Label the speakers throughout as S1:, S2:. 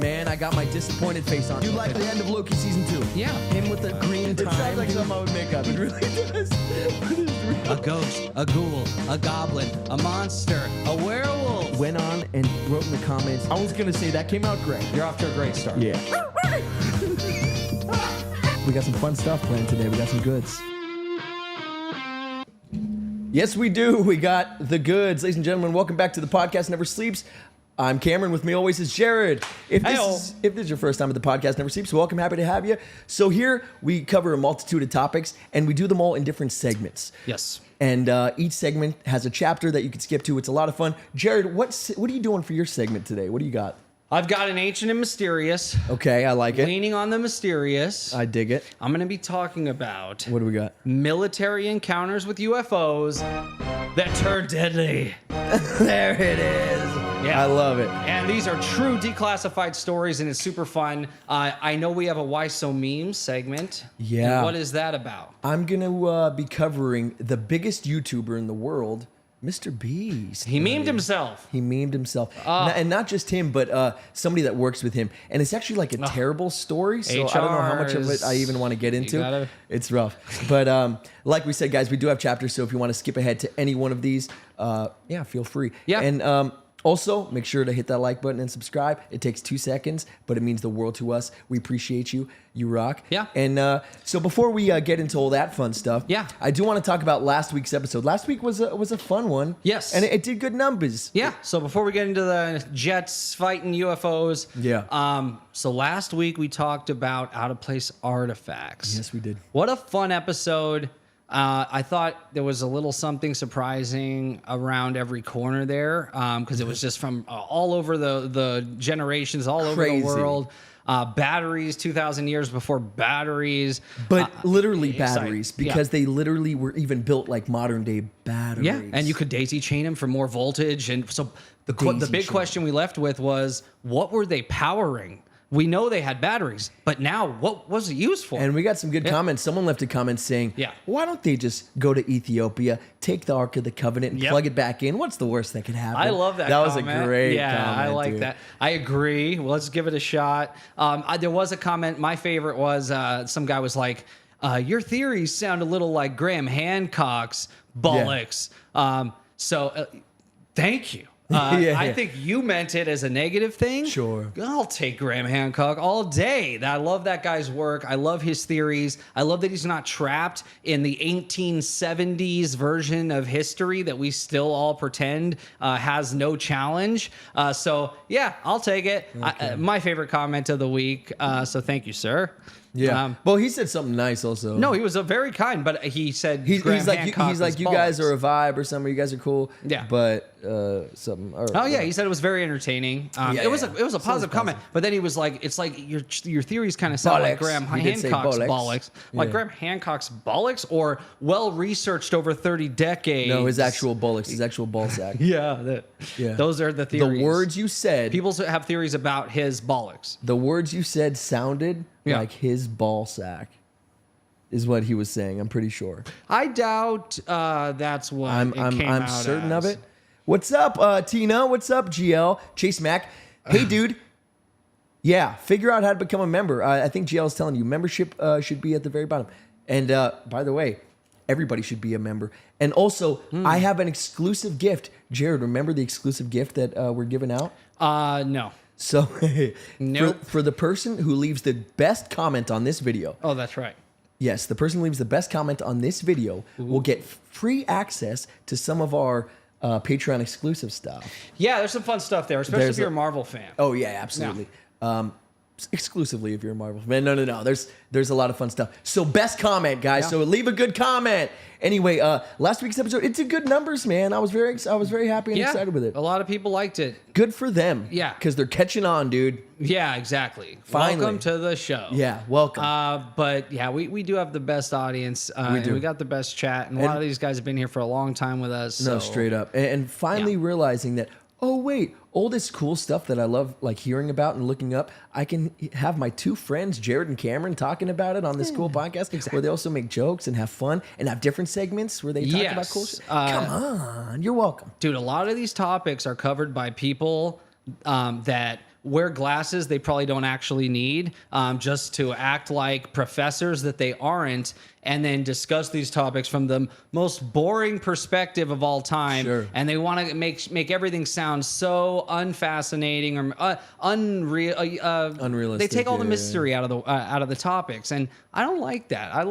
S1: Man, I got my disappointed face on.
S2: You like the end of Loki season 2?
S1: Yeah.
S2: Him with the green time.
S1: It sounds like something I would make up. It really does. A ghost, a ghoul, a goblin, a monster, a werewolf.
S2: Went on and wrote in the comments, I was gonna say that came out great.
S1: You're off to a great start.
S2: Yeah. We got some fun stuff planned today. We got some goods. Yes, we do. We got the goods. Ladies and gentlemen, welcome back to the podcast Never Sleeps. I'm Cameron. With me always is Jared. If this is your first time at the podcast Never Sleeps, welcome. Happy to have you. So here we cover a multitude of topics, and we do them all in different segments.
S1: Yes.
S2: And each segment has a chapter that you can skip to. It's a lot of fun. Jared, what are you doing for your segment today? What do you got?
S1: I've got an ancient and mysterious.
S2: Okay, I like it.
S1: Leaning on the mysterious.
S2: I dig it.
S1: I'm going to be talking about
S2: What do we got?
S1: military encounters with UFOs that turn deadly.
S2: There it is.
S1: Yeah.
S2: I love it.
S1: And these are true declassified stories, and it's super fun. I know we have a Why So Memes segment.
S2: Yeah.
S1: And what is that about?
S2: I'm going to be covering the biggest YouTuber in the world, MrBeast.
S1: He memed himself.
S2: He memed himself. And not just him, but somebody that works with him. And it's actually like a terrible story, so I don't know how much of it I even want to get into. It's rough. But like we said, guys, we do have chapters, so if you want to skip ahead to any one of these, yeah, feel free.
S1: Yeah.
S2: And also, make sure to hit that like button and subscribe. It takes 2 seconds, but it means the world to us. We appreciate you. You rock.
S1: Yeah.
S2: And so before we get into all that fun stuff,
S1: yeah,
S2: I do want to talk about last week's episode. Last week was a fun one.
S1: Yes.
S2: And it did good numbers.
S1: Yeah. So before we get into the jets fighting UFOs,
S2: yeah.
S1: So last week we talked about out of place artifacts.
S2: Yes, we did.
S1: What a fun episode. I thought there was a little something surprising around every corner there because it was just from all over the generations, all over the world. Batteries, 2,000 years before batteries.
S2: But literally batteries, because they literally were even built like modern day batteries.
S1: Yeah, and you could daisy chain them for more voltage. And so the big question we left with was, what were they powering? We know they had batteries, but now what was it used for?
S2: And we got some good comments. Someone left a comment saying, why don't they just go to Ethiopia, take the Ark of the Covenant, and plug it back in? What's the worst that could happen?
S1: I love that
S2: That
S1: comment.
S2: was a great comment,
S1: I like that. I agree. Well, let's give it a shot. There was a comment. My favorite was some guy was like, your theories sound a little like Graham Hancock's bollocks. So thank you. I think you meant it as a negative thing.
S2: Sure.
S1: I'll take Graham Hancock all day. I love that guy's work. I love his theories. I love that he's not trapped in the 1870s version of history that we still all pretend has no challenge. So, yeah, I'll take it. Okay. My favorite comment of the week. So thank you, sir.
S2: Yeah. Well, he said something nice also.
S1: No, he was a very kind, but he said
S2: he's like you guys
S1: bollocks.
S2: are a vibe or something. You guys are cool.
S1: Yeah.
S2: But something.
S1: Oh yeah, he said it was very entertaining. It was a positive comment. But then he was like, it's like your theories kind of sound like Graham Hancock's bollocks. Like Graham Hancock's bollocks, or well researched over 30 decades.
S2: No, his actual bollocks, his actual ball sack.
S1: Those are the theories.
S2: The words you said.
S1: People have theories about his bollocks.
S2: The words you said sounded like his ball sack, is what he was saying. I'm pretty sure.
S1: I doubt that's what
S2: I'm certain of it. What's up, Tina? What's up, GL? Chase Mack. Hey, dude. Yeah, figure out how to become a member. I think GL is telling you membership should be at the very bottom. And by the way, everybody should be a member. And also, I have an exclusive gift. Jared, remember the exclusive gift that we're giving out?
S1: No.
S2: So,
S1: nope.
S2: for the person who leaves the best comment on this video.
S1: Oh, that's right.
S2: Yes, the person who leaves the best comment on this video will get free access to some of our Patreon exclusive stuff.
S1: Yeah, there's some fun stuff there, especially if you're a Marvel fan.
S2: Oh, yeah, absolutely. No. Exclusively if you're a Marvel fan. No. There's a lot of fun stuff. So best comment, guys. So leave a good comment. Anyway, last week's episode, it's a good numbers, man. I was very happy and excited with it.
S1: A lot of people liked it.
S2: Good for them.
S1: Yeah.
S2: Because they're catching on, dude.
S1: Yeah, exactly.
S2: Finally.
S1: Welcome to the show.
S2: Yeah, welcome.
S1: But yeah, we do have the best audience. We do. And we got the best chat. And a lot of these guys have been here for a long time with us.
S2: No, straight up. And finally realizing that, oh, wait, all this cool stuff that I love like hearing about and looking up, I can have my two friends, Jared and Cameron, talking about it on this cool podcast where they also make jokes and have fun and have different segments where they talk about cool shit. Come on, you're welcome.
S1: Dude, a lot of these topics are covered by people that wear glasses they probably don't actually need, just to act like professors that they aren't, and then discuss these topics from the most boring perspective of all time.
S2: Sure.
S1: And they want to make everything sound so unfascinating or
S2: Unrealistic.
S1: They take all the mystery out of the topics, and I don't like that. I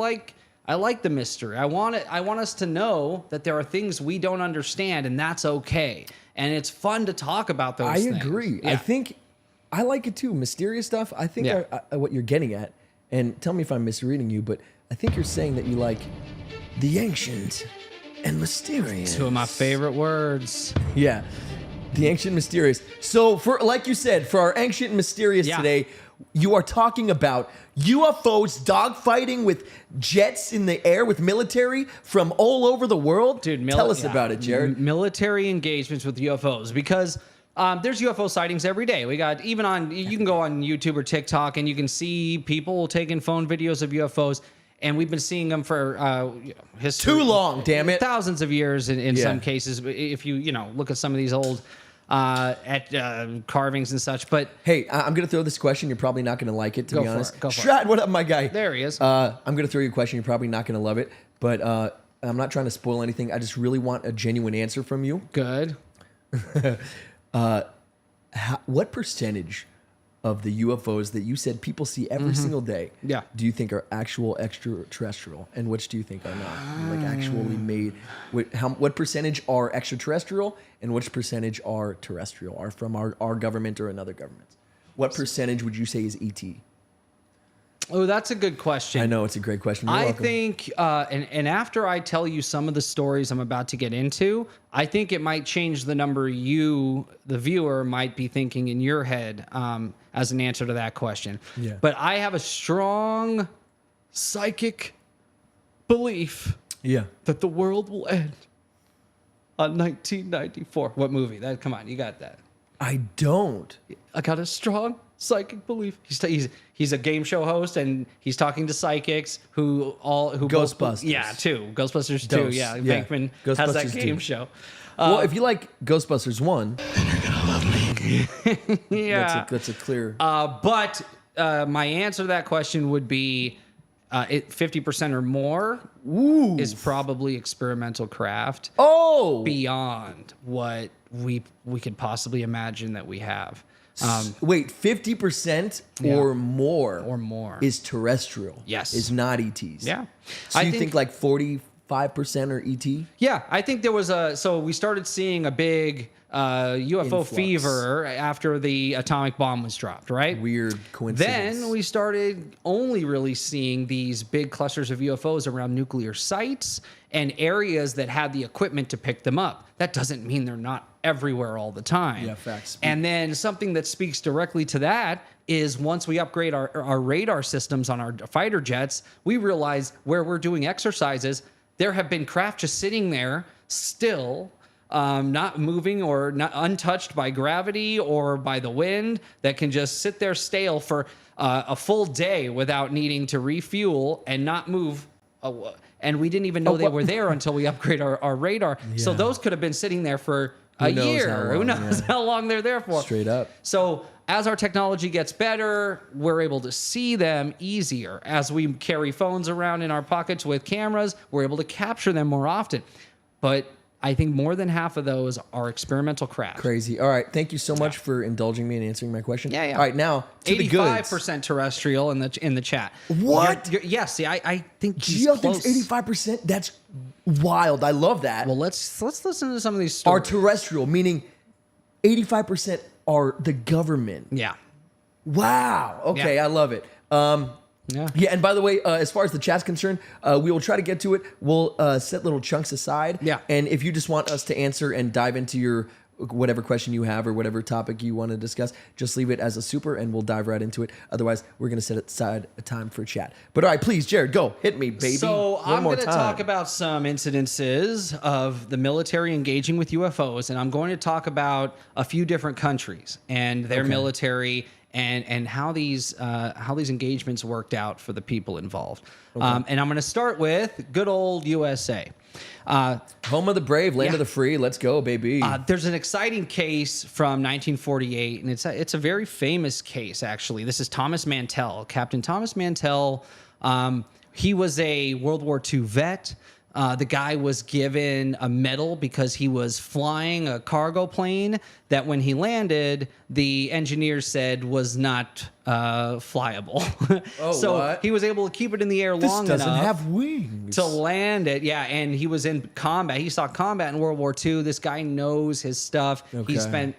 S1: like the mystery. I want us to know that there are things we don't understand, and that's okay. And it's fun to talk about those things.
S2: I agree.
S1: Yeah.
S2: I think I like it too. Mysterious stuff. I think what you're getting at, and tell me if I'm misreading you, but I think you're saying that you like the ancient and mysterious.
S1: Two of my favorite words.
S2: Yeah. The ancient mysterious. So for, like you said, for our ancient and mysterious today, you are talking about UFOs dogfighting with jets in the air with military from all over the world.
S1: Dude,
S2: tell us about it, Jared.
S1: Military engagements with UFOs, because there's UFO sightings every day. We got you can go on YouTube or TikTok and you can see people taking phone videos of UFOs. And we've been seeing them for history.
S2: Too long, damn it.
S1: Thousands of years in some cases. If you look at some of these old carvings and such. But
S2: hey, I'm going to throw this question. You're probably not going to like it, to be honest.
S1: Go for
S2: Strat, what up, my guy?
S1: There he is.
S2: I'm going to throw you a question. You're probably not going to love it, but I'm not trying to spoil anything. I just really want a genuine answer from you.
S1: Good.
S2: What percentage of the UFOs that you said people see every single day, do you think are actual extraterrestrial, and which do you think are not, like actually made? What percentage are extraterrestrial, and which percentage are terrestrial, are from our government or another government? What percentage would you say is ET?
S1: Oh, that's a good question.
S2: I know, it's a great question. You're welcome.
S1: think, and after I tell you some of the stories I'm about to get into, I think it might change the number you, the viewer, might be thinking in your head as an answer to that question.
S2: Yeah.
S1: But I have a strong psychic belief that the world will end on 1994. What movie? Come on, you got that.
S2: I don't.
S1: I got a strong psychic belief. He's a game show host, and he's talking to psychics who
S2: Ghostbusters.
S1: Two Ghostbusters 2. Yeah, Venkman has that
S2: Ghostbusters
S1: game
S2: 2.
S1: show.
S2: Well, if you like Ghostbusters 1,
S3: then you're gonna love me.
S1: Yeah,
S2: that's a clear.
S1: but my answer to that question would be 50% or more is probably experimental craft.
S2: Oh,
S1: beyond what we could possibly imagine that we have.
S2: Wait, 50% or more is terrestrial.
S1: Yes,
S2: is not ETs.
S1: Yeah,
S2: so you think like 45% are ET?
S1: Yeah, I think there was so we started seeing a big UFO
S2: Influx.
S1: fever after the atomic bomb was dropped, right?
S2: Weird coincidence.
S1: Then we started only really seeing these big clusters of UFOs around nuclear sites and areas that had the equipment to pick them up. That doesn't mean they're not everywhere all the time.
S2: Yeah, facts.
S1: And then something that speaks directly to that is once we upgrade our radar systems on our fighter jets, we realize where we're doing exercises, there have been craft just sitting there still, not moving or not untouched by gravity or by the wind, that can just sit there stale for a full day without needing to refuel and not move. And we didn't even know they were there until we upgrade our radar. Yeah. So those could have been sitting there for a year. Who knows how long they're there for?
S2: Straight up.
S1: So as our technology gets better, we're able to see them easier. As we carry phones around in our pockets with cameras, we're able to capture them more often. But I think more than half of those are experimental craft.
S2: Crazy. All right. Thank you so much for indulging me and answering my question.
S1: Yeah.
S2: All right. Now, to the goods.
S1: 85% terrestrial in the chat.
S2: What?
S1: Yes. See, I think
S2: GL thinks 85%. That's wild. I love that.
S1: Well, let's listen to some of these stories.
S2: Are terrestrial, meaning 85% are the government.
S1: Yeah.
S2: Wow. Okay.
S1: Yeah.
S2: I love it. Yeah, and by the way, as far as the chat's concerned, we will try to get to it. We'll set little chunks aside.
S1: Yeah.
S2: And if you just want us to answer and dive into your whatever question you have or whatever topic you want to discuss, just leave it as a super and we'll dive right into it. Otherwise, we're going to set aside a time for chat. But all right, please, Jared, go. Hit me, baby.
S1: So I'm
S2: going
S1: to talk about some incidences of the military engaging with UFOs, and I'm going to talk about a few different countries and their military and how these engagements worked out for the people involved. And I'm going to start with good old USA.
S2: Home of the brave, land of the free. Let's go, baby.
S1: There's an exciting case from 1948, and it's a very famous case, actually. This is Thomas Mantell, Captain Thomas Mantell. He was a World War II vet. The guy was given a medal because he was flying a cargo plane that when he landed, the engineers said was not flyable.
S2: Oh,
S1: so
S2: what?
S1: he was able to keep it in the air long
S2: This doesn't
S1: enough
S2: have wings.
S1: to land it. Yeah, and he was in combat. He saw combat in World War II. This guy knows his stuff.
S2: Okay.
S1: He spent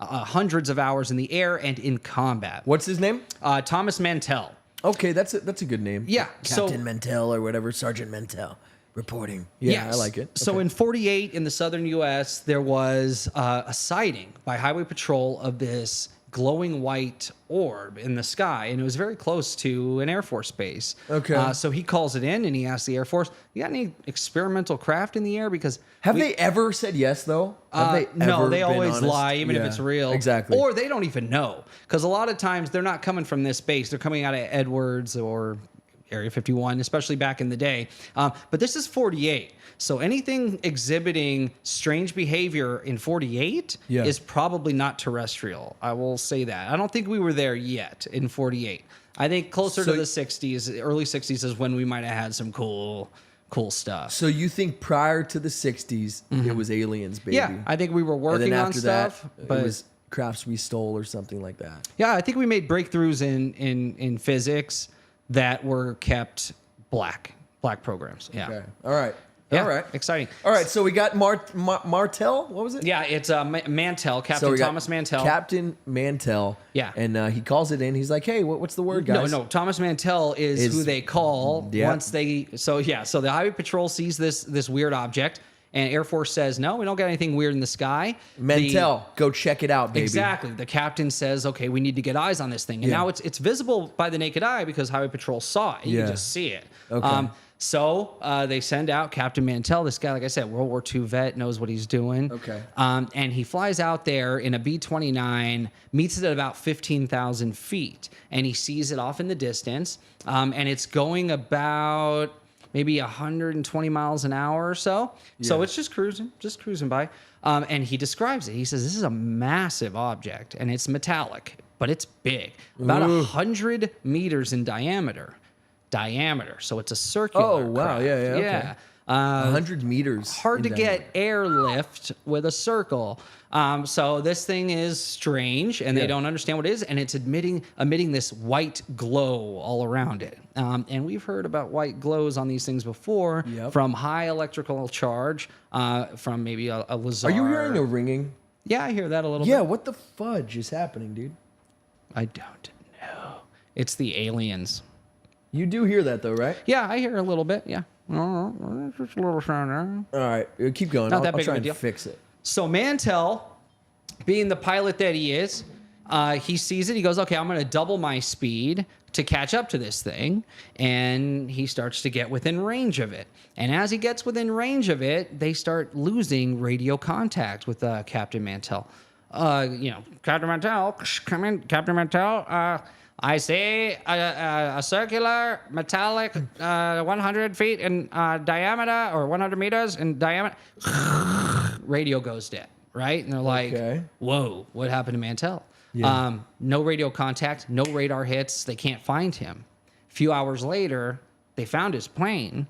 S1: hundreds of hours in the air and in combat.
S2: What's his name?
S1: Thomas Mantell.
S2: Okay, that's a good name.
S1: Yeah,
S2: Captain Mantell or whatever, Sergeant Mantell. Reporting. Yeah,
S1: yes.
S2: I like it.
S1: So
S2: Okay.
S1: in 48 in the southern U.S., there was a sighting by Highway Patrol of this glowing white orb in the sky, and it was very close to an Air Force base.
S2: Okay.
S1: So he calls it in, and he asks the Air Force, "You got any experimental craft in the air?" Because
S2: Have they ever said yes, though?
S1: no, they
S2: been
S1: always
S2: honest?
S1: lie, even if
S2: Yeah,
S1: it's real.
S2: Exactly.
S1: Or they don't even know, because a lot of times they're not coming from this base; they're coming out of Edwards or Area 51, especially back in the day. But this is 48. So anything exhibiting strange behavior in 48
S2: Yeah.
S1: is probably not terrestrial. I will say that. I don't think we were there yet in 48. I think closer to the 60s, early 60s is when we might have had some cool stuff.
S2: So you think prior to the 60s, it was aliens, baby?
S1: Yeah, I think we were
S2: and
S1: working
S2: then
S1: on
S2: after
S1: stuff.
S2: that,
S1: but
S2: it was crafts we stole or something like that.
S1: yeah, I think we made breakthroughs in physics that were kept black programs. Yeah.
S2: Okay. All right.
S1: Yeah,
S2: All right.
S1: exciting.
S2: All right. So we got Martell. What was it?
S1: Yeah, it's Mantell,
S2: So
S1: Captain
S2: we got
S1: Thomas Mantell.
S2: Captain Mantell.
S1: Yeah.
S2: And he calls it in. He's like, "Hey, what's the word, guys?"
S1: No, Thomas Mantell is who they call
S2: Yeah.
S1: once they. So the Highway Patrol sees this weird object, and Air Force says, "No, we don't got anything weird in the sky."
S2: Mantell, go check it out, baby.
S1: Exactly. The captain says, "Okay, we need to get eyes on this thing," and
S2: Yeah.
S1: now it's visible by the naked eye because Highway Patrol saw it. You
S2: Yeah.
S1: can just see it.
S2: Okay.
S1: So they send out Captain Mantell. This guy, like I said, World War II vet, knows what he's doing.
S2: Okay.
S1: And he flies out there in a B-29, meets it at about 15,000 feet, and he sees it off in the distance. And it's going about maybe 120 miles an hour or so. So it's just cruising by. And he describes it. He says, "This is a massive object, and it's metallic, but it's big, about 100 meters in diameter. So it's a circular.
S2: Oh, wow.
S1: craft.
S2: Yeah, okay.
S1: Yeah.
S2: 100 meters.
S1: Hard to
S2: in
S1: get airlift with a circle. So this thing is strange, and they
S2: Yeah.
S1: don't understand what it is, and it's emitting this white glow all around it. And we've heard about white glows on these things before
S2: Yep.
S1: from high electrical charge, from maybe a Lazar.
S2: Are you hearing a ringing?
S1: Yeah, I hear that a little
S2: Yeah.
S1: bit.
S2: What the fudge is happening, dude?
S1: I don't know. It's the aliens.
S2: You do hear that though, right?
S1: Yeah, I hear a little bit. Yeah. Just a little sound.
S2: All right. Keep going.
S1: Not
S2: I'll,
S1: that
S2: I'll
S1: big
S2: try
S1: of a
S2: and
S1: deal.
S2: fix it.
S1: So Mantell, being the pilot that he is, he sees it. He goes, "Okay, I'm going to double my speed to catch up to this thing." And he starts to get within range of it. And as he gets within range of it, they start losing radio contact with Captain Mantell. Captain Mantell, come in, Captain Mantell. I see a circular metallic 100 feet in diameter, or 100 meters in diameter. Radio goes dead, right? And they're like,
S2: Okay.
S1: "Whoa, what happened to Mantell?"
S2: Yeah.
S1: No radio contact, no radar hits. They can't find him. A few hours later, they found his plane,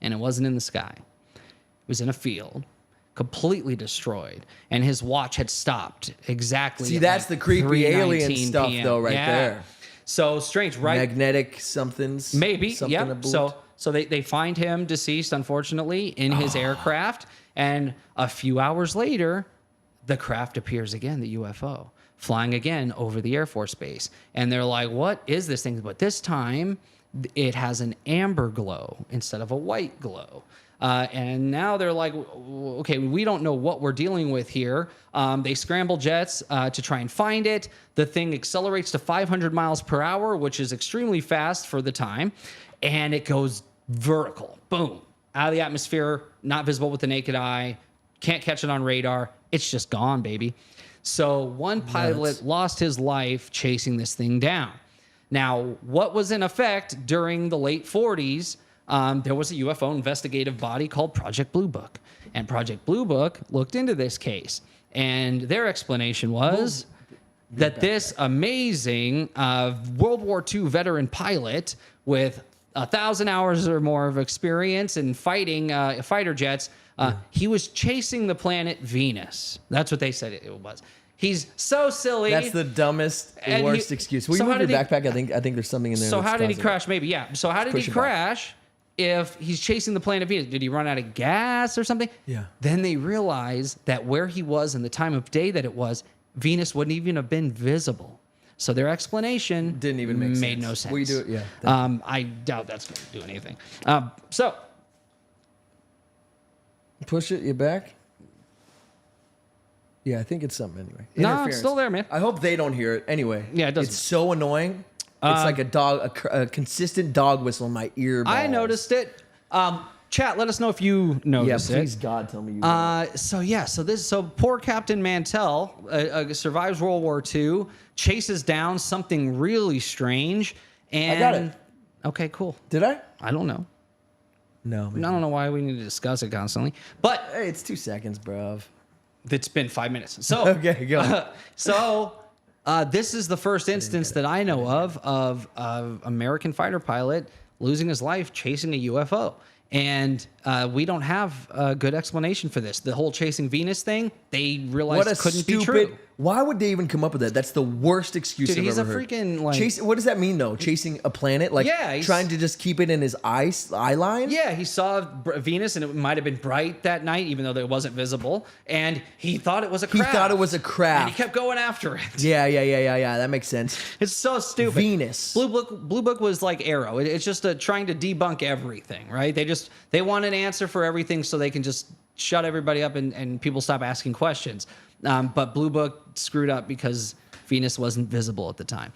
S1: and it wasn't in the sky. It was in a field, completely destroyed, and his watch had stopped exactly.
S2: See,
S1: at
S2: that's
S1: like
S2: the creepy alien
S1: 3:19
S2: stuff,
S1: PM.
S2: though, right
S1: Yeah.
S2: there.
S1: So strange, right?
S2: Magnetic somethings.
S1: Maybe,
S2: something
S1: yeah.
S2: about.
S1: So they find him deceased, unfortunately, in his aircraft, and a few hours later, the craft appears again, the UFO, flying again over the Air Force Base, and they're like, "What is this thing?" But this time, it has an amber glow instead of a white glow. And now they're like, "Okay, we don't know what we're dealing with here." They scramble jets to try and find it. The thing accelerates to 500 miles per hour, which is extremely fast for the time. And it goes vertical, boom, out of the atmosphere, not visible with the naked eye, can't catch it on radar. It's just gone, baby. So one pilot lost his life chasing this thing down. Now, what was in effect during the late 40s, there was a UFO investigative body called Project Blue Book. And Project Blue Book looked into this case. And their explanation was that this amazing World War II veteran pilot with 1,000 hours or more of experience in fighting fighter jets, he was chasing the planet Venus. That's what they said it was. He's so silly.
S2: That's the dumbest, worst excuse. Will you move your backpack? I think there's something in there.
S1: So how did he crash? Maybe, yeah. So how did he crash if he's chasing the planet Venus? Did he run out of gas or something?
S2: Yeah.
S1: Then they realized that where he was and the time of day that it was, Venus wouldn't even have been visible. So their explanation
S2: didn't even make
S1: made no sense.
S2: Will you do it? Yeah.
S1: I doubt that's going to do anything. So
S2: push it. You back? Yeah, I think it's something anyway.
S1: No, it's still there, man.
S2: I hope they don't hear it anyway.
S1: Yeah, it doesn't.
S2: It's so annoying. It's like a consistent dog whistle in my ear.
S1: I noticed it. Chat, let us know if you noticed it.
S2: Yeah, please, God, tell me you.
S1: So poor Captain Mantell survives World War II, chases down something really strange, and
S2: I got it.
S1: Okay, cool.
S2: Did I?
S1: I don't know.
S2: No.
S1: I don't know why we need to discuss it constantly, but
S2: Hey, it's 2 seconds, bruv.
S1: it's been 5 minutes. So
S2: Okay, go.
S1: This is the first instance that I know of American fighter pilot losing his life chasing a UFO. And we don't have a good explanation for this. The whole chasing Venus thing, they realized couldn't be true.
S2: Why would they even come up with that? That's the worst excuse
S1: Dude,
S2: I've ever heard.
S1: He's a freaking
S2: what does that mean though? Chasing a planet, like trying to just keep it in his eye line.
S1: Yeah, he saw Venus and it might have been bright that night, even though it wasn't visible. And he thought it was a craft.
S2: He thought it was a craft.
S1: And he kept going after it.
S2: Yeah. That makes sense.
S1: It's so stupid.
S2: Venus.
S1: Blue Book was like Arrow. It's just trying to debunk everything, right? They want an answer for everything so they can just shut everybody up and people stop asking questions. But Blue Book screwed up because Venus wasn't visible at the time.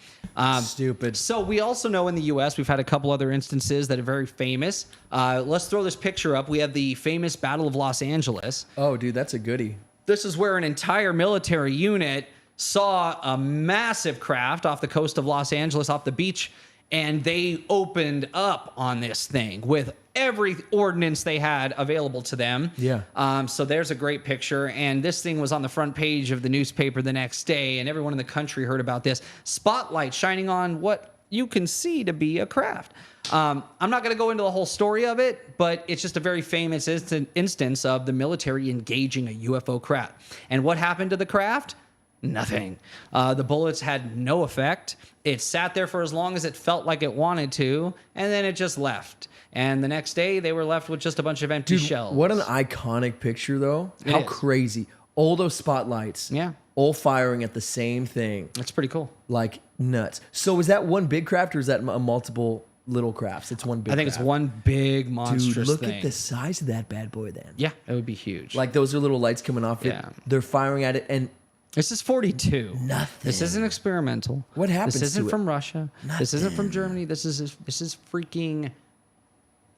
S2: Stupid.
S1: So we also know in the U.S. we've had a couple other instances that are very famous. Let's throw this picture up. We have the famous Battle of Los Angeles.
S2: Oh, dude, that's a goodie.
S1: This is where an entire military unit saw a massive craft off the coast of Los Angeles, off the beach, and they opened up on this thing with every ordnance they had available to them.
S2: Yeah.
S1: So there's a great picture. And this thing was on the front page of the newspaper the next day, and everyone in the country heard about this. Spotlight shining on what you can see to be a craft. I'm not going to go into the whole story of it, but it's just a very famous instance of the military engaging a UFO craft. And what happened to the craft? Nothing. The bullets had no effect. It sat there for as long as it felt like it wanted to, and then it just left. And the next day, they were left with just a bunch of empty shells.
S2: What an iconic picture, though. How crazy. All those spotlights.
S1: Yeah.
S2: All firing at the same thing.
S1: That's pretty cool.
S2: Like nuts. So is that one big craft or is that a multiple little crafts? It's one big
S1: I think
S2: craft.
S1: it's one big monstrous
S2: Dude, look
S1: thing.
S2: at the size of that bad boy then.
S1: Yeah, it would be huge.
S2: Like those are little lights coming off it.
S1: Yeah.
S2: They're firing at it and
S1: this is 42.
S2: Nothing.
S1: This isn't experimental.
S2: What happens
S1: This isn't
S2: to it?
S1: from Russia. This isn't from
S2: Nothing.
S1: Germany. This is freaking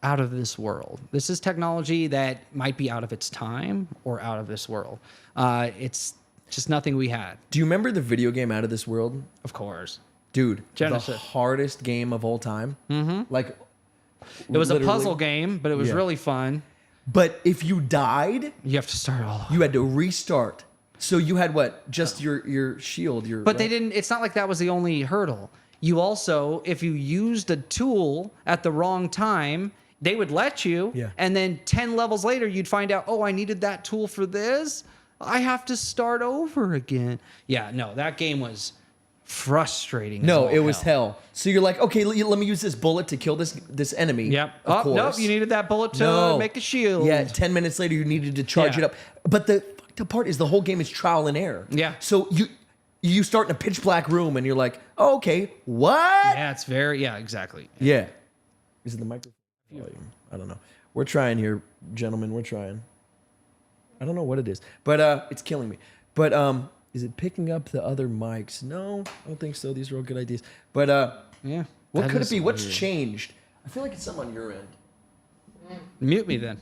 S1: out of this world. This is technology that might be out of its time or out of this world. It's just nothing we had.
S2: Do you remember the video game Out of This World?
S1: Of course.
S2: Dude,
S1: Genesis.
S2: the hardest game of all time. Mm-hmm. Like
S1: It was a
S2: literally.
S1: puzzle game, but it was really fun.
S2: But if you died,
S1: You have to start all over.
S2: you had to restart. So you had what? Just your shield, your
S1: But they didn't, it's not like that was the only hurdle. You also, if you used a tool at the wrong time, they would let you.
S2: Yeah.
S1: And then 10 levels later, you'd find out, oh, I needed that tool for this. I have to start over again. Yeah, no, that game was frustrating. as
S2: No,
S1: all
S2: it was hell. So you're like, okay, let me use this bullet to kill this enemy.
S1: Yep.
S2: Of
S1: Oh,
S2: course.
S1: nope, you needed that bullet to make a shield.
S2: Yeah, 10 minutes later, you needed to charge
S1: Yeah.
S2: it up. But the fucked up part is the whole game is trial and error.
S1: Yeah.
S2: So you start in a pitch black room and you're like, oh, okay, what?
S1: Yeah, it's very, yeah, exactly.
S2: Yeah. Is it the microphone volume? I don't know. We're trying here, gentlemen. We're trying. I don't know what it is, but it's killing me. But is it picking up the other mics? No, I don't think so. These are all good ideas. But
S1: Yeah.
S2: what
S1: that
S2: could it
S1: is
S2: be? What's
S1: weird.
S2: changed? I feel like it's something on your end.
S1: Mute me then.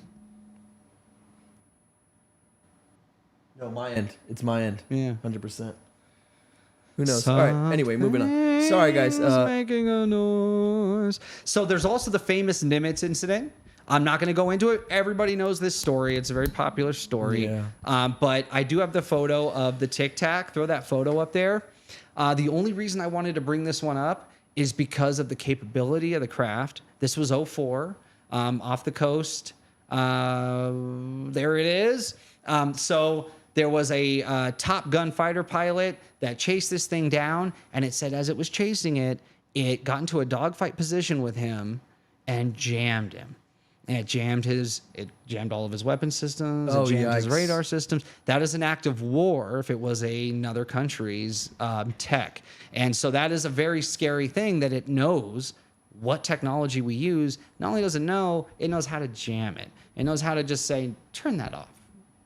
S2: No, my end. It's my end.
S1: Yeah.
S2: 100%. Who knows? All right. Anyway, moving on. Sorry, guys.
S1: Making a noise. So there's also the famous Nimitz incident. I'm not going to go into it. Everybody knows this story. It's a very popular story.
S2: Yeah.
S1: But I do have the photo of the Tic Tac. Throw that photo up there. The only reason I wanted to bring this one up is because of the capability of the craft. This was 04, off the coast. There it is. So there was a Top Gun fighter pilot that chased this thing down, and it said as it was chasing it, it got into a dogfight position with him and jammed him. And it jammed all of his weapon systems.
S2: Oh,
S1: it jammed his
S2: yikes.
S1: radar systems. That is an act of war if it was another country's tech. And so that is a very scary thing that it knows what technology we use. Not only does it know, it knows how to jam it. It knows how to just say, turn that off.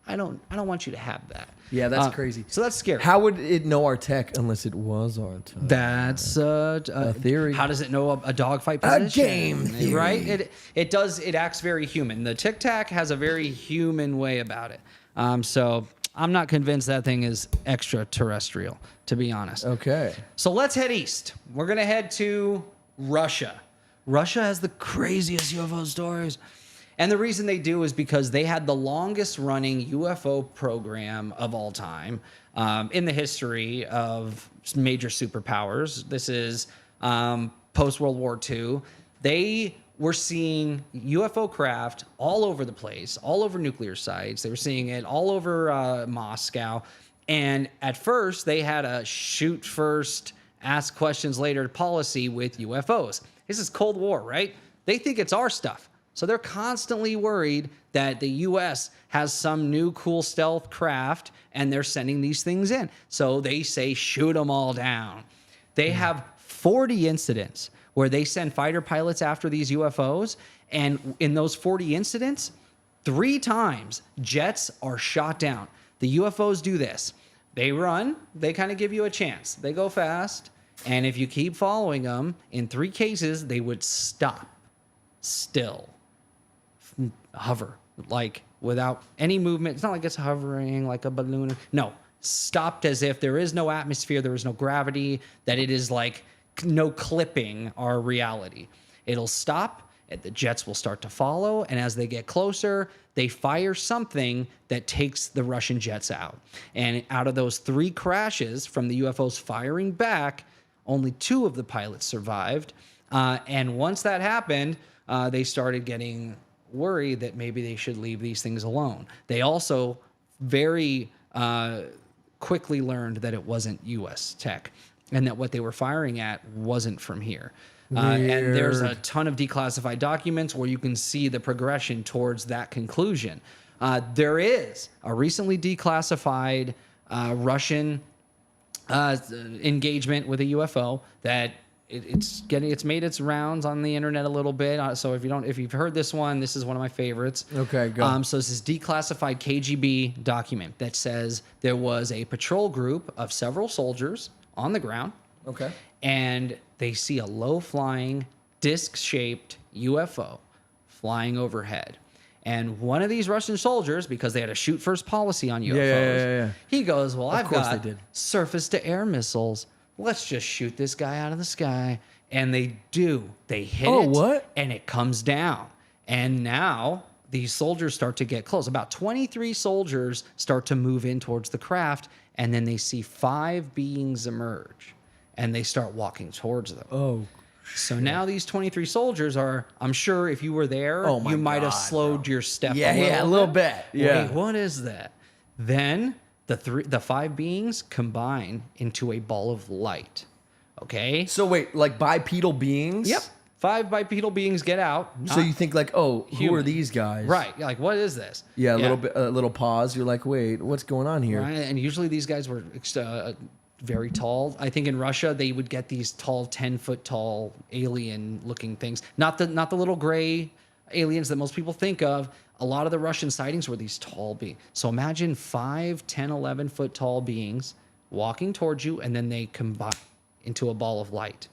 S1: I don't want you to have that.
S2: Yeah, that's crazy.
S1: So that's scary.
S2: How would it know our tech unless it was our tech?
S1: That's a
S2: theory.
S1: How does it know a dogfight position?
S2: A game theory.
S1: Right? It does. It acts very human. The Tic Tac has a very human way about it. So I'm not convinced that thing is extraterrestrial, to be honest.
S2: Okay.
S1: So let's head east. We're gonna head to Russia. Russia has the craziest UFO stories. And the reason they do is because they had the longest running UFO program of all time in the history of major superpowers. This is post-World War II. They were seeing UFO craft all over the place, all over nuclear sites. They were seeing it all over Moscow. And at first, they had a shoot first, ask questions later policy with UFOs. This is Cold War, right? They think it's our stuff. So they're constantly worried that the U.S. has some new cool stealth craft and they're sending these things in. So they say, shoot them all down. They have 40 incidents where they send fighter pilots after these UFOs. And in those 40 incidents, 3 times jets are shot down. The UFOs do this. They run. They kind of give you a chance. They go fast. And if you keep following them, in 3 cases, they would stop still. Hover, like without any movement. It's not like it's hovering like a balloon. No, stopped as if there is no atmosphere, there is no gravity, that it is like no clipping our reality. It'll stop, and the jets will start to follow, and as they get closer, they fire something that takes the Russian jets out. And out of those 3 crashes from the UFOs firing back, only 2 of the pilots survived. And once that happened, they started getting worried that maybe they should leave these things alone. They also very quickly learned that it wasn't U.S. tech and that what they were firing at wasn't from here. And there's a ton of declassified documents where you can see the progression towards that conclusion. There is a recently declassified Russian engagement with a UFO that it's made its rounds on the internet a little bit. So if you've heard this one, this is one of my favorites.
S2: Okay, go.
S1: So this is declassified KGB document that says there was a patrol group of several soldiers on the ground.
S2: Okay.
S1: And they see a low-flying, disc-shaped UFO flying overhead. And one of these Russian soldiers, because they had a shoot-first policy on UFOs, he goes, well, I've got surface-to-air missiles. Let's just shoot this guy out of the sky. And they do. They hit it.
S2: What?
S1: And it comes down. And now these soldiers start to get close. About 23 soldiers start to move in towards the craft. And then they see 5 beings emerge. And they start walking towards them.
S2: Oh,
S1: so now these 23 soldiers are, I'm sure if you were there, you might have slowed your step
S2: a little bit. Yeah.
S1: Wait, what is that? Then the 5 beings combine into a ball of light. Okay?
S2: So wait, like bipedal beings?
S1: Yep. 5 bipedal beings get out.
S2: So you think like, who
S1: human.
S2: are these guys?
S1: Right. You're like, what is this?
S2: Yeah, a little pause. You're like, wait, what's going on here?
S1: Right. And usually these guys were very tall. I think in Russia they would get these tall, 10-foot tall alien-looking things. Not the little gray aliens that most people think of. A lot of the Russian sightings were these tall beings. So imagine 5, 10, 11-foot tall beings walking towards you, and then they combine into a ball of light.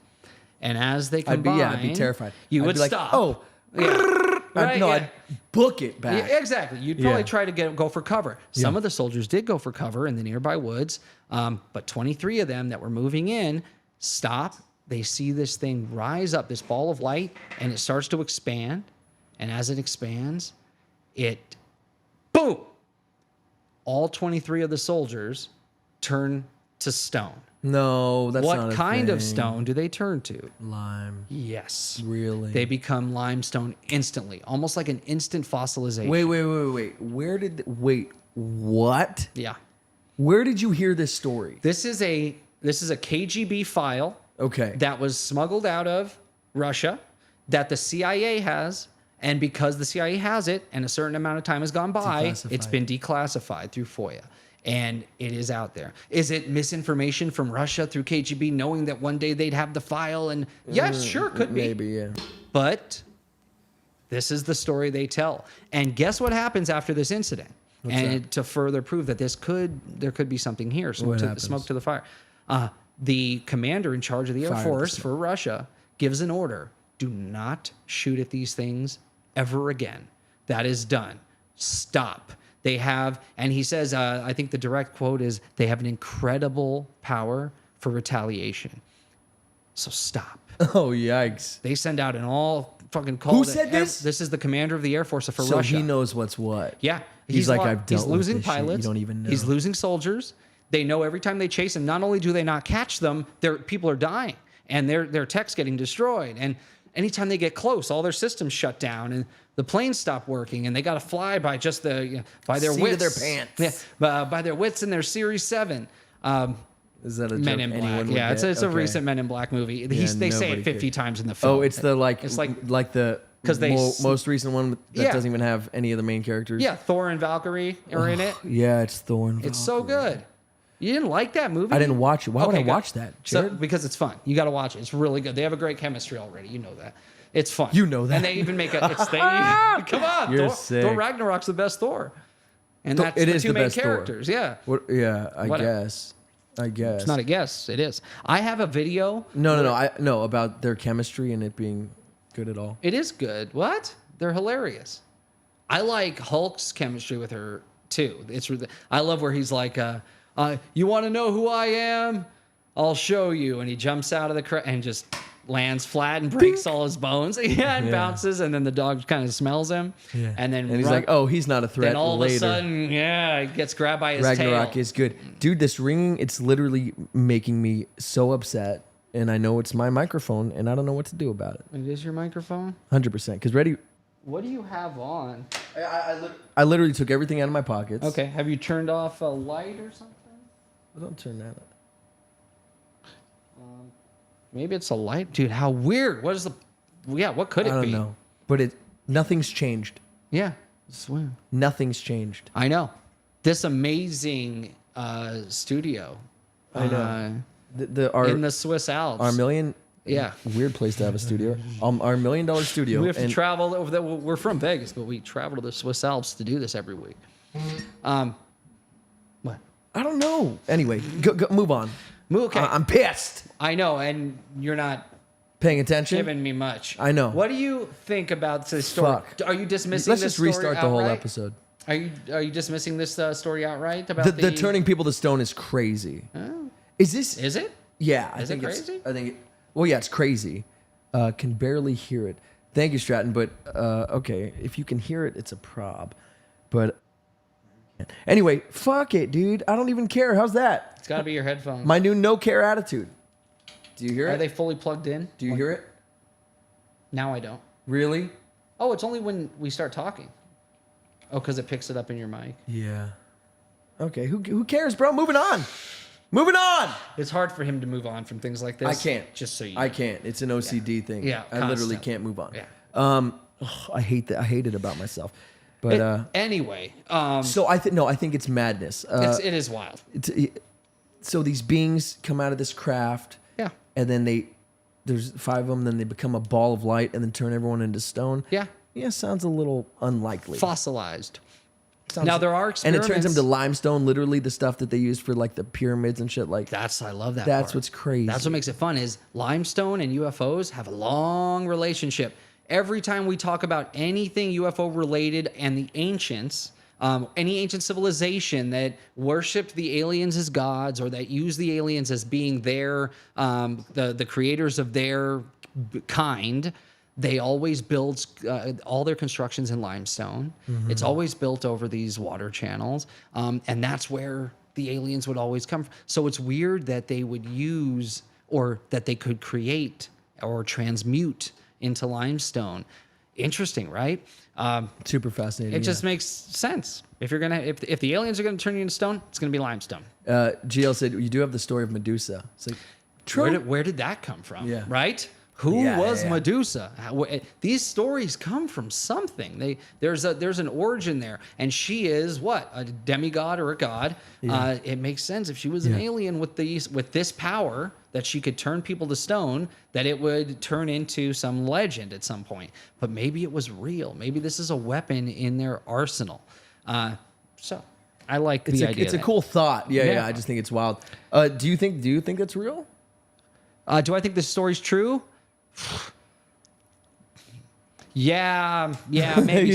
S1: And as they combine,
S2: I'd be terrified.
S1: You
S2: I'd
S1: would
S2: be like,
S1: stop.
S2: oh,
S1: yeah. Right,
S2: no,
S1: yeah.
S2: I'd book it back.
S1: Yeah, exactly. You'd probably
S2: Yeah.
S1: try to go for cover. Some of the soldiers did go for cover in the nearby woods, but 23 of them that were moving in stop. They see this thing rise up, this ball of light, and it starts to expand. And as it expands, it, boom! All 23 of the soldiers turn to stone.
S2: No, that's not
S1: What
S2: a
S1: kind of
S2: thing.
S1: stone do they turn to?
S2: Lime.
S1: Yes.
S2: Really?
S1: They become limestone instantly, almost like an instant fossilization.
S2: Wait. Wait, what?
S1: Yeah.
S2: Where did you hear this story?
S1: This is a KGB file
S2: Okay.
S1: that was smuggled out of Russia that the CIA has, and because the CIA has it and a certain amount of time has gone by, it's
S2: Declassified.
S1: been declassified through FOIA. And it is out there. Is it misinformation from Russia through KGB knowing that one day they'd have the file? And yes, sure, could be.
S2: Maybe, yeah.
S1: But this is the story they tell. And guess what happens after this incident? To further prove that there could be something here,
S2: What happens?
S1: smoke to the fire. The commander in charge of the Air
S2: Fire
S1: Force
S2: the
S1: for Russia gives an order: do not shoot at these things ever again. That is done. Stop. They have, and he says, I think the direct quote is, they have an incredible power for retaliation. So stop.
S2: Oh, yikes.
S1: They send out an all fucking call.
S2: Who
S1: to
S2: said this?
S1: This is the commander of the Air Force for
S2: So
S1: Russia.
S2: he knows what's what.
S1: Yeah.
S2: He's like,
S1: lo-
S2: I've dealt
S1: he's
S2: with
S1: losing
S2: this shit. You
S1: pilots.
S2: don't even know.
S1: He's losing soldiers. They know every time they chase him, not only do they not catch them, people are dying and their tech's getting destroyed. And anytime they get close, all their systems shut down and the planes stop working and they got to fly by just by their
S2: Seat of
S1: wits.
S2: their pants.
S1: Yeah, by their wits in their Series 7.
S2: Is that a
S1: Men
S2: joke
S1: in
S2: anyone
S1: Black.
S2: would
S1: Yeah,
S2: get?
S1: it's a
S2: Okay.
S1: recent Men in Black movie. They say
S2: nobody
S1: it 50
S2: could.
S1: times in the film.
S2: Oh, it's the
S1: It's like
S2: the
S1: 'cause they
S2: most recent one that
S1: Yeah.
S2: doesn't even have any of the main characters.
S1: yeah, Thor and Valkyrie are in it.
S2: Yeah, it's Thorn.
S1: It's so good. You didn't like that movie?
S2: I didn't watch it. Why would I
S1: good.
S2: watch that,
S1: So,
S2: Jared?
S1: because it's fun. You got to watch it. It's really good. They have a great chemistry already. You know that. It's fun.
S2: You know that.
S1: And they even make a. Come on,
S2: You're
S1: Thor,
S2: sick.
S1: Thor Ragnarok's the best Thor, and
S2: Thor-
S1: that's
S2: it
S1: the
S2: is
S1: two
S2: the
S1: main
S2: best Thor.
S1: characters. Yeah,
S2: What? Yeah, I
S1: Whatever.
S2: guess. I guess.
S1: it's not a guess. It is. I have a video.
S2: No. I know about their chemistry and it being good at all.
S1: It is good. What? They're hilarious. I like Hulk's chemistry with her too. I love where he's like, "You want to know who I am? I'll show you." And he jumps out of the and just lands flat and breaks all his bones. Yeah, and bounces, and then the dog kind of smells him.
S2: Yeah.
S1: And then
S2: he's like, "Oh, he's not a threat."
S1: then all
S2: later.
S1: of a sudden, he gets grabbed by his
S2: Ragnarok
S1: tail.
S2: is good, dude. This ringing, it's literally making me so upset, and I know it's my microphone, and I don't know what to do about it.
S1: It is your microphone?
S2: 100%. Because ready,
S1: What do you have on?
S2: I literally took everything out of my pockets.
S1: Okay, have you turned off a light or something?
S2: Don't turn that up.
S1: Maybe it's a light, dude. How weird! What is the? Yeah, what could it
S2: I don't
S1: be?
S2: know, but nothing's changed.
S1: Yeah, swear.
S2: Nothing's changed.
S1: I know. This amazing studio.
S2: I know. Our
S1: in the Swiss Alps.
S2: our million.
S1: Yeah.
S2: Weird place to have a studio. Our $1 million studio.
S1: We have to
S2: and
S1: travel over there. We're from Vegas, but we travel to the Swiss Alps to do this every week. What?
S2: I don't know. Anyway, go move on.
S1: Okay.
S2: I'm pissed.
S1: I know, and you're not
S2: Paying attention.
S1: giving me much.
S2: I know.
S1: What do you think about this story?
S2: Fuck.
S1: Are you dismissing
S2: Let's
S1: this
S2: just restart
S1: story
S2: the whole
S1: outright?
S2: episode.
S1: Are you dismissing this story outright about
S2: The turning people to stone is crazy.
S1: Oh.
S2: Is this?
S1: Is it?
S2: Yeah, I
S1: Is it
S2: think it's.
S1: crazy?
S2: I think. Well, yeah, it's crazy. Can barely hear it. Thank you, Stratton. But okay, if you can hear it, it's a prob. But anyway, fuck it, dude. I don't even care. How's that?
S1: It's got to be your headphones.
S2: My new no care attitude. Do you hear
S1: Are
S2: it?
S1: they fully plugged in?
S2: Do you hear it?
S1: Now I don't.
S2: Really?
S1: Oh, it's only when we start talking. Oh, because it picks it up in your mic.
S2: Yeah. Okay. Who cares, bro? Moving on. Moving on.
S1: It's hard for him to move on from things like this.
S2: I can't.
S1: Just so you.
S2: I can't. It's an OCD thing.
S1: Yeah,
S2: I literally
S1: constant.
S2: can't move on.
S1: Yeah.
S2: I hate that. I hate it about myself. But
S1: Anyway,
S2: so I think it's madness.
S1: it is wild.
S2: So these beings come out of this craft.
S1: Yeah.
S2: And then there's 5 of them. Then they become a ball of light and then turn everyone into stone.
S1: Yeah.
S2: Yeah, sounds a little unlikely.
S1: Fossilized.
S2: Sounds-
S1: Now there are
S2: and
S1: experiments.
S2: it turns them to limestone. Literally, the stuff that they use for like the pyramids and shit. Like
S1: I love that.
S2: that's
S1: part.
S2: what's crazy.
S1: That's what makes it fun. Is limestone and UFOs have a long relationship. Every time we talk about anything UFO related and the ancients, any ancient civilization that worshipped the aliens as gods or that used the aliens as being their the creators of their kind, they always build all their constructions in limestone. It's always built over these water channels, and that's where the aliens would always come from. So it's weird that they would use or that they could create or transmute into limestone. Interesting, right?
S2: Super fascinating.
S1: It just makes sense. If you're gonna, if the aliens are gonna turn you into stone, it's gonna be limestone.
S2: GL said you do have the story of Medusa. It's like true.
S1: Where did that come from?
S2: Yeah.
S1: Right? Who
S2: Yeah,
S1: was
S2: yeah.
S1: Medusa? These stories come from something. There's an origin there, and she is what, a demigod or a god.
S2: Yeah.
S1: It makes sense if she was an alien with this power that she could turn people to stone, that it would turn into some legend at some point. But maybe it was real. Maybe this is a weapon in their arsenal. So I like the idea.
S2: It's a cool thought. Yeah. I just think it's wild. Do you think that's real?
S1: Do I think this story's true? Yeah, maybe.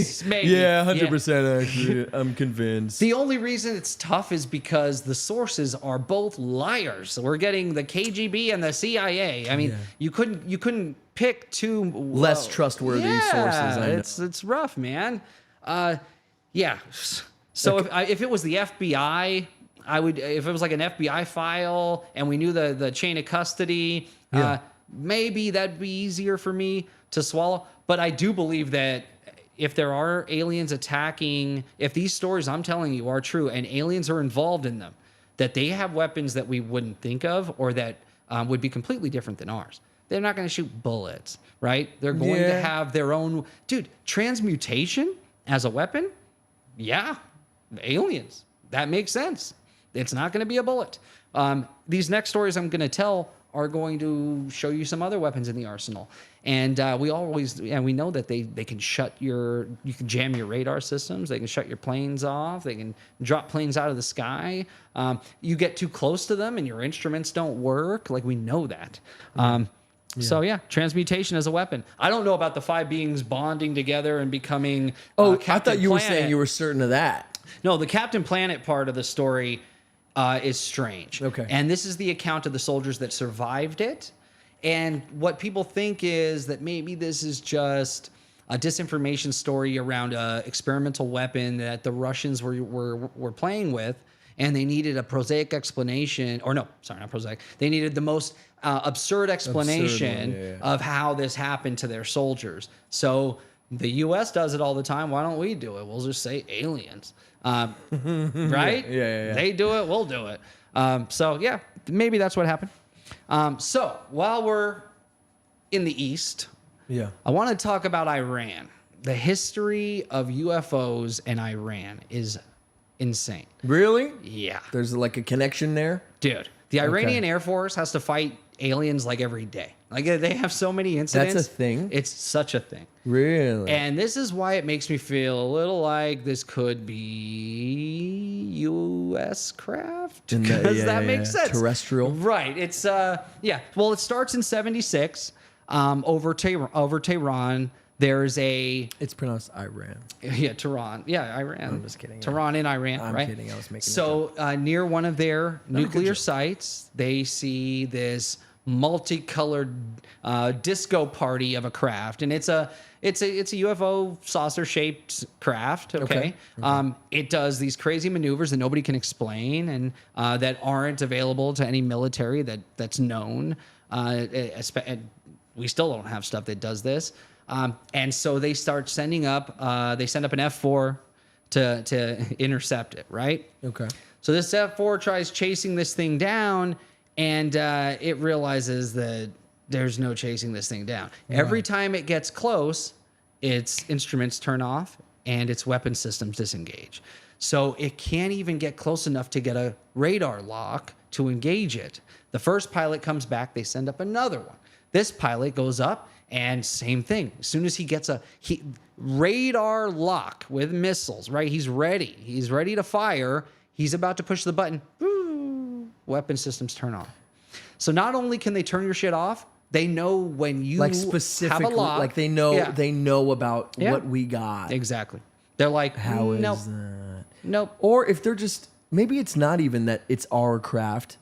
S2: Yeah, 100% actually. I'm convinced.
S1: The only reason it's tough is because the sources are both liars. We're getting the KGB and the CIA. I mean, you couldn't pick two
S2: Less trustworthy sources. I know.
S1: It's rough, man. Yeah. So if it was the FBI, I would. If it was like an FBI file and we knew the chain of custody, maybe that'd be easier for me to swallow. But I do believe that if there are aliens attacking, if these stories I'm telling you are true and aliens are involved in them, that they have weapons that we wouldn't think of or that would be completely different than ours. They're not going to shoot bullets, right? They're going to have their own... Dude, transmutation as a weapon? Yeah, aliens. That makes sense. It's not going to be a bullet. These next stories I'm going to tell are going to show you some other weapons in the arsenal. And we know that they can you can jam your radar systems. They can shut your planes off. They can drop planes out of the sky. You get too close to them and your instruments don't work. Like, we know that. So yeah, transmutation as a weapon. I don't know about the 5 beings bonding together and becoming
S2: I thought you were saying you were certain of that.
S1: No, the Captain Planet part of the story is strange.
S2: Okay.
S1: And this is the account of the soldiers that survived it. And what people think is that maybe this is just a disinformation story around an experimental weapon that the Russians were playing with, and they needed a prosaic explanation. Or no, sorry, not prosaic. They needed the most absurd explanation of how this happened to their soldiers. So the U.S. does it all the time. Why don't we do it? We'll just say aliens. Right?
S2: Yeah.
S1: They do it, we'll do it. So yeah, maybe that's what happened. So while we're in the East, I want to talk about Iran. The history of UFOs and Iran is insane.
S2: Really?
S1: Yeah.
S2: There's like a connection there?
S1: Dude, the Iranian Air Force has to fight aliens like every day. Like, they have so many incidents.
S2: That's a thing?
S1: It's such a thing.
S2: Really?
S1: And this is why it makes me feel a little like this could be U.S. craft. Because that makes sense.
S2: Terrestrial.
S1: Right. It's, Well, it starts in 76 over Tehran. There's
S2: It's pronounced Iran.
S1: Yeah, Tehran. Yeah, Iran.
S2: I'm just kidding.
S1: Tehran in Iran,
S2: I'm
S1: right?
S2: kidding. I was making
S1: So near one of their nuclear sites, they see this multicolored disco party of a craft, and it's a UFO saucer shaped craft. Okay. It does these crazy maneuvers that nobody can explain and that aren't available to any military that's known. We still don't have stuff that does this. And so they start sending up. They send up an F4 to intercept it. Right.
S2: Okay.
S1: So this F4 tries chasing this thing down, and it realizes that there's no chasing this thing down. Every time it gets close, its instruments turn off and its weapon systems disengage. So it can't even get close enough to get a radar lock to engage it. The first pilot comes back, they send up another one. This pilot goes up, and same thing. As soon as he gets a radar lock with missiles, right? He's ready. He's ready to fire. He's about to push the button. Weapon systems turn off. So not only can they turn your shit off, They know when you
S2: Like
S1: have
S2: specifically,
S1: a lock.
S2: like they know
S1: Yeah.
S2: they know about
S1: Yeah.
S2: what we got.
S1: Exactly. They're like,
S2: How is
S1: nope,
S2: that?
S1: nope.
S2: Or if they're just maybe it's not even that it's our craft.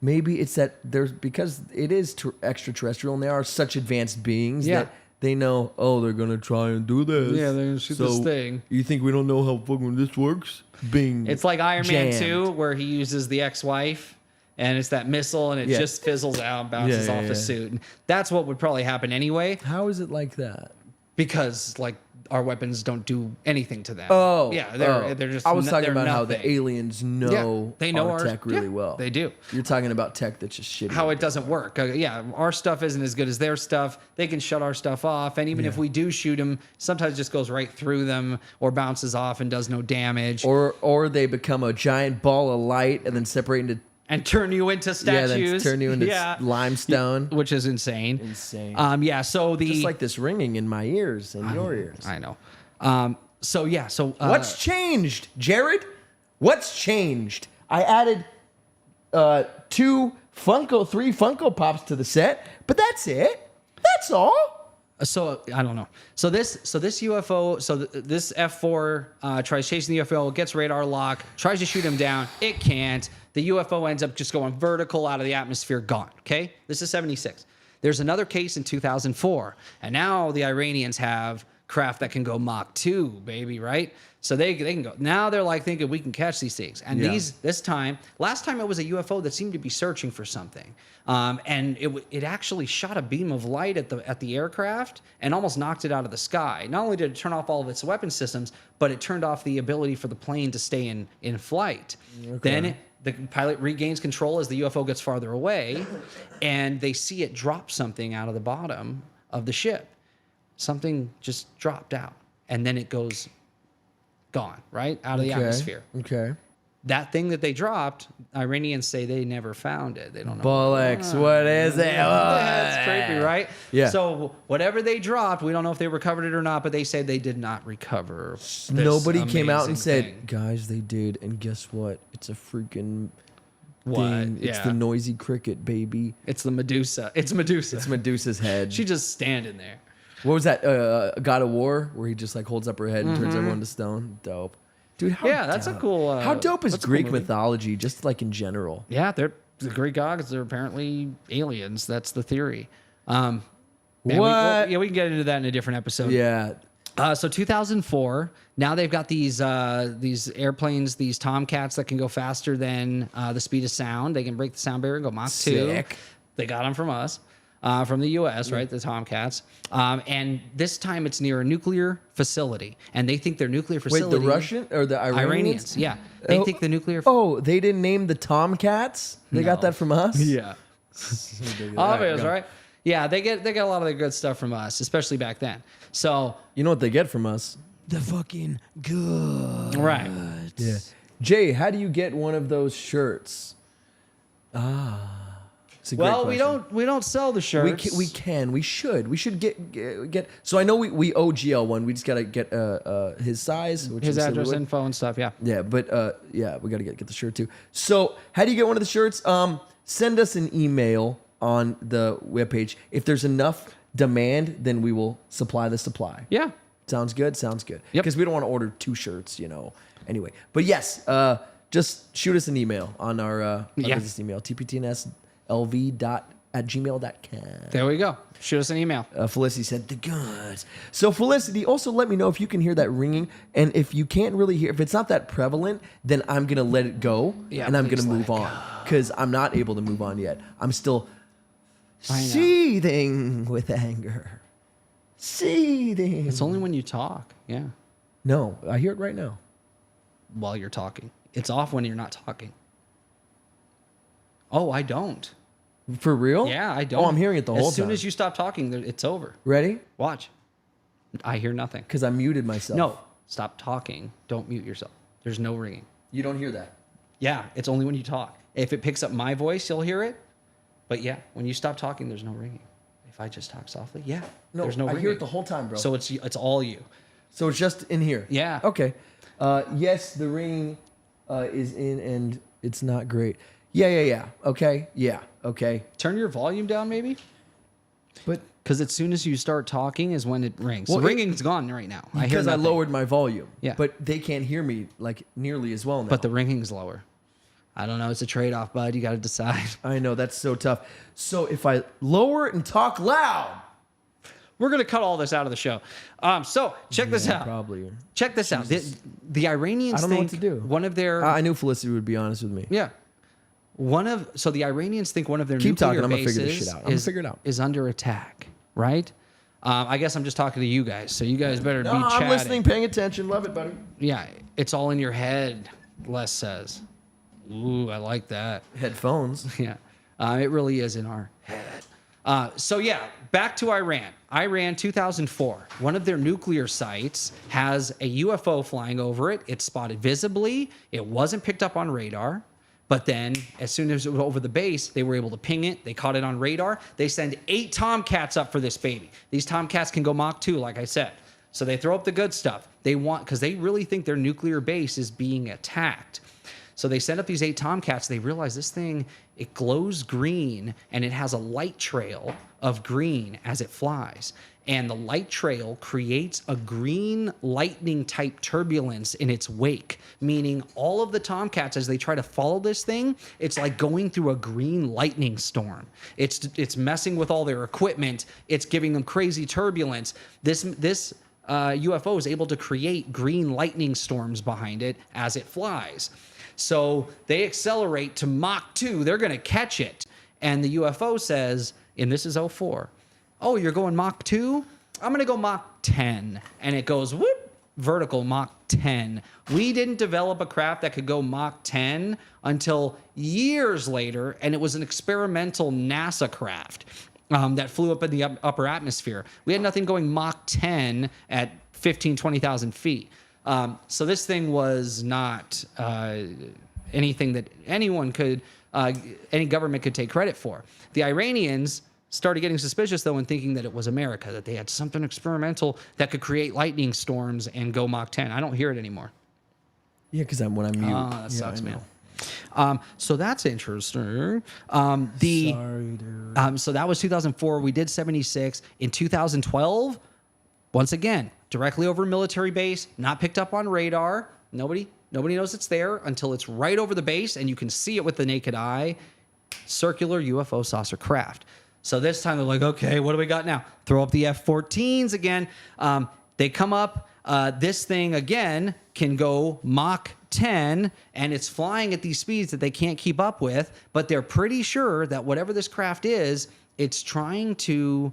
S2: Maybe it's that there's because it is extraterrestrial and they are such advanced beings
S1: Yeah.
S2: that they know. Oh, they're gonna try and do this.
S1: Yeah, they're gonna shoot this thing.
S2: You think we don't know how fucking this works? Being
S1: It's like Iron Man
S2: jammed.
S1: 2, where he uses the ex-wife, and it's that missile, and it
S2: Yeah.
S1: just fizzles out and bounces
S2: Yeah,
S1: off
S2: yeah,
S1: the
S2: yeah.
S1: suit. And that's what would probably happen anyway,
S2: How is it like that?
S1: because like our weapons don't do anything to them.
S2: Oh,
S1: yeah, they're just.
S2: I was talking
S1: they're
S2: about how the
S1: nothing.
S2: aliens know,
S1: they know
S2: our
S1: our
S2: tech really
S1: yeah,
S2: well.
S1: They do.
S2: You're talking about tech that's just shitty.
S1: How it doesn't work. Yeah, our stuff isn't as good as their stuff. They can shut our stuff off, and even if we do shoot them, sometimes it just goes right through them or bounces off and does no damage,
S2: or they become a giant ball of light and then separate into
S1: and turn you into
S2: yeah,
S1: statues.
S2: then turn you into
S1: Yeah.
S2: limestone.
S1: Which is insane.
S2: Insane.
S1: Yeah. So the
S2: Just like this ringing in my ears and your ears.
S1: I know. So yeah. So
S2: What's changed, Jared? What's changed? I added three Funko Pops to the set, but that's it. That's all.
S1: So I don't know. So this UFO. So this F4 tries chasing the UFO, gets radar lock, tries to shoot him down. It can't. The UFO ends up just going vertical out of the atmosphere, gone. Okay. This is 76. There's another case in 2004, and now the Iranians have craft that can go Mach 2, baby, right? So they can go. Now they're like thinking we can catch these things. And
S2: Yeah.
S1: last time it was a UFO that seemed to be searching for something. And it actually shot a beam of light at the aircraft and almost knocked it out of the sky. Not only did it turn off all of its weapon systems, but it turned off the ability for the plane to stay in flight. Then the pilot regains control as the UFO gets farther away, and they see it drop something out of the bottom of the ship. Something just dropped out, and then it goes gone, right? Out of the atmosphere.
S2: Okay.
S1: That thing that they dropped, Iranians say they never found it. They don't know.
S2: Bullocks, what is it?
S1: That's creepy, right?
S2: Yeah.
S1: So whatever they dropped, we don't know if they recovered it or not, but they say they did not recover. This
S2: Nobody came out and
S1: amazing
S2: said,
S1: thing.
S2: guys, they did. And guess what? It's a freaking
S1: What?
S2: thing. It's
S1: Yeah.
S2: the noisy cricket, baby.
S1: It's the Medusa. It's Medusa.
S2: It's Medusa's head.
S1: She just standing there.
S2: What was that? God of War, where he just like holds up her head and turns everyone to stone. Dope, dude. How
S1: Yeah, that's a
S2: dope.
S1: cool,
S2: how dope is
S1: that's a cool
S2: Greek
S1: movie.
S2: mythology, just like in general?
S1: Yeah, they're the Greek gods. They're apparently aliens. That's the theory. Man,
S2: What?
S1: we can get into that in a different episode.
S2: Yeah,
S1: So 2004. Now they've got these airplanes, these Tomcats that can go faster than the speed of sound. They can break the sound barrier and go Mach 2.
S2: Sick.
S1: They got them from us. From the U.S., right? The Tomcats. And this time it's near a nuclear facility. And they think their nuclear
S2: wait,
S1: facility...
S2: the Russian or the Iranians?
S1: Yeah. They think the nuclear...
S2: Oh, they didn't name the Tomcats. They got
S1: No.
S2: that from us.
S1: Yeah. Obvious,
S2: go.
S1: right? Yeah, they get a lot of the good stuff from us, especially back then. So,
S2: You know what they get from us? The fucking good.
S1: right.
S2: Yeah. Jay, how do you get one of those shirts? It's a great
S1: Well,
S2: question.
S1: we don't sell the shirts.
S2: We should get. So I know we owe GL one. We just gotta get his size, which
S1: his
S2: is
S1: address,
S2: Silverwood.
S1: info, and stuff. Yeah.
S2: Yeah, but yeah, we gotta get the shirt too. So how do you get one of the shirts? Send us an email on the webpage. If there's enough demand, then we will supply the supply.
S1: Yeah.
S2: Sounds good. Sounds good.
S1: Yep.
S2: Because we don't want to order 2 shirts, Anyway, but yes, just shoot us an email on our
S1: Yeah.
S2: business email, tptnslv@gmail.com.
S1: There we go. Shoot us an email.
S2: Felicity said the goods. So Felicity, also let me know if you can hear that ringing, and if you can't really hear, if it's not that prevalent, then I'm gonna let it go,
S1: Yeah,
S2: and I'm
S1: please
S2: gonna
S1: let
S2: move
S1: it
S2: on because I'm not able to move on yet. I'm still
S1: I know.
S2: seething with anger. Seething.
S1: It's only when you talk. Yeah.
S2: No, I hear it right now.
S1: While you're talking. It's off when you're not talking. Oh, I don't.
S2: For real?
S1: Yeah, I don't.
S2: Oh, I'm hearing it the whole time.
S1: As soon as you stop talking, it's over.
S2: Ready?
S1: Watch. I hear nothing.
S2: Because I muted myself.
S1: No, stop talking. Don't mute yourself. There's no ringing.
S2: You don't hear that.
S1: Yeah, it's only when you talk. If it picks up my voice, you'll hear it. But yeah, when you stop talking, there's no ringing. If I just talk softly, yeah, there's no
S2: I
S1: ringing.
S2: hear it the whole time, bro.
S1: So it's all you.
S2: So it's just in here.
S1: Yeah.
S2: Okay. Yes, the ringing is in, and it's not great. Yeah. Okay. Yeah. Okay.
S1: Turn your volume down, maybe.
S2: But
S1: Because as soon as you start talking is when it rings.
S2: Well,
S1: the ringing's gone right now. I hear
S2: because I
S1: nothing.
S2: lowered my volume.
S1: Yeah.
S2: But they can't hear me like nearly as well now.
S1: But the ringing's lower. I don't know. It's a trade-off, bud. You got to decide.
S2: I know, that's so tough. So if I lower it and talk loud.
S1: We're going to cut all this out of the show. So check this out.
S2: Probably.
S1: Check this out. The Iranians
S2: I don't know what
S1: think
S2: to do.
S1: one of their...
S2: I knew Felicity would be honest with me.
S1: yeah. So the Iranians think one of their
S2: Keep
S1: nuclear
S2: talking, I'm gonna
S1: bases
S2: figure this shit out. I'm gonna figure it out.
S1: is under attack, right? I guess I'm just talking to you guys, so you guys better be
S2: No,
S1: chatting.
S2: I'm listening, paying attention. Love it, buddy.
S1: Yeah, it's all in your head, Les says. Ooh, I like that.
S2: Headphones.
S1: Yeah, it really is in our head. So yeah, back to Iran. Iran 2004. One of their nuclear sites has a UFO flying over it. It's spotted visibly. It wasn't picked up on radar. But then, as soon as it was over the base, they were able to ping it. They caught it on radar. They send 8 Tomcats up for this baby. These Tomcats can go Mach 2, like I said. So they throw up the good stuff. They want, because they really think their nuclear base is being attacked. So they send up these 8 Tomcats. They realize this thing, it glows green, and it has a light trail of green as it flies. And the light trail creates a green lightning type turbulence in its wake, meaning all of the Tomcats, as they try to follow this thing, it's like going through a green lightning storm. It's messing with all their equipment. It's giving them crazy turbulence. This UFO is able to create green lightning storms behind it as it flies. So they accelerate to Mach 2. They're going to catch it. And the UFO says, and this is 04, oh, you're going Mach 2? I'm going to go Mach 10. And it goes, whoop, vertical Mach 10. We didn't develop a craft that could go Mach 10 until years later, and it was an experimental NASA craft that flew up in the upper atmosphere. We had nothing going Mach 10 at 15, 20,000 feet. So this thing was not anything that anyone could, any government could take credit for. The Iranians started getting suspicious, though, and thinking that it was America, that they had something experimental that could create lightning storms and go Mach 10. I don't hear it anymore.
S2: Yeah, because when I'm mute.
S1: Oh, that sucks,
S2: I
S1: man.
S2: know.
S1: So that's interesting.
S2: Sorry, dude.
S1: So that was 2004. We did 76. In 2012, once again, directly over a military base, not picked up on radar. Nobody knows it's there until it's right over the base, and you can see it with the naked eye. Circular UFO saucer craft. So this time they're like, okay, what do we got now? Throw up the F-14s again. They come up. This thing, again, can go Mach 10, and it's flying at these speeds that they can't keep up with, but they're pretty sure that whatever this craft is, it's trying to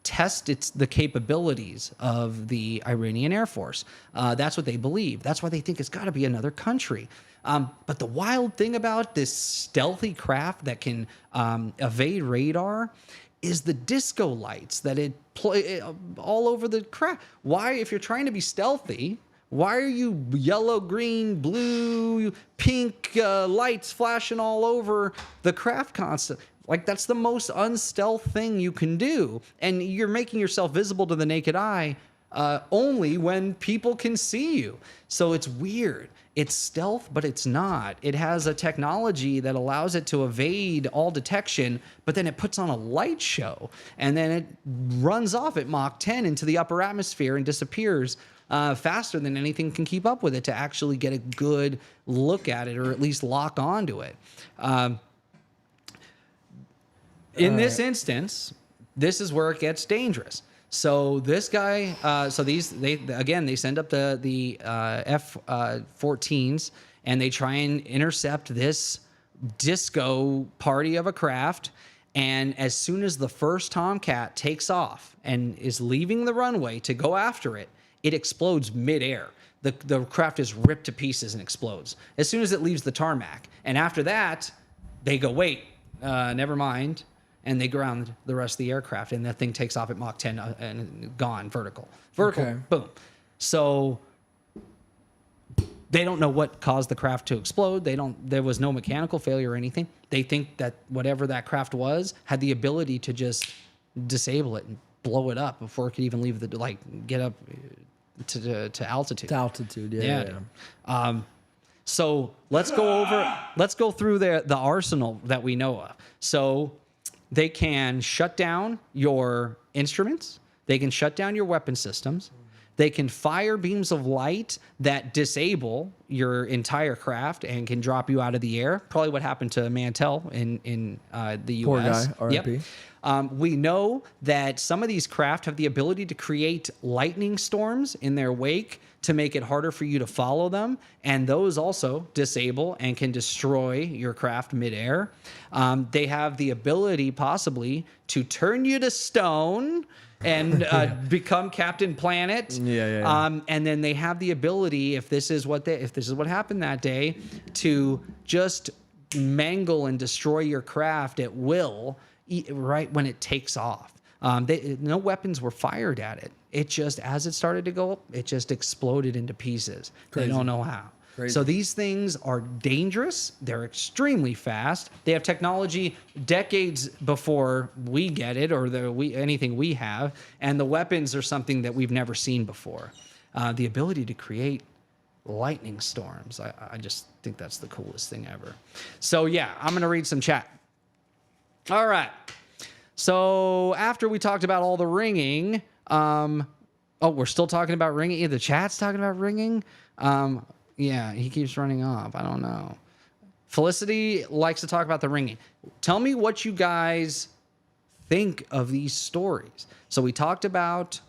S1: test the capabilities of the Iranian Air Force. That's what they believe. That's why they think it's got to be another country. But the wild thing about this stealthy craft that can evade radar is the disco lights that it play all over the craft. Why, if you're trying to be stealthy, why are you yellow, green, blue, pink lights flashing all over the craft constantly? Like, that's the most unstealth thing you can do. And you're making yourself visible to the naked eye only when people can see you. So it's weird. It's stealth, but it's not. It has a technology that allows it to evade all detection, but then it puts on a light show. And then it runs off at Mach 10 into the upper atmosphere and disappears faster than anything can keep up with it to actually get a good look at it, or at least lock onto it. In this instance, this is where it gets dangerous. So this guy, they send up the F-14s, and they try and intercept this disco party of a craft. And as soon as the first Tomcat takes off and is leaving the runway to go after it, it explodes midair. The craft is ripped to pieces and explodes as soon as it leaves the tarmac. And after that, they go, wait, never mind. And they ground the rest of the aircraft, and that thing takes off at Mach 10 and gone vertical,
S2: Okay.
S1: boom. So they don't know what caused the craft to explode. There was no mechanical failure or anything. They think that whatever that craft was had the ability to just disable it and blow it up before it could even leave get up to altitude.
S2: To altitude, yeah.
S1: So let's go through the arsenal that we know of. So they can shut down your instruments. They can shut down your weapon systems. They can fire beams of light that disable your entire craft and can drop you out of the air. Probably what happened to Mantell in the U.S.
S2: Poor guy, R.I.P.
S1: We know that some of these craft have the ability to create lightning storms in their wake to make it harder for you to follow them. And those also disable and can destroy your craft midair. They have the ability possibly to turn you to stone and become Captain Planet. And then they have the ability, if this is what happened that day, to just mangle and destroy your craft at will, right when it takes off. No weapons were fired at it. It just, as it started to go up, it just exploded into pieces. Crazy. They don't know how. Crazy. So these things are dangerous. They're extremely fast. They have technology decades before we get it or anything we have. And the weapons are something that we've never seen before. The ability to create lightning storms. I just think that's the coolest thing ever. So yeah, I'm going to read some chat. All right. So after we talked about all the ringing, we're still talking about ringing. Yeah, the chat's talking about ringing. Yeah, he keeps running off. I don't know. Felicity likes to talk about the ringing. Tell me what you guys think of these stories. So we talked about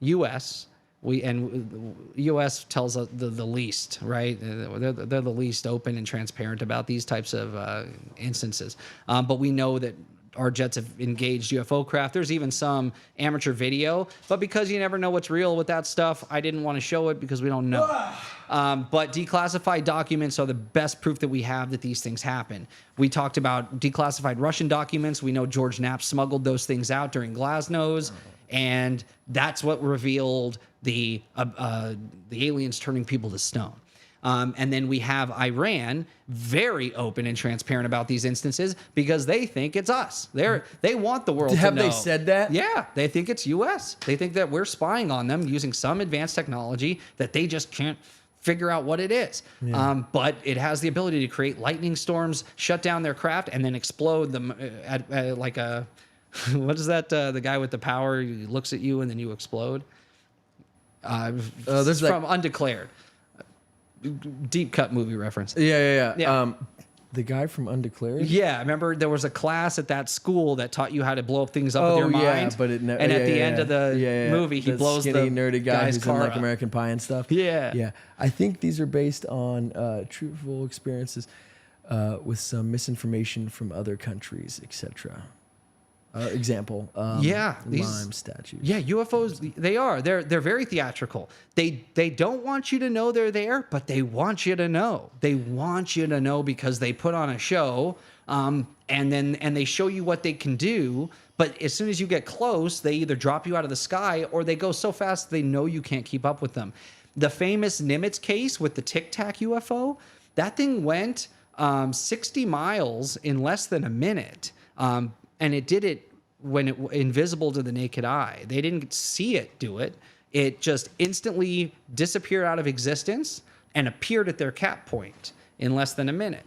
S1: U.S. U.S. tells us the least, right? They're the least open and transparent about these types of instances. But we know that our jets have engaged UFO craft. There's even some amateur video, but because you never know what's real with that stuff, I didn't want to show it because we don't know. But declassified documents are the best proof that we have that these things happen. We talked about declassified Russian documents. We know George Knapp smuggled those things out during Glasnost, and that's what revealed the aliens turning people to stone. And then we have Iran, very open and transparent about these instances because they think it's us. They want the world to know.
S2: Have they said that?
S1: Yeah, they think it's U.S. They think that we're spying on them using some advanced technology that they just can't figure out what it is. Yeah. But it has the ability to create lightning storms, shut down their craft, and then explode them at like a... What is that? The guy with the power he looks at you and then you explode? This is from Undeclared. Deep cut movie reference.
S2: Yeah. The guy from Undeclared?
S1: Yeah, remember there was a class at that school that taught you how to blow up things up with your mind.
S2: But
S1: and at the end of the movie, he blows
S2: skinny,
S1: the
S2: nerdy guy
S1: guy's
S2: who's
S1: car
S2: in like
S1: up.
S2: American Pie and stuff.
S1: Yeah.
S2: I think these are based on truthful experiences with some misinformation from other countries, etc. Example, lime statues.
S1: Yeah, UFOs, they are. They're very theatrical. They don't want you to know they're there, but they want you to know. They want you to know because they put on a show, and they show you what they can do. But as soon as you get close, they either drop you out of the sky or they go so fast they know you can't keep up with them. The famous Nimitz case with the Tic Tac UFO, that thing went 60 miles in less than a minute. And it did it when it invisible to the naked eye. They didn't see it do it. It just instantly disappeared out of existence and appeared at their cap point in less than a minute,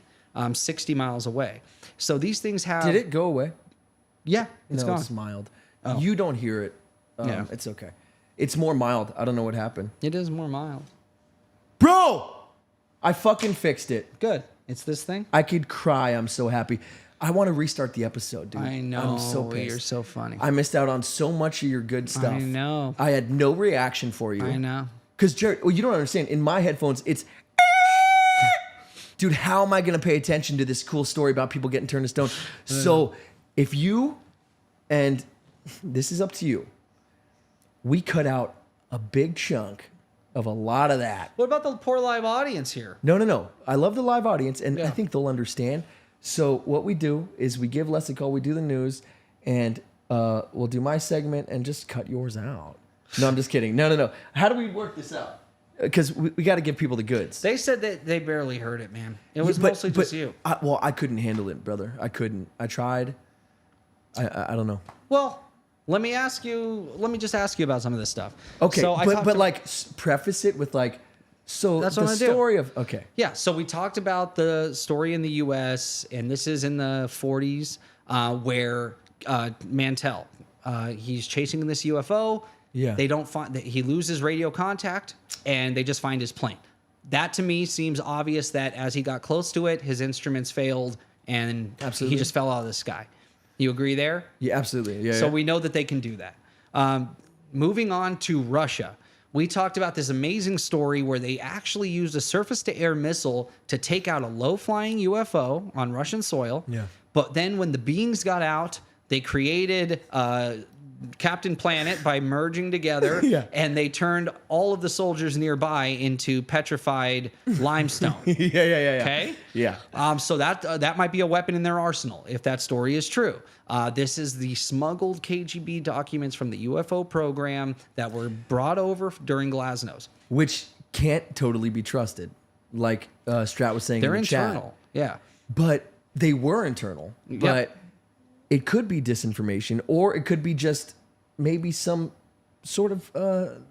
S1: 60 miles away. So these things have...
S2: Did it go away?
S1: Yeah, it's gone.
S2: It's mild. Oh. You don't hear it. Yeah. It's okay. It's more mild. I don't know what happened.
S1: It is more mild.
S2: Bro! I fucking fixed it.
S1: Good. It's this thing?
S2: I could cry. I'm so happy. I want to restart the episode, dude.
S1: I know.
S2: I'm so pissed.
S1: You're so funny.
S2: I missed out on so much of your good stuff.
S1: I know.
S2: I had no reaction for you.
S1: I know.
S2: Because, Jared, well, you don't understand. In my headphones, it's... Dude, how am I going to pay attention to this cool story about people getting turned to stone? So if you... And this is up to you. We cut out a big chunk of a lot of that.
S1: What about the poor live audience here?
S2: No. I love the live audience, and I think they'll understand. So what we do is we give Les a call, we do the news, and we'll do my segment and just cut yours out. No, I'm just kidding. No. How do we work this out? Because we got to give people the goods.
S1: They said that they barely heard it, man. It was mostly just you.
S2: I couldn't handle it, brother. I couldn't. I tried. I don't know.
S1: Well, let me just ask you about some of this stuff.
S2: Okay, so preface it with like... So
S1: that's
S2: the
S1: what
S2: story of... Okay.
S1: Yeah, so we talked about the story in the U.S., and this is in the 40s, where Mantell. He's chasing this UFO.
S2: Yeah.
S1: They don't find that he loses radio contact, and they just find his plane. That to me seems obvious that as he got close to it, his instruments failed, and
S2: Absolutely.
S1: he just fell out of the sky. You agree there?
S2: Yeah, absolutely. Yeah.
S1: So
S2: yeah.
S1: we know that they can do that. Moving on to Russia. We talked about this amazing story where they actually used a surface-to-air missile to take out a low-flying UFO on Russian soil.
S2: Yeah.
S1: But then when the beings got out, they created Captain Planet by merging together,
S2: Yeah.
S1: and they turned all of the soldiers nearby into petrified limestone.
S2: yeah.
S1: Okay?
S2: Yeah.
S1: So that might be a weapon in their arsenal if that story is true. This is the smuggled KGB documents from the UFO program that were brought over during Glasnost.
S2: Which can't totally be trusted, like Strat was saying
S1: They're
S2: in the
S1: internal. Yeah.
S2: But they were internal.
S1: Yep.
S2: But it could be disinformation, or it could be just maybe some sort of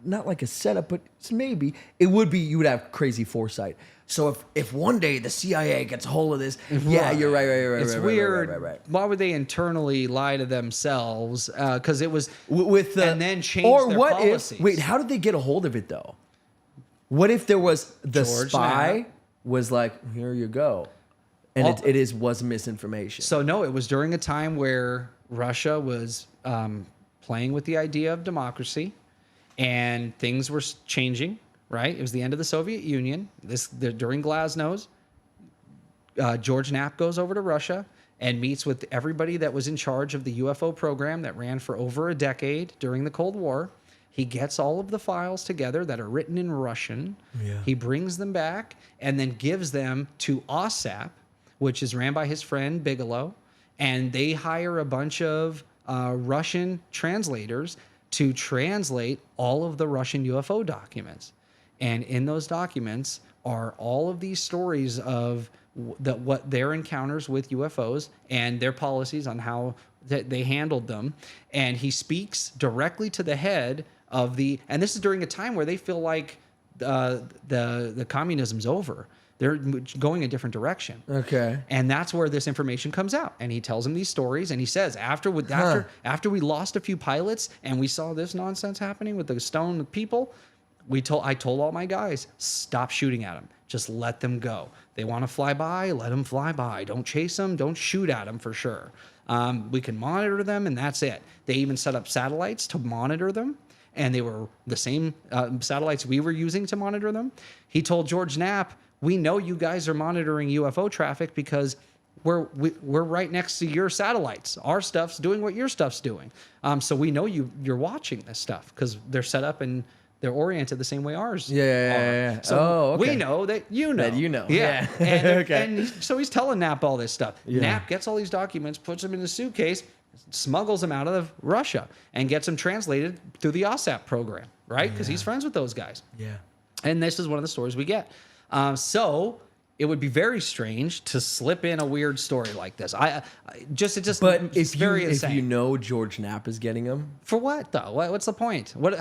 S2: not like a setup, but maybe it would be. You would have crazy foresight. So if one day the CIA gets a hold of this, yeah, you're right.
S1: It's weird.
S2: Right.
S1: Why would they internally lie to themselves? Because it was
S2: With the,
S1: and then change
S2: or
S1: their
S2: what
S1: policies.
S2: If? Wait, how did they get a hold of it though? What if there was the
S1: George
S2: spy
S1: Knapp.
S2: was like, here you go, and
S1: All-
S2: it was misinformation.
S1: So no, it was during a time where Russia was playing with the idea of democracy, and things were changing. Right, it was the end of the Soviet Union. During Glasnost, George Knapp goes over to Russia and meets with everybody that was in charge of the UFO program that ran for over a decade during the Cold War. He gets all of the files together that are written in Russian.
S2: Yeah.
S1: He brings them back and then gives them to OSAP, which is ran by his friend Bigelow, and they hire a bunch of Russian translators to translate all of the Russian UFO documents. And in those documents are all of these stories of what their encounters with UFOs and their policies on how they handled them. And he speaks directly to the head of and this is during a time where they feel like the communism's over. They're going a different direction.
S2: Okay.
S1: And that's where this information comes out. And he tells him these stories, and he says, after we lost a few pilots and we saw this nonsense happening with the stone people, I told all my guys, stop shooting at them. Just let them go. They want to fly by, let them fly by. Don't chase them. Don't shoot at them for sure. We can monitor them, and that's it. They even set up satellites to monitor them, and they were the same satellites we were using to monitor them. He told George Knapp, we know you guys are monitoring UFO traffic because we're right next to your satellites. Our stuff's doing what your stuff's doing. So we know you're watching this stuff because they're set up and they're oriented the same way ours are.
S2: Yeah.
S1: So
S2: okay.
S1: we know that you know.
S2: That you know.
S1: Yeah.
S2: Yeah.
S1: And,
S2: Okay.
S1: and so he's telling Knapp all this stuff.
S2: Yeah.
S1: Knapp gets all these documents, puts them in a suitcase, smuggles them out of Russia, and gets them translated through the OSAP program, right? Because he's friends with those guys.
S2: Yeah.
S1: And this is one of the stories we get. So it would be very strange to slip in a weird story like this. But
S2: If
S1: very insane.
S2: you know George Knapp is getting them,
S1: For what though? What's the point? What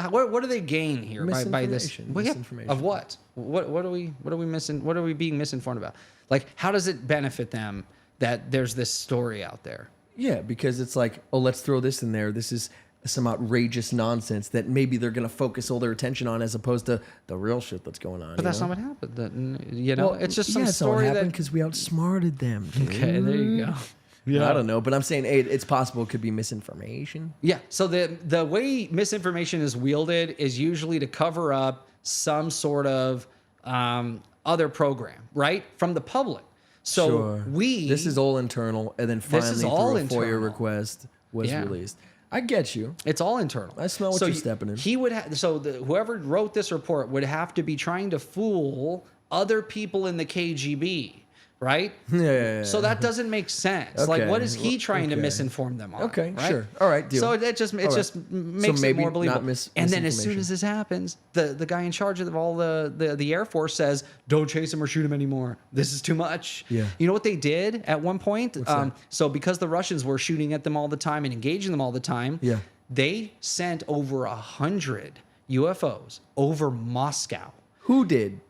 S1: do they gain here by this?
S2: Misinformation.
S1: Well, yeah,
S2: Misinformation.
S1: of what? What are we missing? What are we being misinformed about? Like, how does it benefit them that there's this story out there?
S2: yeah, because it's like, oh, let's throw this in there. This is some outrageous nonsense that maybe they're going to focus all their attention on, as opposed to the real shit that's going on.
S1: But that's not what happened. It's just some
S2: that's not what
S1: story
S2: happened
S1: that.
S2: because we outsmarted them. Dude.
S1: Okay, there you go.
S2: I don't know, but I'm saying, hey, it's possible it could be misinformation.
S1: Yeah. So the way misinformation is wielded is usually to cover up some sort of other program, right, from the public. So
S2: Sure. This is all internal, and then finally
S1: is all
S2: through a
S1: internal.
S2: FOIA request was
S1: Yeah.
S2: released. I get you.
S1: It's all internal.
S2: I smell what you're stepping in.
S1: He would whoever wrote this report would have to be trying to fool other people in the KGB, right?
S2: Yeah.
S1: So that doesn't make sense. Like,
S2: Okay.
S1: what is he trying to
S2: Okay.
S1: misinform them on?
S2: Okay,
S1: right?
S2: sure. All right, deal.
S1: So it just
S2: All right.
S1: makes it
S2: maybe
S1: more believable.
S2: not
S1: And then as soon
S2: misinformation.
S1: as this happens, the guy in charge of all the Air Force says, "Don't chase him or shoot him anymore. This is too much."
S2: Yeah.
S1: You know what they did at one point?
S2: that?
S1: So because the Russians were shooting at them all the time and engaging them all the time,
S2: Yeah.
S1: they sent over 100 UFOs over Moscow.
S2: Who did?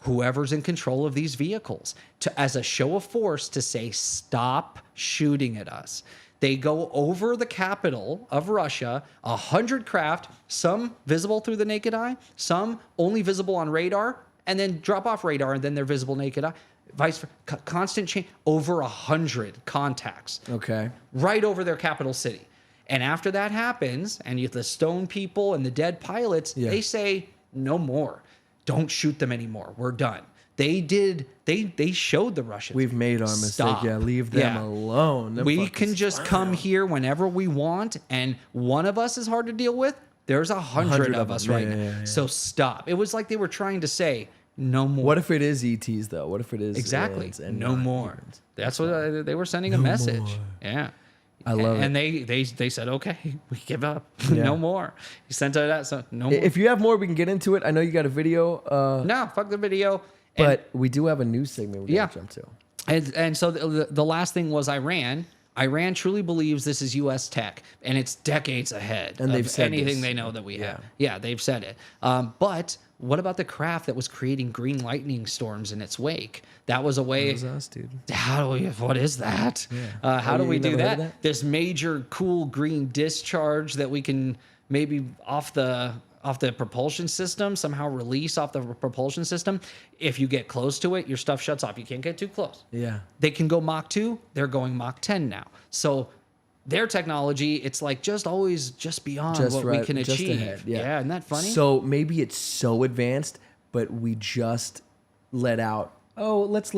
S1: Whoever's in control of these vehicles, as a show of force to say, stop shooting at us. They go over the capital of Russia, 100 craft, some visible through the naked eye, some only visible on radar, and then drop off radar, and then they're visible naked eye. Vice versa. Constant change. Over 100 contacts.
S2: Okay.
S1: Right over their capital city. And after that happens, and the stone people and the dead pilots, they say, no more. Don't shoot them anymore. We're done. They showed the Russians.
S2: We've made our mistake. Yeah, leave them alone. Them
S1: We can just come here whenever we want, and one of us is hard to deal with. There's 100 of us right now. Yeah. So stop. It was like they were trying to say, no more.
S2: What if it is ETs, though? What if it is
S1: exactly
S2: and
S1: no more? Humans? That's what they were sending a message. More. Yeah.
S2: I love it.
S1: And they said, okay, we give up. No more. He sent it out, so no more.
S2: If you have more, we can get into it. I know you got a video.
S1: No, fuck the video.
S2: But we do have a news segment we got to jump to.
S1: And so the last thing was Iran. Iran truly believes this is U.S. tech, and it's decades ahead
S2: and they've
S1: of
S2: said
S1: anything
S2: this.
S1: they know that we have. Yeah, they've said it. But what about the craft that was creating green lightning storms in its wake? That was a way.
S2: That was us, dude.
S1: What is that?
S2: Yeah.
S1: How do we do
S2: that?
S1: that? This major cool green discharge that we can maybe off the propulsion system, somehow release off the propulsion system. If you get close to it, your stuff shuts off. You can't get too close.
S2: Yeah.
S1: They can go Mach 2. They're going Mach 10 now. So their technology, it's like always just beyond what we can achieve.
S2: Ahead. Yeah.
S1: Isn't that funny?
S2: So maybe it's so advanced, but we just let out, let's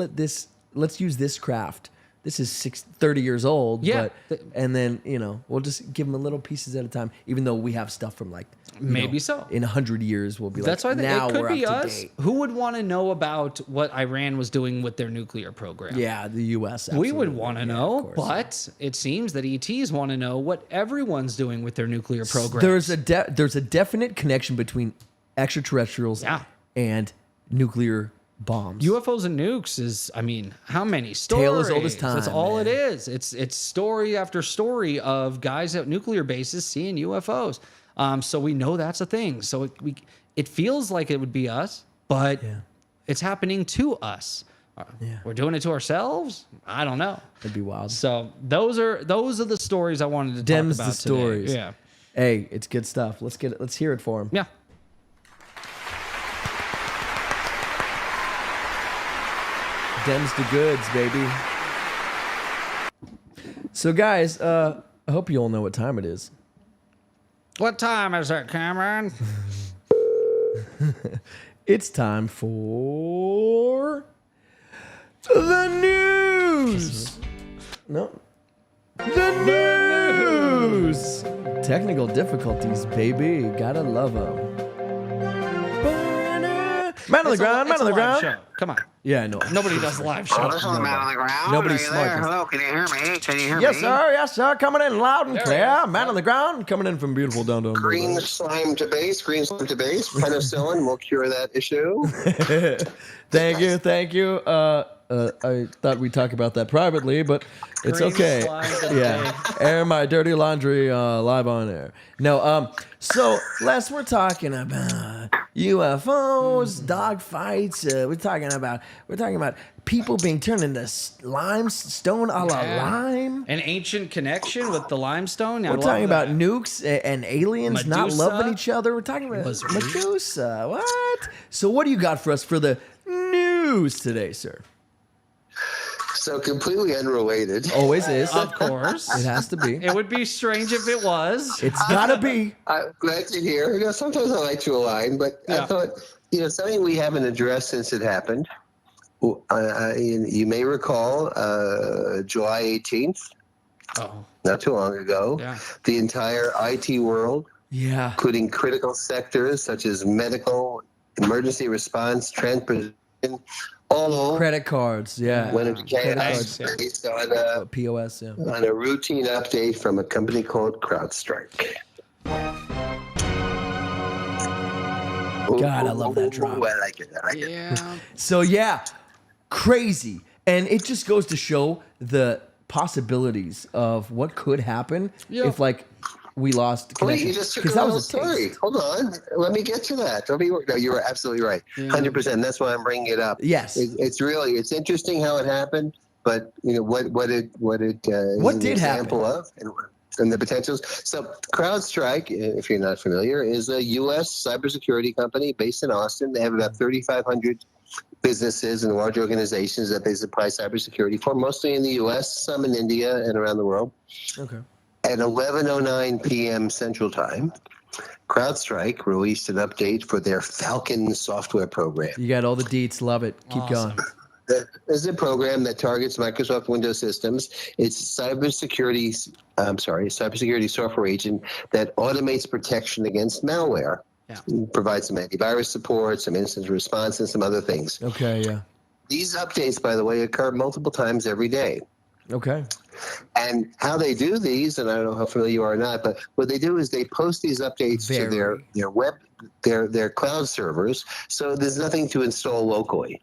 S2: use this craft. This is 30 years old.
S1: Yeah.
S2: And then, we'll just give them a little pieces at a time, even though we have stuff from
S1: maybe so.
S2: In 100 years, we'll be
S1: That's why
S2: now
S1: it could
S2: we're
S1: be
S2: up to
S1: us.
S2: date.
S1: Who would want to know about what Iran was doing with their nuclear program?
S2: Yeah, the U.S. Absolutely.
S1: We would want to know, but it seems that ETs want to know what everyone's doing with their nuclear program.
S2: There's a definite connection between extraterrestrials and nuclear bombs.
S1: UFOs and nukes is, how many stories?
S2: Tale as old as time.
S1: That's all
S2: man.
S1: it is. It's story after story of guys at nuclear bases seeing UFOs. So we know that's a thing. So it feels like it would be us, but it's happening to us. We're doing it to ourselves. I don't know.
S2: That'd be wild.
S1: So those are the stories I wanted to talk about
S2: the stories.
S1: today. Yeah.
S2: Hey, it's good stuff. Let's get it. Let's hear it for him.
S1: Yeah.
S2: Dems the goods, baby. So, guys, I hope you all know what time it is.
S1: What time is it, Cameron?
S2: It's time for the news. No. The news. Technical difficulties, baby. Gotta love them. Man on the ground, man on the ground.
S1: Show. Come on.
S2: Yeah, I know.
S1: Nobody does live shows.
S3: This is Man on the Ground.
S2: Nobody's
S3: Are you
S2: smart.
S3: there? Hello, can you hear me? Can you hear
S2: Yes,
S3: me?
S2: sir. Yes, sir. Coming in loud and
S1: There
S2: clear.
S1: he is.
S2: Man on the ground. Coming in from beautiful downtown.
S3: Green slime to base, penicillin will cure that issue.
S2: Thank you. Thank you. I thought we'd talk about that privately, but it's
S1: Green
S2: okay.
S1: slime to
S2: Yeah. Air my dirty laundry live on air. No, so Les, we're talking about UFOs, dogfights. We're talking about people being turned into limestone a la lime.
S1: An ancient connection with the limestone.
S2: We're talking about nukes and aliens not
S1: Medusa
S2: loving each other. We're talking about
S1: was real.
S2: Medusa. What? So what do you got for us for the news today, sir?
S3: So completely unrelated.
S2: Always is.
S1: Of course.
S2: It has to be.
S1: It would be strange if it was.
S2: It's gotta be.
S3: I'm glad to hear. Sometimes I like to align, but I thought, something we haven't addressed since it happened. You may recall July 18th, not too long ago, the entire IT world, including critical sectors such as medical, emergency response, transportation, all
S2: Credit cards,
S3: went into chaos based on
S2: POS,
S3: on a routine update from a company called CrowdStrike.
S2: God, I love that drop.
S3: I like it.
S1: Yeah.
S2: So crazy. And it just goes to show the possibilities of what could happen if we lost connection.
S3: You just took a little story. Hold on. Let me get to that. No, you were absolutely right. 100%. That's why I'm bringing it up.
S2: Yes.
S3: It's interesting how it happened. but what it is
S2: What
S3: an
S2: did
S3: example of and the potentials. So CrowdStrike, if you're not familiar, is a U.S. cybersecurity company based in Austin. They have about 3,500 businesses and large organizations that they supply cybersecurity for, mostly in the U.S., some in India and around the world.
S2: Okay.
S3: At 11:09 p.m. Central Time, CrowdStrike released an update for their Falcon software program.
S2: You got all the deets. Love it. Keep going.
S3: This is a program that targets Microsoft Windows systems. It's cybersecurity software agent that automates protection against malware.
S1: Yeah.
S3: Provides some antivirus support, some incident response, and some other things.
S2: Okay, yeah.
S3: These updates, by the way, occur multiple times every day.
S2: Okay.
S3: And how they do these, and I don't know how familiar you are or not, but what they do is they post these updates to their web, their cloud servers. So there's nothing to install locally.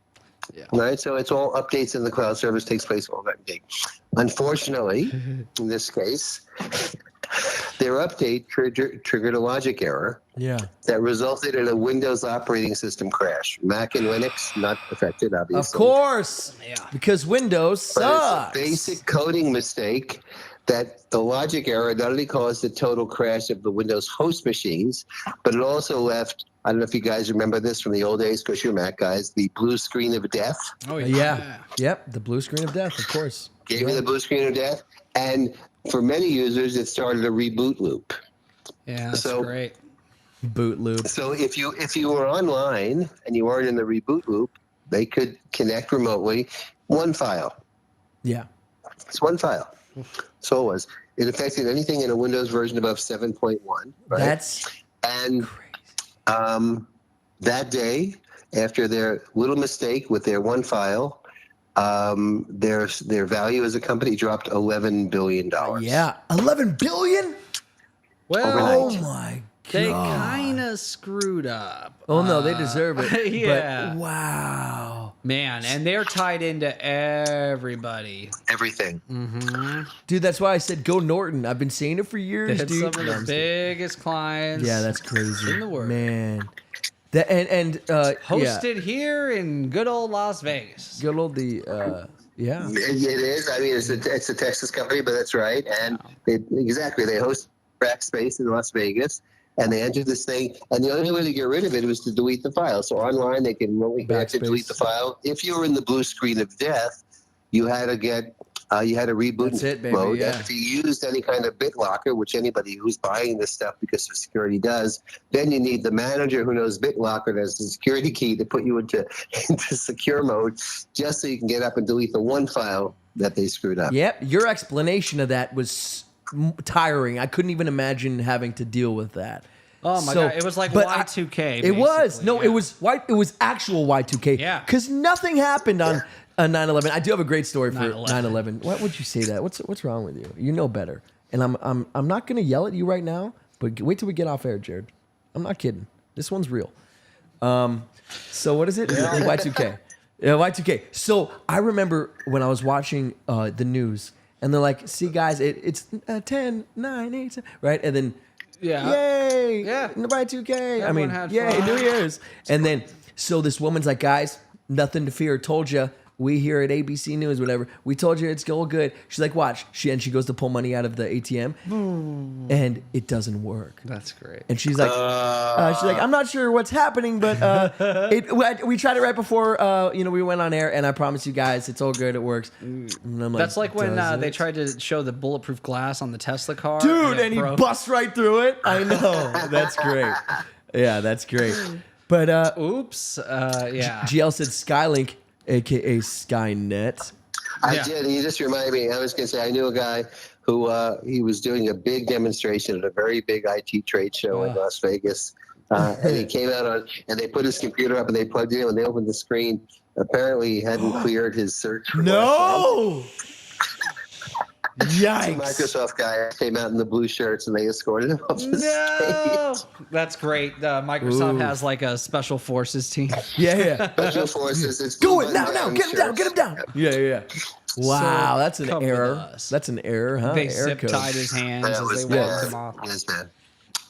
S1: Yeah.
S3: Right, so it's all updates in the cloud service takes place all that day. Unfortunately, in this case, their update triggered a logic error.
S2: Yeah.
S3: That resulted in a Windows operating system crash. Mac and Linux not affected, obviously.
S2: Of course.
S1: Yeah.
S2: Because Windows sucks.
S3: But it's a basic coding mistake that the logic error not only caused the total crash of the Windows host machines, but it also left, I don't know if you guys remember this from the old days, because you're Mac guys, the blue screen of death.
S1: Oh,
S2: Yeah. Yep. The blue screen of death, of course.
S3: Gave me the blue screen of death. And for many users, it started a reboot loop.
S1: Yeah, that's
S3: So-
S1: great.
S2: Boot loop.
S3: So if you were online and you weren't in the reboot loop, they could connect remotely. One file.
S2: Yeah.
S3: It's one file. So it was. It affected anything in a Windows version above 7.1. Right?
S2: That's
S3: and
S2: crazy.
S3: That day, after their little mistake with their one file, their value as a company dropped $11 billion.
S2: Yeah. 11 billion?
S1: Well,
S2: Oh my
S1: they
S2: God.
S1: kind of screwed up.
S2: Oh no, they deserve it.
S1: Yeah.
S2: But, wow.
S1: Man, and they're tied into everybody.
S3: Everything.
S1: Mm-hmm.
S2: Dude, that's why I said go Norton. I've been saying it for
S1: They
S2: years,
S1: had
S2: dude.
S1: some of the biggest clients.
S2: Yeah, that's crazy.
S1: in the world.
S2: Man. That and yeah.
S1: Hosted here in good old Las Vegas.
S2: Good old yeah.
S3: It is. I mean, it's a Texas company, but that's right. And they host Rackspace in Las Vegas, and they entered this thing. And the only way to get rid of it was to delete the file. So online, they can remotely connect and delete the file. If you were in the blue screen of death, you had to get you had a reboot
S2: That's it, baby,
S3: mode.
S2: yeah.
S3: And if you used any kind of BitLocker, which anybody who's buying this stuff because of security does, then you need the manager who knows BitLocker and has the security key to put you into secure mode, just so you can get up and delete the one file that they screwed up.
S2: Yep. Your explanation of that was tiring. I couldn't even imagine having to deal with that.
S1: Oh my
S2: So-
S1: God! It was like
S2: but
S1: Y2K.
S2: It was.
S1: basically,
S2: No,
S1: yeah.
S2: it was white. It was actual Y2K.
S1: Yeah.
S2: Because nothing happened on 9/11. I do have a great story for
S1: 9/11.
S2: 9/11. Why would you say that? What's wrong with you? You know better. And I'm not gonna yell at you right now, but wait till we get off air, Jared. I'm not kidding. This one's real. So what is it? Y2K. Yeah, Y2K. So I remember when I was watching the news, and they're like, "See, guys, it's 10, 9, 8, 7," right?" And then,
S1: Yeah.
S2: yay,
S1: Yeah.
S2: Y2K. I
S1: Everyone
S2: mean,
S1: had
S2: yay,
S1: fun.
S2: New Year's. And then, so this woman's like, "Guys, nothing to fear. Told you." We here at ABC News, whatever. We told you it's all good. She's like, watch. She goes to pull money out of the ATM, and it doesn't work.
S1: That's great.
S2: And she's like, I'm not sure what's happening, but we tried it right before, we went on air, and I promise you guys, it's all good. It works. And I'm
S1: That's like when
S2: "Does
S1: they
S2: it?"
S1: tried to show the bulletproof glass on the Tesla car.
S2: Dude,
S1: it
S2: and he
S1: broke.
S2: busts right through it. I know. That's great. Yeah, that's great. But
S1: Oops. Yeah.
S2: GL said Skylink, aka Skynet.
S3: I
S1: Yeah.
S3: did. You just reminded me. I was going to say I knew a guy who he was doing a big demonstration at a very big IT trade show in Las Vegas, and he came out and they put his computer up and they plugged it in. When they opened the screen, apparently he hadn't cleared his search. For
S2: No.
S3: Some
S2: Yikes.
S3: Microsoft guy came out in the blue shirts and they escorted him up the
S1: No.
S3: stage.
S1: That's great. Microsoft
S2: Ooh.
S1: has like a special forces team.
S2: Yeah.
S3: Special forces. It's
S2: Do
S3: blue
S2: it now.
S3: button-down
S2: Get him down.
S3: shirts.
S2: Get him down. Yeah. Wow,
S1: So,
S2: that's an
S1: come with
S2: error.
S1: us.
S2: That's an error, huh?
S1: They
S2: Error
S1: zip
S2: code.
S1: tied his hands
S3: That
S1: as
S3: was
S1: they walked
S3: bad.
S1: him off.
S3: It was bad.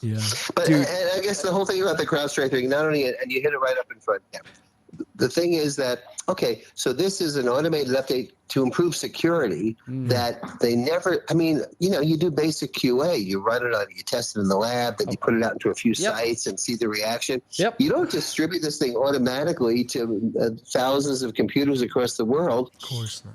S2: Yeah.
S3: But
S2: Dude.
S3: and I guess the whole thing about the CrowdStrike thing, not only, and you hit it right up in front, Kevin. The thing is that, okay, so this is an automated update to improve security that they never, I mean, you do basic QA, you run it on, you test it in the lab, then you put it out into a few sites and see the reaction.
S1: Yep.
S3: You don't distribute this thing automatically to thousands of computers across the world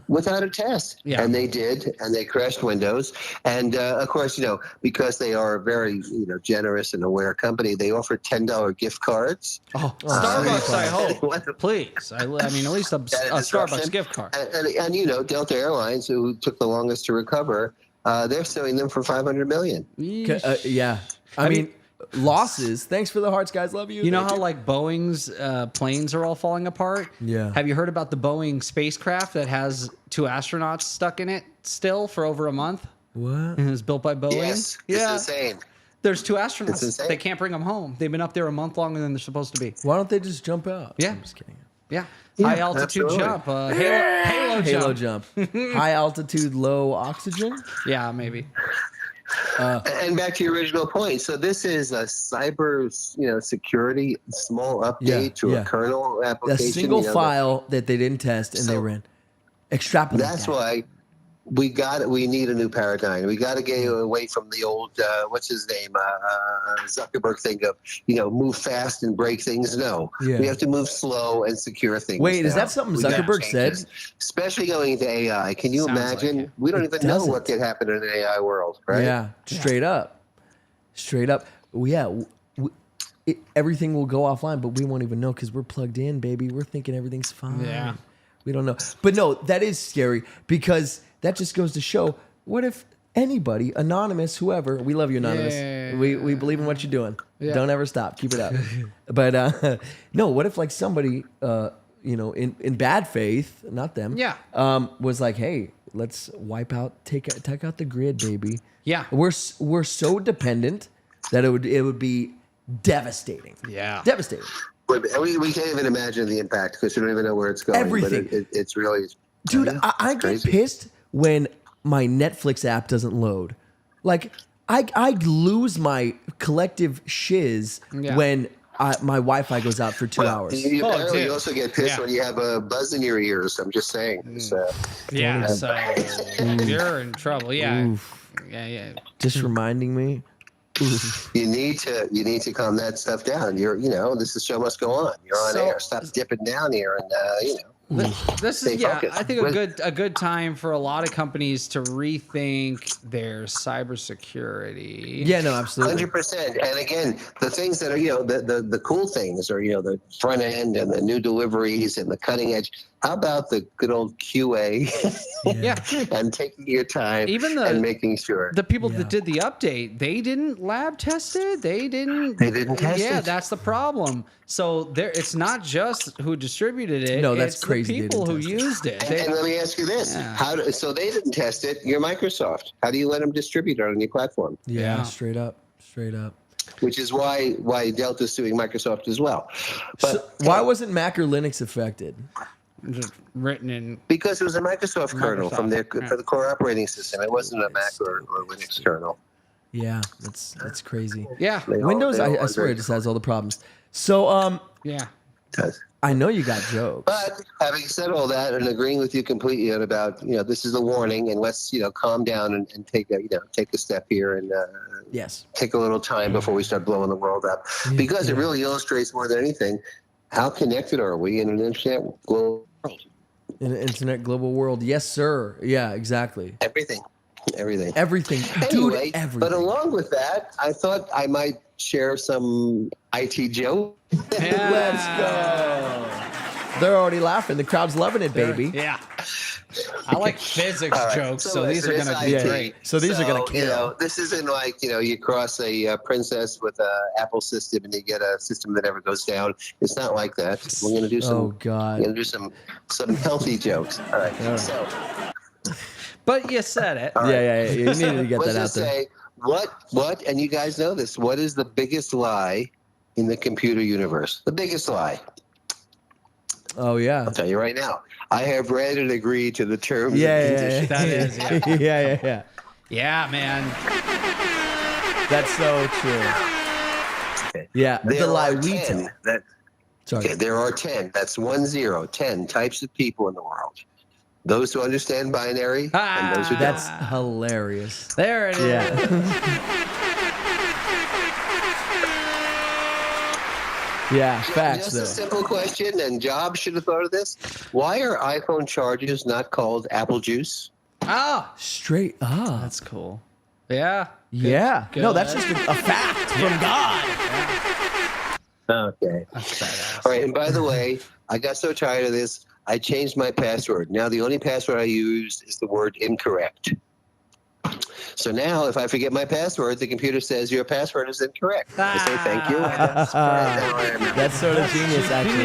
S3: without a test.
S1: Yeah.
S3: And they did, and they crashed Windows. And of course, because they are a very, generous and aware company, they offer $10 gift cards.
S1: Oh, Starbucks, I hope. Please. I mean, at least a Starbucks gift card.
S3: And Delta Airlines, who took the longest to recover, they're suing them for $500 million.
S2: Yeah. I mean, losses. Thanks for the hearts, guys. Love you.
S1: You know how like Boeing's planes are all falling apart?
S2: Yeah.
S1: Have you heard about the Boeing spacecraft that has 2 astronauts stuck in it still for over a month?
S2: What?
S1: And it was built by Boeing?
S3: Yes.
S1: Yeah.
S3: It's insane.
S1: There's 2 astronauts.
S3: It's insane.
S1: They can't bring them home. They've been up there a month longer than they're supposed to be.
S2: Why don't they just jump out?
S1: Yeah.
S2: I'm just kidding.
S1: Yeah. High altitude
S3: absolutely.
S1: jump. Halo
S2: Jump. High altitude, low oxygen.
S1: Yeah, maybe.
S3: And back to your original point. So this is a cyber, security small update to a kernel
S2: A
S3: application.
S2: single file that they didn't test and they ran. Extrapolate.
S3: That's why we need a new paradigm. We got to get away from the old what's his name Zuckerberg thing of move fast and break things. No, we have to move slow and secure things.
S2: Wait,
S3: now.
S2: is that something
S3: We got
S2: Zuckerberg said?
S3: changes, especially going into AI? Can you
S1: Sounds
S3: imagine?
S1: like it.
S3: We don't
S2: It
S3: even know
S2: doesn't.
S3: what could happen in an AI world, right?
S2: Yeah, straight up. Well, yeah, everything will go offline, but we won't even know because we're plugged in, baby. We're thinking everything's fine.
S1: Yeah.
S2: We don't know. But no, that is scary because that just goes to show, what if anybody, anonymous, whoever, we love you, anonymous.
S1: Yeah.
S2: We believe in what you're doing.
S1: Yeah.
S2: Don't ever stop. Keep it up. But no, what if like somebody, in bad faith, not them, was like, hey, let's wipe out, take out the grid, baby.
S1: Yeah.
S2: We're so dependent that it would be devastating.
S1: Yeah.
S2: Devastating.
S3: We can't even imagine the impact because we don't even know where it's going.
S2: Everything.
S3: But it's really,
S2: Dude,
S3: yeah,
S2: I
S3: it's
S2: get
S3: crazy.
S2: pissed when my Netflix app doesn't load. Like, I lose my collective shiz when my Wi-Fi goes out for 2 hours.
S3: You
S1: dude.
S3: also get pissed when you have a buzz in your ears. I'm just saying. So,
S1: Yeah, so you're in trouble. Yeah. Yeah.
S2: Just reminding me.
S3: you need to calm that stuff down. This show must go on. You're on air. Stop dipping down here, and
S1: This
S3: Stay
S1: is
S3: focused.
S1: I think a good time for a lot of companies to rethink their cybersecurity.
S2: Yeah, no, absolutely.
S3: 100%. And again, the things that are the cool things are the front end and the new deliveries and the cutting edge. How about the good old QA?
S1: Yeah.
S3: And taking your time and making sure.
S1: The people that did the update, they didn't lab test it. They didn't
S3: test it.
S1: Yeah, that's the problem. So it's not just who distributed it.
S2: No, that's
S1: it's
S2: crazy.
S1: The people who used it.
S3: And let me ask you this: so they didn't test it. You're Microsoft. How do you let them distribute it on your platform?
S2: Yeah, straight up.
S3: Which is why Delta's suing Microsoft as well. But
S2: So why wasn't Mac or Linux affected?
S1: Just written in.
S3: because it was a Microsoft kernel for the core operating system. It wasn't a Mac or Linux kernel.
S2: Yeah, that's crazy.
S1: Yeah.
S2: Windows, I swear, it just has all the problems. So,
S1: Yeah.
S3: It does.
S2: I know you got jokes.
S3: But having said all that and agreeing with you completely about this is a warning and let's calm down and take a step here and
S2: Yes.
S3: take a little time before we start blowing the world up because it really illustrates more than anything how connected are we in an internet global world.
S2: In an internet global world. Yes, sir. Yeah, exactly.
S3: Everything.
S2: Everything.
S3: Anyway,
S2: Dude, everything.
S3: but along with that, I thought I might share some IT jokes.
S2: Let's go. They're already laughing. The crowd's loving it, baby.
S1: Yeah. I like physics jokes, so these are
S3: listen,
S1: going to
S3: it's
S1: be
S3: IT.
S1: great.
S2: So these are gonna kill.
S3: This isn't like you cross a princess with a Apple system and you get a system that never goes down. It's not like that. We're gonna do some.
S2: Oh, God.
S3: We're gonna do some healthy jokes. All right. So,
S1: But you said it.
S3: all right.
S2: Yeah. You needed to get
S3: Let's
S2: that out
S3: just
S2: there.
S3: say what, and you guys know this. What is the biggest lie in the computer universe? The biggest lie.
S2: Oh, yeah.
S3: I'll tell you right now. I have read and agreed to the terms and
S2: Yeah.
S3: conditions.
S1: That is, yeah.
S2: Yeah.
S1: Yeah, man.
S2: That's so true.
S3: Okay.
S2: Yeah. The
S3: There
S2: lie
S3: are
S2: we
S3: 10
S2: tell. Sorry.
S3: Okay, there are 10. That's 10 types of people in the world. those who understand binary and those who don't.
S2: That's hilarious.
S1: There it is.
S2: Yeah. Yeah, facts
S3: Just
S2: though.
S3: a simple question, and Jobs should have thought of this. Why are iPhone chargers not called apple juice?
S1: Ah,
S2: Straight up.
S1: that's cool. Yeah.
S2: Yeah.
S1: Good.
S2: No, that's just a fact from God.
S3: Okay.
S1: That's badass.
S3: All right, and by the way, I got so tired of this, I changed my password. Now the only password I use is the word incorrect. So now if I forget my password, the computer says your password is incorrect. I say thank you.
S2: That's sort of genius, actually.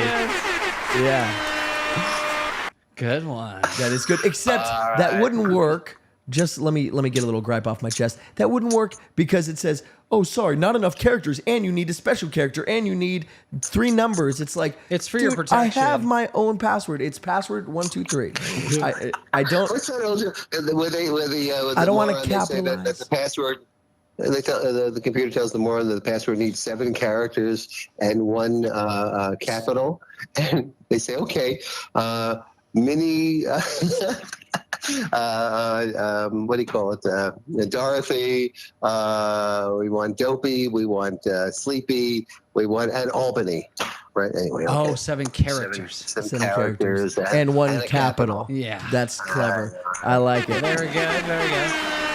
S2: Yeah,
S1: Good one.
S2: that is good. Except
S3: All
S2: that
S3: right.
S2: wouldn't work. Just let me get a little gripe off my chest. That wouldn't work because it says, "Oh, sorry, not enough characters, and you need a special character, and you need 3 numbers." It's like
S1: It's for your
S2: dude,
S1: protection.
S2: I have my own password. It's password 123. I don't.
S3: What's that old where
S2: I don't wanna
S3: moron, they say that
S2: capitalize.
S3: the password. They tell the computer tells the moron that the password needs 7 characters and 1 capital, and they say, "Okay, mini." What do you call it? Dorothy. We want Dopey. We want Sleepy. We want and Albany. Right. Anyway.
S1: Oh,
S3: Okay.
S1: 7 characters.
S3: Seven
S2: 7
S3: characters
S2: and 1
S3: a
S2: capital.
S1: Yeah.
S2: That's clever. I like it.
S1: Very good. Very good.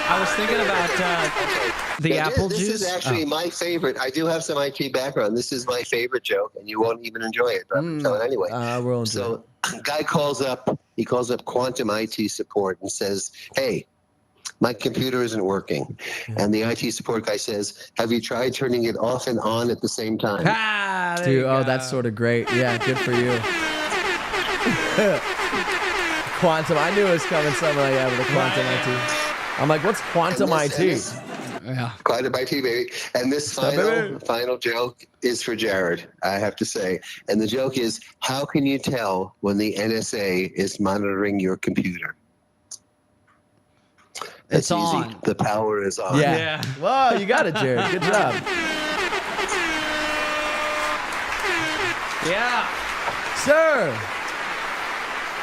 S1: I was thinking about the
S3: Yeah,
S1: apple
S3: this
S1: juice.
S3: is actually my favorite. I do have some IT background. This is my favorite joke, and you won't even enjoy it, but I'm telling it anyway.
S2: We're on to it.
S3: So, a guy calls up. He calls up Quantum IT support and says, "Hey, my computer isn't working." And the IT support guy says, "Have you tried turning it off and on at the same time?"
S1: Ah, there
S2: Dude,
S1: you go.
S2: that's sort of great. Yeah, good for you. Quantum. I knew it was coming something like that with the Quantum IT. I'm like, what's Quantum
S3: And
S2: IT?
S3: this-
S1: Yeah.
S3: Quantum IT, baby. And this
S2: baby?
S3: final joke is for Jared, I have to say. And the joke is, how can you tell when the NSA is monitoring your computer?
S1: It's
S3: That's easy.
S1: on.
S3: The power is on.
S2: Yeah.
S1: Yeah.
S2: Wow, you got it, Jared. Good job.
S1: Yeah.
S2: Sir.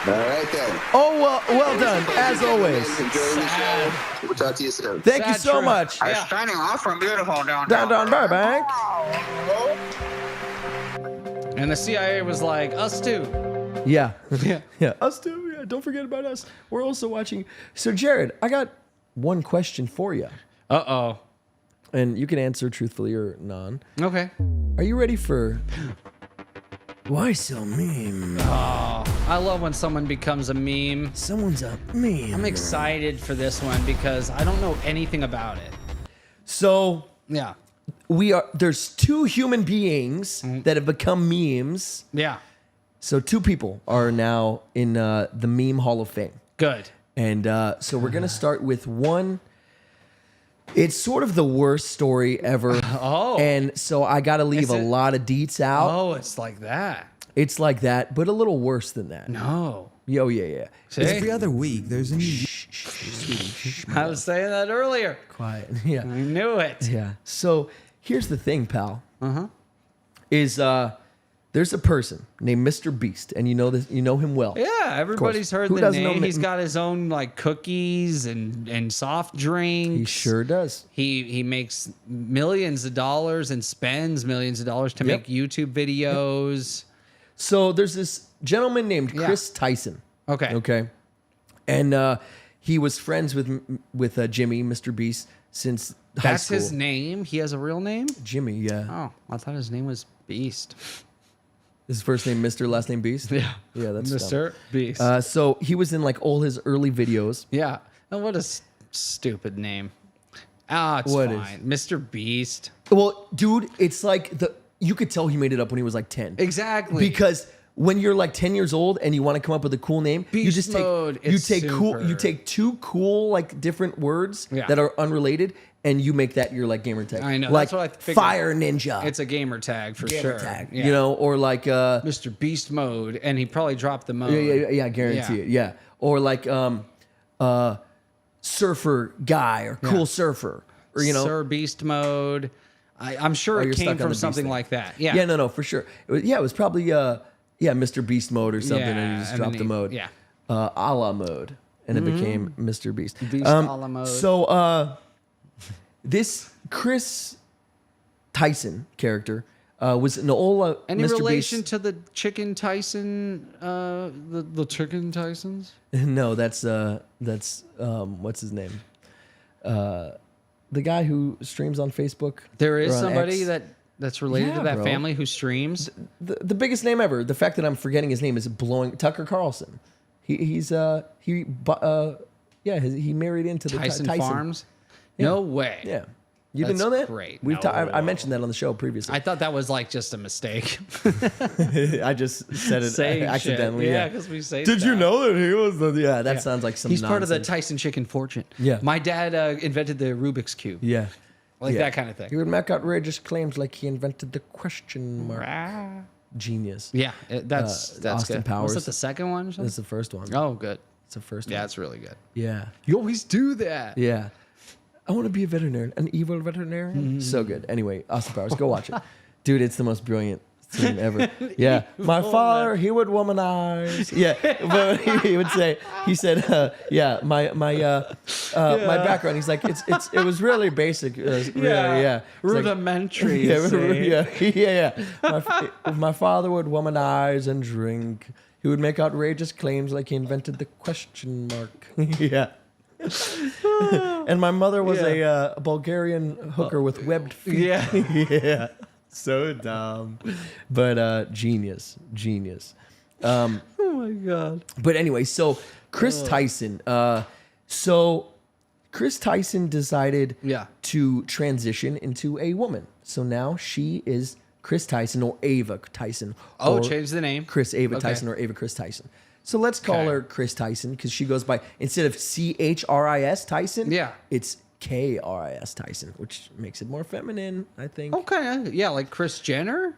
S3: All right, then.
S2: Oh, well done, as always.
S3: Enjoying the show. We'll talk to you soon.
S2: Thank you
S1: Sad
S2: so
S1: truth.
S2: much.
S1: Yeah.
S4: Signing off from beautiful downtown.
S2: Down Burbank.
S1: And the CIA was like, us too.
S2: Yeah.
S1: Yeah.
S2: Yeah. Us too. Yeah. Don't forget about us. We're also watching. So, Jared, I got one question for you.
S1: Uh-oh.
S2: And you can answer truthfully or non.
S1: Okay.
S2: Are you ready for Why So Meme?
S1: I love when someone becomes a meme.
S2: Someone's a meme.
S1: I'm excited for this one because I don't know anything about it.
S2: So
S1: Yeah.
S2: there's 2 human beings that have become memes.
S1: Yeah.
S2: So 2 people are now in the Meme Hall of Fame.
S1: Good.
S2: And so we're going to start with one. It's sort of the worst story ever.
S1: Oh.
S2: And so I got to leave
S1: Is
S2: a
S1: it?
S2: lot of deets out.
S1: Oh, it's like that.
S2: It's like that, but a little worse than that.
S1: No.
S2: Yo, yeah.
S1: See?
S5: Every other week, there's a new.
S1: I was saying that earlier.
S2: Quiet. Yeah.
S1: I knew it.
S2: Yeah. So here's the thing, pal. Is there's a person named MrBeast, and you know this, you know him well.
S1: Yeah, everybody's heard
S2: Who
S1: the
S2: doesn't know
S1: name. He's
S2: Mi-
S1: got his own like cookies and soft drinks.
S2: He sure does.
S1: He makes millions of dollars and spends millions of dollars to
S2: Yep.
S1: make YouTube videos.
S2: So there's this gentleman named
S1: Yeah.
S2: Kris Tyson.
S1: Okay.
S2: Okay. And he was friends with Jimmy, MrBeast, since high
S1: That's
S2: school.
S1: his name. He has a real name.
S2: Jimmy, yeah.
S1: Oh, I thought his name was Beast.
S2: His first name Mr. Last name Beast.
S1: Yeah.
S2: Yeah, that's dumb.
S1: Mr. Beast.
S2: So he was in like all his early videos.
S1: yeah. Oh, what a stupid name. Ah, it's
S2: What is?
S1: fine. Mr. Beast.
S2: Well, dude, it's like you could tell he made it up when he was like 10.
S1: Exactly.
S2: Because when you're like 10 years old and you want to come up with a cool name, you
S1: Beast
S2: just take
S1: mode,
S2: you
S1: it's
S2: take cool you
S1: super.
S2: take 2 cool like different words
S1: Yeah.
S2: that are unrelated and you make that your like gamer tag.
S1: I know,
S2: Like
S1: that's what I figured.
S2: Fire Ninja.
S1: It's a gamer tag for
S2: gamer
S1: sure.
S2: tag.
S1: Yeah.
S2: You know, or like
S1: Mr. Beast mode, and he probably dropped the mode.
S2: yeah, guarantee it. Yeah. Or like surfer guy or cool surfer. Or you know.
S1: Sir Beast mode. I'm sure
S2: you're
S1: it
S2: stuck
S1: came
S2: on the
S1: from
S2: Beast
S1: something
S2: thing.
S1: like that. Yeah.
S2: Yeah, no, for sure. It was probably Mr. Beast mode or something, and you just
S1: and
S2: dropped
S1: then
S2: the mode.
S1: Yeah.
S2: a la mode, and it became Mr. Beast.
S1: Beast a la mode.
S2: So this Kris Tyson character was an old
S1: Any
S2: Mr.
S1: relation
S2: Beast.
S1: to the Chicken Tyson, the Chicken Tysons?
S2: No, that's what's his name? The guy who streams on Facebook.
S1: There is
S2: or on
S1: somebody
S2: X.
S1: that's related
S2: Yeah,
S1: to that
S2: bro.
S1: family who streams.
S2: The biggest name ever. The fact that I'm forgetting his name is blowing. Tucker Carlson. He married into the
S1: Tyson
S2: Tyson
S1: Farms? No way.
S2: Yeah. You didn't
S1: That's
S2: know that?
S1: great.
S2: We've
S1: No.
S2: I mentioned that on the show previously.
S1: I thought that was like just a mistake.
S2: I just said it
S1: Saying
S2: accidentally.
S1: shit.
S2: Yeah,
S1: because we say
S2: Did you
S1: stuff.
S2: know that he was the? Yeah, that
S1: Yeah.
S2: sounds like some.
S1: He's part of the
S2: nonsense.
S1: Tyson chicken fortune.
S2: Yeah.
S1: My dad invented the Rubik's Cube.
S2: Yeah.
S1: Like
S2: Yeah.
S1: that kind of
S2: He
S1: thing.
S2: would make outrageous claims like he invented the question mark. Genius.
S1: Yeah, that's
S2: Austin
S1: good.
S2: Powers.
S1: Was that the second one or something?
S2: That's the first one.
S1: Oh, good.
S2: It's the first
S1: Yeah,
S2: one.
S1: it's really good.
S2: Yeah.
S1: You always do that.
S2: Yeah. I want to be a veterinarian, an evil veterinarian. So good. Anyway, Austin Powers, go watch it. Dude, it's the most brilliant scene ever. Yeah. My father, he would womanize. Yeah. But he would say, he said, my background. He's like, it was really basic. Really, yeah. It's like,
S1: Rudimentary.
S2: yeah,
S1: you say.
S2: yeah. My father would womanize and drink. He would make outrageous claims like he invented the question mark. Yeah. And my mother was a Bulgarian hooker with webbed feet.
S1: Yeah.
S2: Yeah. So dumb. But genius.
S1: Oh my god.
S2: But anyway, so Kris Tyson. Kris Tyson decided to transition into a woman. So now she is Kris Tyson or Ava Tyson.
S1: Oh,
S2: or
S1: change the name.
S2: Kris Ava
S1: Okay.
S2: Tyson or Ava Kris Tyson. So let's call
S1: Okay.
S2: her Kris Tyson because she goes by, instead of CHRIS Tyson, it's KRIS Tyson, which makes it more feminine, I think.
S1: Okay. Yeah, like Kris Jenner.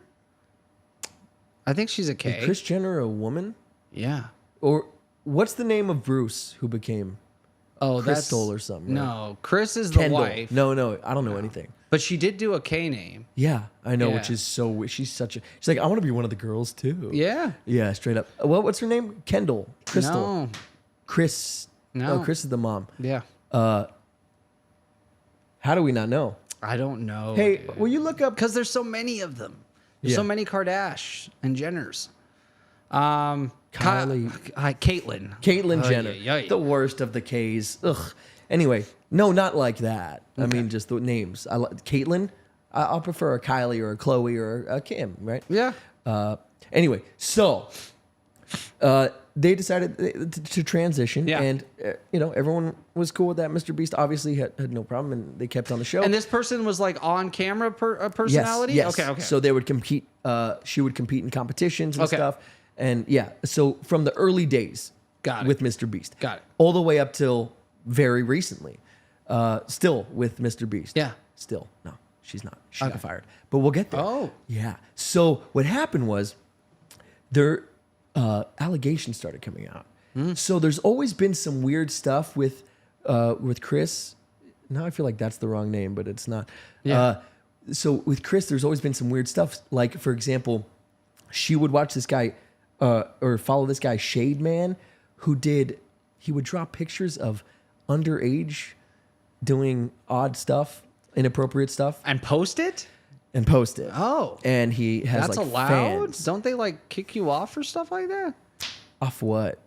S1: I think she's a K.
S2: Is Kris Jenner a woman?
S1: Yeah.
S2: Or what's the name of Bruce who became
S1: Oh,
S2: Crystal
S1: that's
S2: or something?
S1: No, Kris is the
S2: Kendall?
S1: wife.
S2: No, I don't know anything.
S1: But she did do a K name.
S2: Yeah, I know, which
S1: Yeah.
S2: is so weird. She's like, I want to be one of the girls too.
S1: Yeah.
S2: Yeah, straight up. Well, what's her name? Kendall. Crystal.
S1: No.
S2: Chris.
S1: No.
S2: Oh, Chris is the mom.
S1: Yeah.
S2: How do we not know?
S1: I don't know.
S2: Hey, will you look up?
S1: Because there's so many of them. There's so
S2: Yeah.
S1: many Kardashian and Jenners.
S2: Kylie.
S1: Caitlyn.
S2: Caitlyn
S1: Oh,
S2: Jenner.
S1: yeah, yeah.
S2: The worst of the K's. Ugh. Anyway, no, not like that. I mean, just the names. Caitlyn. I'll prefer a Kylie or a Chloe or a Kim, right?
S1: Yeah.
S2: Anyway, so they decided to transition,
S1: Yeah.
S2: and everyone was cool with that. MrBeast obviously had no problem, and they kept on the show.
S1: And this person was like on camera personality?
S2: Yes.
S1: Okay.
S2: So they would compete. She would compete in competitions and
S1: Okay.
S2: stuff. And yeah, so from the early days
S1: Got it.
S2: with MrBeast.
S1: Got it.
S2: All the way up till very recently. Still with MrBeast.
S1: Yeah.
S2: Still. No, she's not. She got fired. But we'll get there.
S1: Oh.
S2: Yeah. So what happened was their allegations started coming out. So there's always been some weird stuff with Kris. Now I feel like that's the wrong name, but it's not.
S1: Yeah.
S2: So with Kris, there's always been some weird stuff. Like, for example, she would watch this guy or follow this guy, Shade Man, he would draw pictures of underage doing odd stuff, inappropriate stuff,
S1: And post it?
S2: and post it.
S1: Oh.
S2: And he has
S1: That's
S2: like
S1: allowed?
S2: fans.
S1: Don't they like kick you off for stuff like that?
S2: Off what?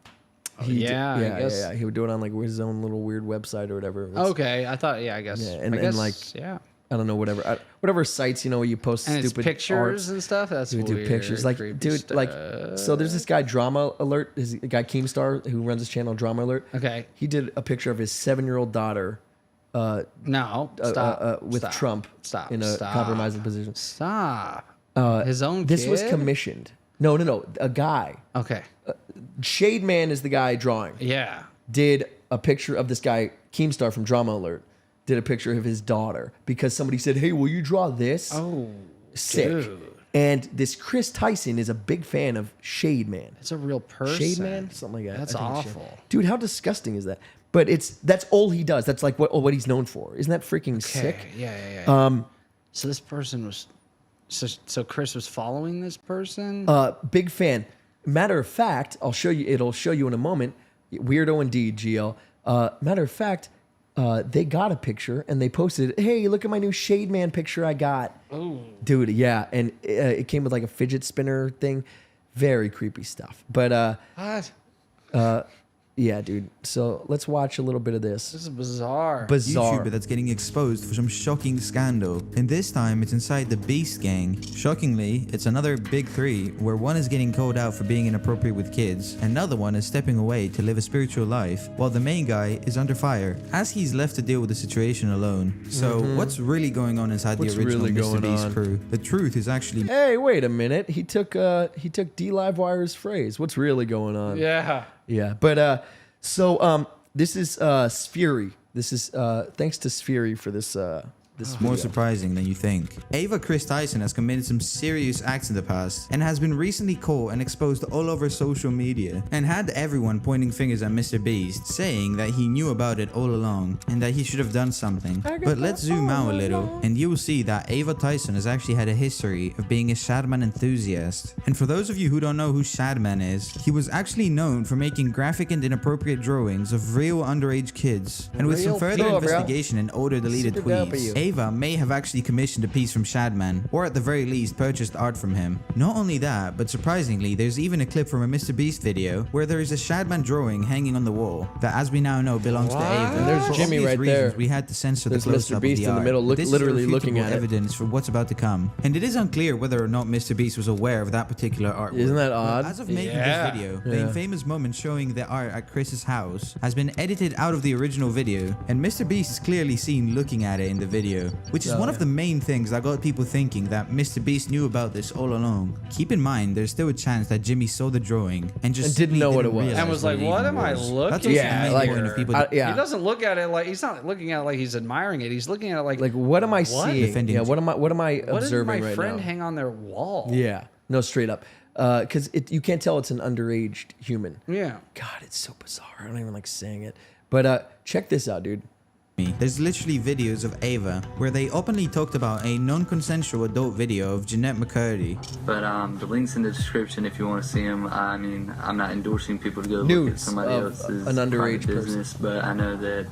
S1: yeah, I
S2: yeah,
S1: guess.
S2: yeah. He would do it on like his own little weird website or whatever. It was-
S1: Okay. I thought, I guess.
S2: Yeah, and
S1: I guess,
S2: like,
S1: yeah.
S2: I don't know, whatever sites, where you post
S1: And it's
S2: stupid
S1: pictures
S2: arts.
S1: and stuff? That's
S2: He would do
S1: weird,
S2: pictures. Like,
S1: creepy
S2: dude,
S1: stuff.
S2: like, so there's this guy, Drama Alert, is a guy Keemstar who runs his channel, Drama Alert.
S1: Okay.
S2: He did a picture of his 7-year-old daughter
S1: No. Stop.
S2: with
S1: Stop.
S2: Trump
S1: Stop.
S2: in a
S1: Stop.
S2: compromising position.
S1: Stop. His own
S2: This was
S1: kid?
S2: commissioned. No, a guy.
S1: Okay.
S2: Shade Man is the guy drawing.
S1: Yeah.
S2: Did a picture of this guy, Keemstar from Drama Alert, did a picture of his daughter because somebody said, hey, will you draw this?
S1: Oh.
S2: Sick.
S1: Dude.
S2: And this Kris Tyson is a big fan of Shade Man.
S1: It's a real person.
S2: Shade Man? Something like that.
S1: That's
S2: I think it's Shade.
S1: awful.
S2: Dude, how disgusting is that? But that's all he does. That's like what he's known for. Isn't that freaking sick?
S1: Yeah. So this person was... So Kris was following this person?
S2: Big fan. Matter of fact, it'll show you in a moment. Weirdo indeed, GL. Matter of fact, they got a picture and they posted, hey, look at my new Shade Man picture I got.
S1: Ooh.
S2: Dude, yeah. And it came with like a fidget spinner thing. Very creepy stuff. But
S1: What?
S2: yeah, dude. So let's watch a little bit of this.
S1: This is bizarre.
S2: Bizarre.
S5: YouTuber that's getting exposed for some shocking scandal. And this time it's inside the Beast gang. Shockingly, it's another big three where one is getting called out for being inappropriate with kids, another one is stepping away to live a spiritual life, while the main guy is under fire as he's left to deal with the situation alone. So what's really going on inside
S2: What's
S5: the original
S2: really going
S5: MrBeast
S2: on?
S5: crew? The truth is actually
S2: Hey, wait a minute. He took D Livewire's phrase. What's really going on?
S1: Yeah.
S2: Yeah. But so this is Spheri. This is thanks to Spheri for this this
S5: more
S2: video.
S5: surprising than you think. Kris Tyson has committed some serious acts in the past and has been recently caught and exposed all over social media and had everyone pointing fingers at MrBeast, saying that he knew about it all along and that he should have done something. But let's zoom out a little and you will see that Ava Tyson has actually had a history of being a Shadman enthusiast. And for those of you who don't know who Shadman is, he was actually known for making graphic and inappropriate drawings of real underage kids. And with some
S1: Real
S5: further
S2: people, bro.
S5: investigation and older deleted
S2: Super dope of
S5: tweets,
S2: you.
S5: Ava may have actually commissioned a piece from Shadman, or at the very least purchased art from him. Not only that, but surprisingly, there's even a clip from a MrBeast video where there is a Shadman drawing hanging on the wall that, as we now know, belongs to Ava.
S2: And there's
S5: For
S2: Jimmy
S5: obvious
S2: right
S5: reasons,
S2: there.
S5: We had to censor
S2: There's
S5: the close-up
S2: MrBeast
S5: of the
S2: in the
S5: art.
S2: middle,
S5: But this is
S2: literally looking
S5: irrefutable
S2: at it.
S5: evidence for what's about to come, and it is unclear whether or not MrBeast was aware of that particular artwork.
S2: Isn't that odd?
S5: As of making
S1: Yeah.
S5: this video, the infamous moment showing the art at Chris's house has been edited out of the original video, and MrBeast is clearly seen looking at it in the video, which is one of the main things that got people thinking that MrBeast knew about this all along. Keep in mind, there's still a chance that Jimmy saw the drawing and just
S2: And didn't
S5: simply
S2: know what it was.
S5: realize
S1: And was like,
S5: it
S1: what
S5: even
S1: am I
S5: was.
S1: looking
S5: That's also
S2: Yeah,
S5: the main
S2: like-
S5: point of people
S2: yeah.
S1: He doesn't look at it like he's not looking at it like he's admiring it. He's looking at it like
S2: What am I
S1: What?
S2: seeing?
S5: Defending-
S2: Yeah, what am I
S1: what did
S2: observing
S1: my
S2: right
S1: friend
S2: now?
S1: hang on their wall?
S2: Yeah. No, straight up. Because you can't tell it's an underage human.
S1: Yeah.
S2: God, it's so bizarre. I don't even like saying it. But check this out, dude.
S5: There's literally videos of Ava where they openly talked about a non-consensual adult video of Jeanette McCurdy.
S4: But the link's in the description if you want to see them. I mean, I'm not endorsing people to go look at
S2: Nudes
S4: somebody
S2: of
S4: else's
S2: an underage
S4: private business, but I know that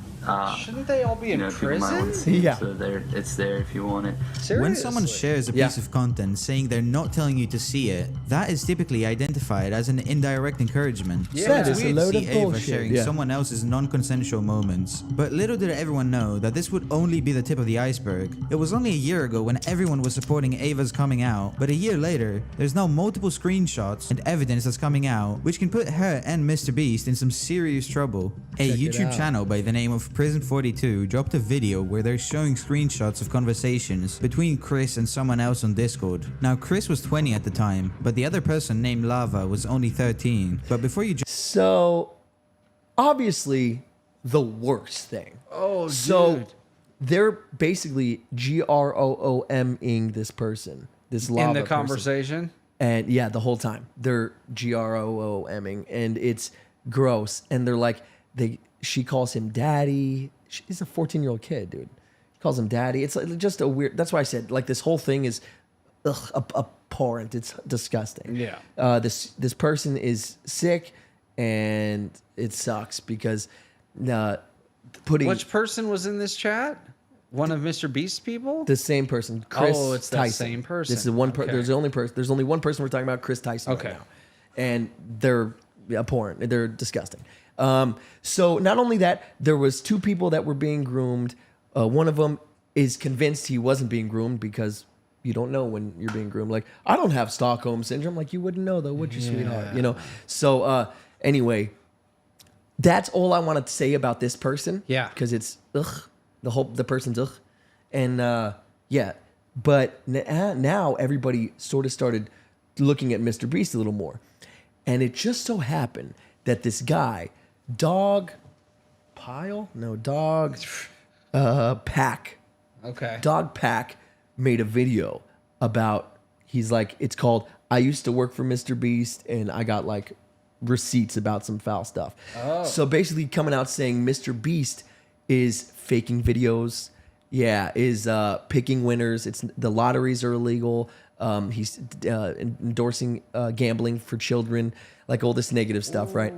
S1: Shouldn't they all be in
S4: people might want to
S1: prison?
S4: see
S2: Yeah.
S4: it, so it's there if you want it.
S1: Seriously?
S5: When someone shares a
S2: Yeah.
S5: piece of content saying they're not telling you to see it, that is typically identified as an indirect encouragement.
S1: Yeah.
S5: So
S2: That
S5: it's
S2: is a
S5: weird to
S2: load
S5: see
S2: of
S5: Ava
S2: bullshit.
S5: sharing
S2: Yeah.
S5: someone else's non-consensual moments. But little did everyone know that this would only be the tip of the iceberg. It was only a year ago when everyone was supporting Ava's coming out, but a year later, there's now multiple screenshots and evidence that's coming out, which can put her and MrBeast in some serious trouble. A
S2: Check it
S5: YouTube
S2: out.
S5: channel by the name of Prison42 dropped a video where they're showing screenshots of conversations between Kris and someone else on Discord. Now, Kris was 20 at the time, but the other person named Lava was only 13. But before you
S2: So, obviously, the worst thing.
S1: Oh,
S2: So,
S1: dude.
S2: they're basically GROOMing this person, this lava
S1: In the
S2: person.
S1: conversation?
S2: And yeah, the whole time they're GROOMing, and it's gross. And they're like, she calls him daddy. He's a 14-year-old kid, dude. He calls him daddy. It's like just a weird. That's why I said like this whole thing is abhorrent. It's disgusting.
S1: Yeah.
S2: This person is sick, and it sucks because putting
S1: Which person was in this chat? One of MrBeast's people?
S2: the same person, Kris.
S1: Oh, it's that
S2: Tyson.
S1: same person.
S2: This is one.
S1: Okay.
S2: There's only one person we're talking about, Kris Tyson.
S1: Okay.
S2: Right now, and they're abhorrent. They're disgusting. So not only that, there was two people that were being groomed. One of them is convinced he wasn't being groomed because you don't know when you're being groomed. Like, I don't have Stockholm syndrome. Like, you wouldn't know though, would you, sweetheart? You know. So anyway, that's all I wanted to say about this person.
S1: Yeah.
S2: Because it's the person's and yeah. But now everybody sort of started looking at
S1: Oh,
S2: MrBeast a little more, and it just so happened that this guy, Dog Pack.
S1: Okay.
S2: Dog Pack made a video about, he's like, it's called I Used to Work for MrBeast and I got like receipts about some foul stuff.
S1: Oh.
S2: So basically coming out saying MrBeast is faking videos. Yeah, is picking winners. The lotteries are illegal. He's endorsing gambling for children, like all this negative stuff, right?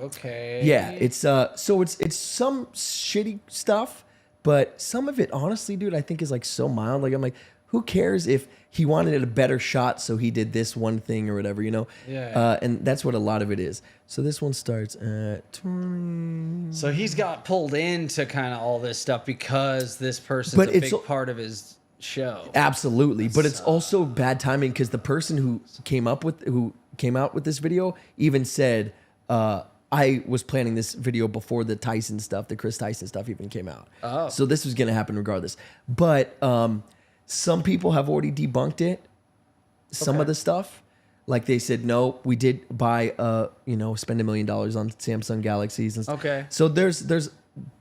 S1: okay.
S2: Yeah, it's so it's some shitty stuff, but some of it, honestly, dude, I think is like so mild. Like I'm like, who cares if he wanted a better shot, so he did this one thing or whatever, you know?
S1: Yeah.
S2: And that's what a lot of it is. So this one starts at 20.
S1: So he's got pulled into kind of all this stuff because this person's
S2: But
S1: a
S2: it's
S1: big part of his show.
S2: Absolutely, but it's also bad timing because the person who came out with this video even said, I was planning this video before the Tyson stuff, the Kris Tyson stuff even came out.
S1: Oh.
S2: So this was going to happen regardless. But some people have already debunked it, some of the stuff. Like they said, no, we did buy, spend $1 million on Samsung Galaxies and stuff.
S1: Okay.
S2: So there's,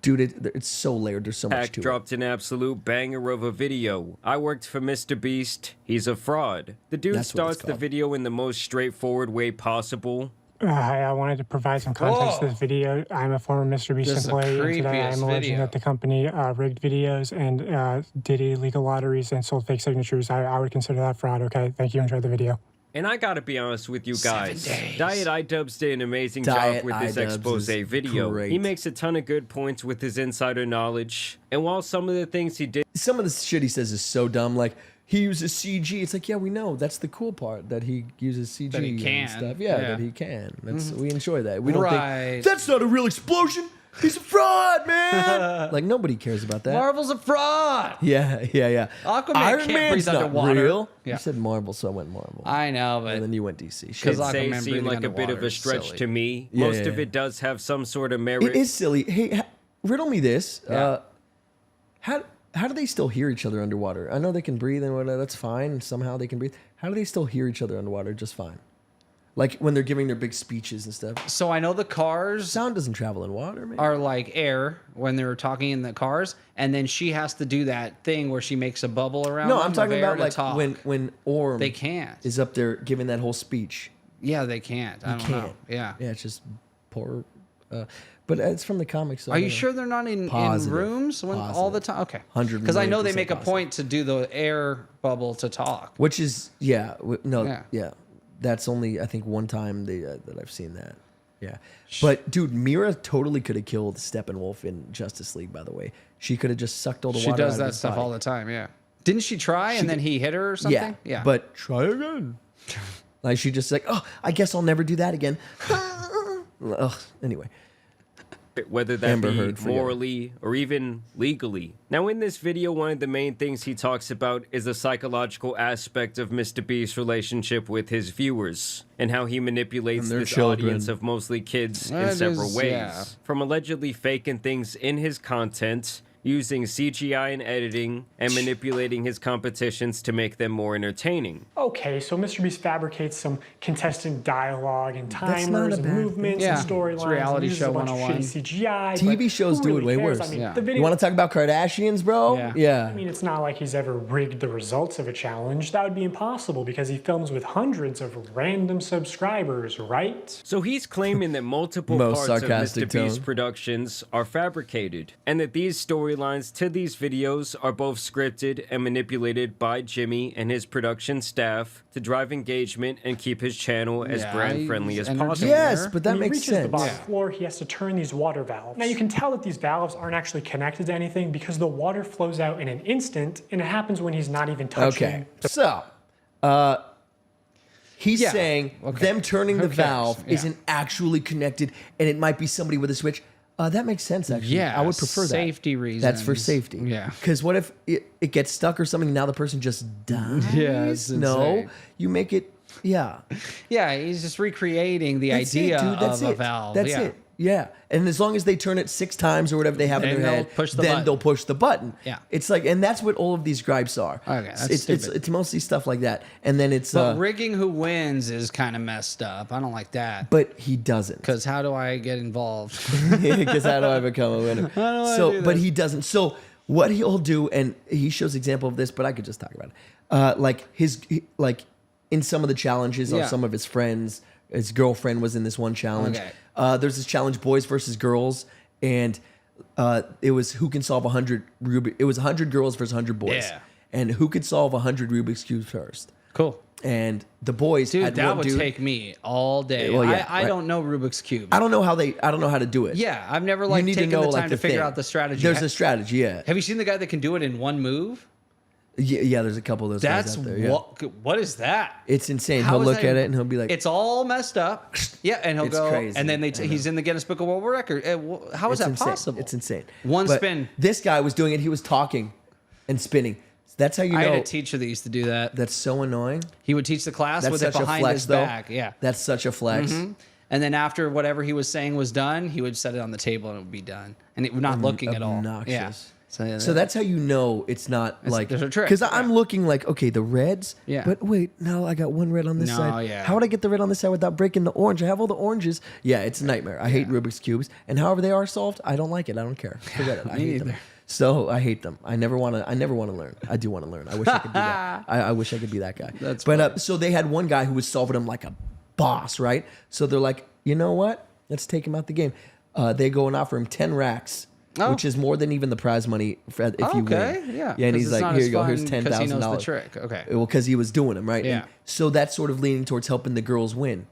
S2: dude, it's so layered. There's so much
S6: Hack
S2: to
S6: dropped an absolute banger of a video. I worked for MrBeast. He's a fraud. The dude
S2: That's what it's
S6: starts the
S2: called.
S6: video in the most straightforward way possible.
S7: Hi, I wanted to provide some context to this video. I'm a former MrBeast
S1: This is the
S7: employee, and today
S1: creepiest
S7: I'm alleging
S1: video.
S7: that the company rigged videos and did illegal lotteries and sold fake signatures. I would consider that fraud, okay? Thank you. Enjoy the video.
S6: And I gotta be honest with you guys.
S1: 7 days.
S6: Diet iDubbbz did an amazing
S2: Diet
S6: job with this
S2: iDubbbz
S6: expose
S2: is
S6: video.
S2: great.
S6: He makes a ton of good points with his insider knowledge. And while some of the things he did
S2: Some of the shit he says is so dumb. Like he uses CG. It's like, yeah, we know. That's the cool part that he uses CG
S1: That he
S2: and
S1: can.
S2: stuff. Yeah,
S1: Yeah.
S2: that he can. That's we enjoy that. We don't
S1: Right.
S2: think that's not a real explosion. He's a fraud, man. Like nobody cares about that.
S1: Marvel's a fraud.
S2: Yeah.
S1: Aquaman
S2: Iron
S1: can't
S2: Man's
S1: breathe
S2: not
S1: underwater.
S2: real.
S1: Yeah.
S2: You said Marvel, so I went Marvel.
S1: I know,
S2: and then
S1: but
S2: you went DC.
S1: Because
S2: Shit.
S1: I-
S6: say
S1: Aquaman
S6: seem
S1: breathing
S6: like a bit of
S1: underwater
S6: a
S1: is
S6: stretch
S1: silly.
S6: to me.
S2: Yeah,
S6: Most
S2: yeah,
S6: of
S2: yeah.
S6: it does have some sort of merit.
S2: It is silly. Hey, riddle me this.
S1: Yeah.
S2: How do they still hear each other underwater? I know they can breathe and whatever. That's fine. Somehow they can breathe. How do they still hear each other underwater just fine? Like when they're giving their big speeches and stuff.
S1: so I know the cars
S2: Sound doesn't travel in water, man.
S1: are like air when they're talking in the cars, and then she has to do that thing where she makes a bubble around.
S2: No,
S1: them
S2: I'm talking
S1: of air
S2: about
S1: to
S2: like
S1: talk.
S2: when Orm
S1: They can't.
S2: is up there giving that whole speech.
S1: Yeah, they can't. I don't know.
S2: Can't.
S1: Yeah.
S2: Yeah, it's just poor. But it's from the comics. So
S1: Are
S2: I
S1: you
S2: don't know.
S1: sure they're not in
S2: Positive.
S1: rooms when all the time? Okay.
S2: 100
S1: Because I know they
S2: million%
S1: make a
S2: positive.
S1: point to do the air bubble to talk.
S2: Which is
S1: Yeah.
S2: yeah. That's only I think one time that I've seen that. Yeah, but dude, Mira totally could have killed Steppenwolf in Justice League. By the way, she could have just sucked all the
S1: She
S2: water.
S1: does
S2: out of
S1: that
S2: his
S1: stuff
S2: body.
S1: all the time. Yeah. Didn't she try and then he hit her or something?
S2: Yeah, but try again. Like she just like, oh, I guess I'll never do that again. Ugh. Anyway,
S6: whether that
S2: Amber
S6: be
S2: Heard, forget it.
S6: morally or even legally. Now, in this video, one of the main things he talks about is the psychological aspect of MrBeast's relationship with his viewers and how he manipulates
S2: And their
S6: this
S2: children.
S6: audience of mostly kids in
S1: That
S6: several
S1: is-
S6: ways.
S1: yeah.
S6: From allegedly faking things in his content, using CGI and editing, and manipulating his competitions to make them more entertaining.
S7: Okay, so MrBeast fabricates some contestant dialogue and
S2: That's not
S7: timers
S2: a
S7: and
S2: bad
S7: movements
S1: thing.
S7: and
S1: Yeah,
S7: storylines.
S1: it's reality
S7: and uses
S1: show
S7: a bunch of
S1: 101.
S7: shitty CGI.
S2: TV
S7: but
S2: shows
S7: who
S2: do it
S7: really
S2: way
S7: cares?
S2: worse.
S7: I mean,
S1: Yeah.
S7: the video.
S2: you want to talk about Kardashians, bro?
S1: Yeah.
S2: Yeah.
S7: I mean, it's not like he's ever rigged the results of a challenge. That would be impossible because he films with hundreds of random subscribers, right?
S6: So he's claiming that multiple
S2: Most
S6: parts of
S2: sarcastic
S6: MrBeast
S2: tone.
S6: productions are fabricated, and that these storylines to these videos are both scripted and manipulated by Jimmy and his production staff to drive engagement and keep his channel as
S1: Yeah,
S6: brand friendly
S1: he's
S6: as possible.
S2: Yes, but that
S7: When he
S2: makes
S7: reaches the
S2: sense.
S7: bottom floor, he has to turn these water valves. Now you can tell that these valves aren't actually connected to anything because the water flows out in an instant, and it happens when he's not even touching.
S2: Okay, so he's
S1: Yeah,
S2: saying
S1: okay.
S2: them turning
S1: Who
S2: the
S1: cares?
S2: valve
S1: Yeah.
S2: isn't actually connected, and it might be somebody with a switch. That makes sense, actually.
S1: Yeah,
S2: I would prefer that.
S1: safety
S2: That's for
S1: reasons.
S2: safety.
S1: Yeah.
S2: Because what if it gets stuck or something? Now the person just dies.
S1: Yeah, it's
S2: no,
S1: insane.
S2: you make it. Yeah,
S1: Yeah, he's just recreating the
S2: that's
S1: idea
S2: it, dude. That's
S1: of
S2: it.
S1: a valve.
S2: That's
S1: yeah.
S2: it. Yeah, and as long as they turn it 6 times or whatever they have in
S1: Then
S2: their
S1: they'll
S2: head,
S1: push the
S2: then
S1: button.
S2: they'll push the button.
S1: Yeah.
S2: it's like, and that's what all of these gripes are.
S1: Okay, that's
S2: it's
S1: stupid.
S2: mostly stuff like that, and then it's.
S1: But rigging who wins is kind of messed up. I don't like that.
S2: But he doesn't.
S1: Because how do I get involved?
S2: Because how do I become a winner?
S1: How do I
S2: so,
S1: do
S2: but
S1: this?
S2: he doesn't. So what he'll do, and he shows example of this, but I could just talk about it. Like like in some of the challenges, or
S1: Yeah.
S2: some of his friends, his girlfriend was in this one challenge.
S1: Okay.
S2: There's this challenge, boys versus girls, and it was who can solve 100 Rubik. It was 100 girls versus 100 boys,
S1: Yeah.
S2: and who could solve 100 Rubik's cubes first.
S1: Cool.
S2: And the boys,
S1: Dude,
S2: had
S1: that
S2: one
S1: would
S2: dude-
S1: take me all day.
S2: Well, yeah,
S1: I
S2: right.
S1: don't know Rubik's Cube.
S2: I don't know how to do it.
S1: Yeah, I've never
S2: You
S1: like
S2: need to
S1: taken
S2: know,
S1: the
S2: like,
S1: time
S2: the
S1: to figure
S2: thing.
S1: out the strategy.
S2: There's a strategy, yeah.
S1: Have you seen the guy that can do it in one move?
S2: Yeah, there's a couple of those
S1: That's
S2: guys out there. Yeah.
S1: what is that?
S2: It's insane.
S1: How
S2: He'll
S1: is
S2: look
S1: that-
S2: at it and he'll be like,
S1: It's all messed up. Yeah, and he'll
S2: It's
S1: go,
S2: crazy.
S1: and then
S2: I know.
S1: he's in the Guinness Book of World Record. How is
S2: it's
S1: that
S2: insane.
S1: possible?
S2: It's insane.
S1: One
S2: But
S1: spin.
S2: This guy was doing it. He was talking and spinning. That's how you
S1: I
S2: know.
S1: had a teacher that used to do that.
S2: That's so annoying.
S1: He would teach the class
S2: That's
S1: with it
S2: such a
S1: behind
S2: flex,
S1: his
S2: though.
S1: back. Yeah.
S2: That's such a flex.
S1: And then after whatever he was saying was done, he would set it on the table and it would be done. And it not looking at all.
S2: Obnoxious.
S1: Yeah.
S2: So that's how you know it's not like
S1: there's a trick,
S2: because I'm looking like, okay, the reds.
S1: Yeah.
S2: But wait, no, I got one red on this
S1: No,
S2: side.
S1: yeah.
S2: How would I get the red on this side without breaking the orange? I have all the oranges. Yeah, it's a nightmare. I hate Rubik's cubes, and however they are solved, I don't like it. I don't care. Forget it. I
S1: Me
S2: hate them.
S1: neither.
S2: So I hate them. I never want to learn. I do want to learn. I wish I could be that. I wish I could be that guy.
S1: That's
S2: but so they had one guy who was solving them like a boss, right? So they're like, you know what? Let's take him out the game. They go and offer him 10 racks.
S1: Oh.
S2: Which is more than even the prize money if you
S1: Okay,
S2: win.
S1: yeah.
S2: Yeah, and
S1: 'Cause
S2: he's
S1: it's
S2: like,
S1: not
S2: here
S1: as
S2: you go, here's
S1: fun 'cause he knows
S2: $10,000.
S1: the trick. Okay.
S2: Well, because he was doing them, right?
S1: Yeah.
S2: And so that's sort of leaning towards helping the girls win.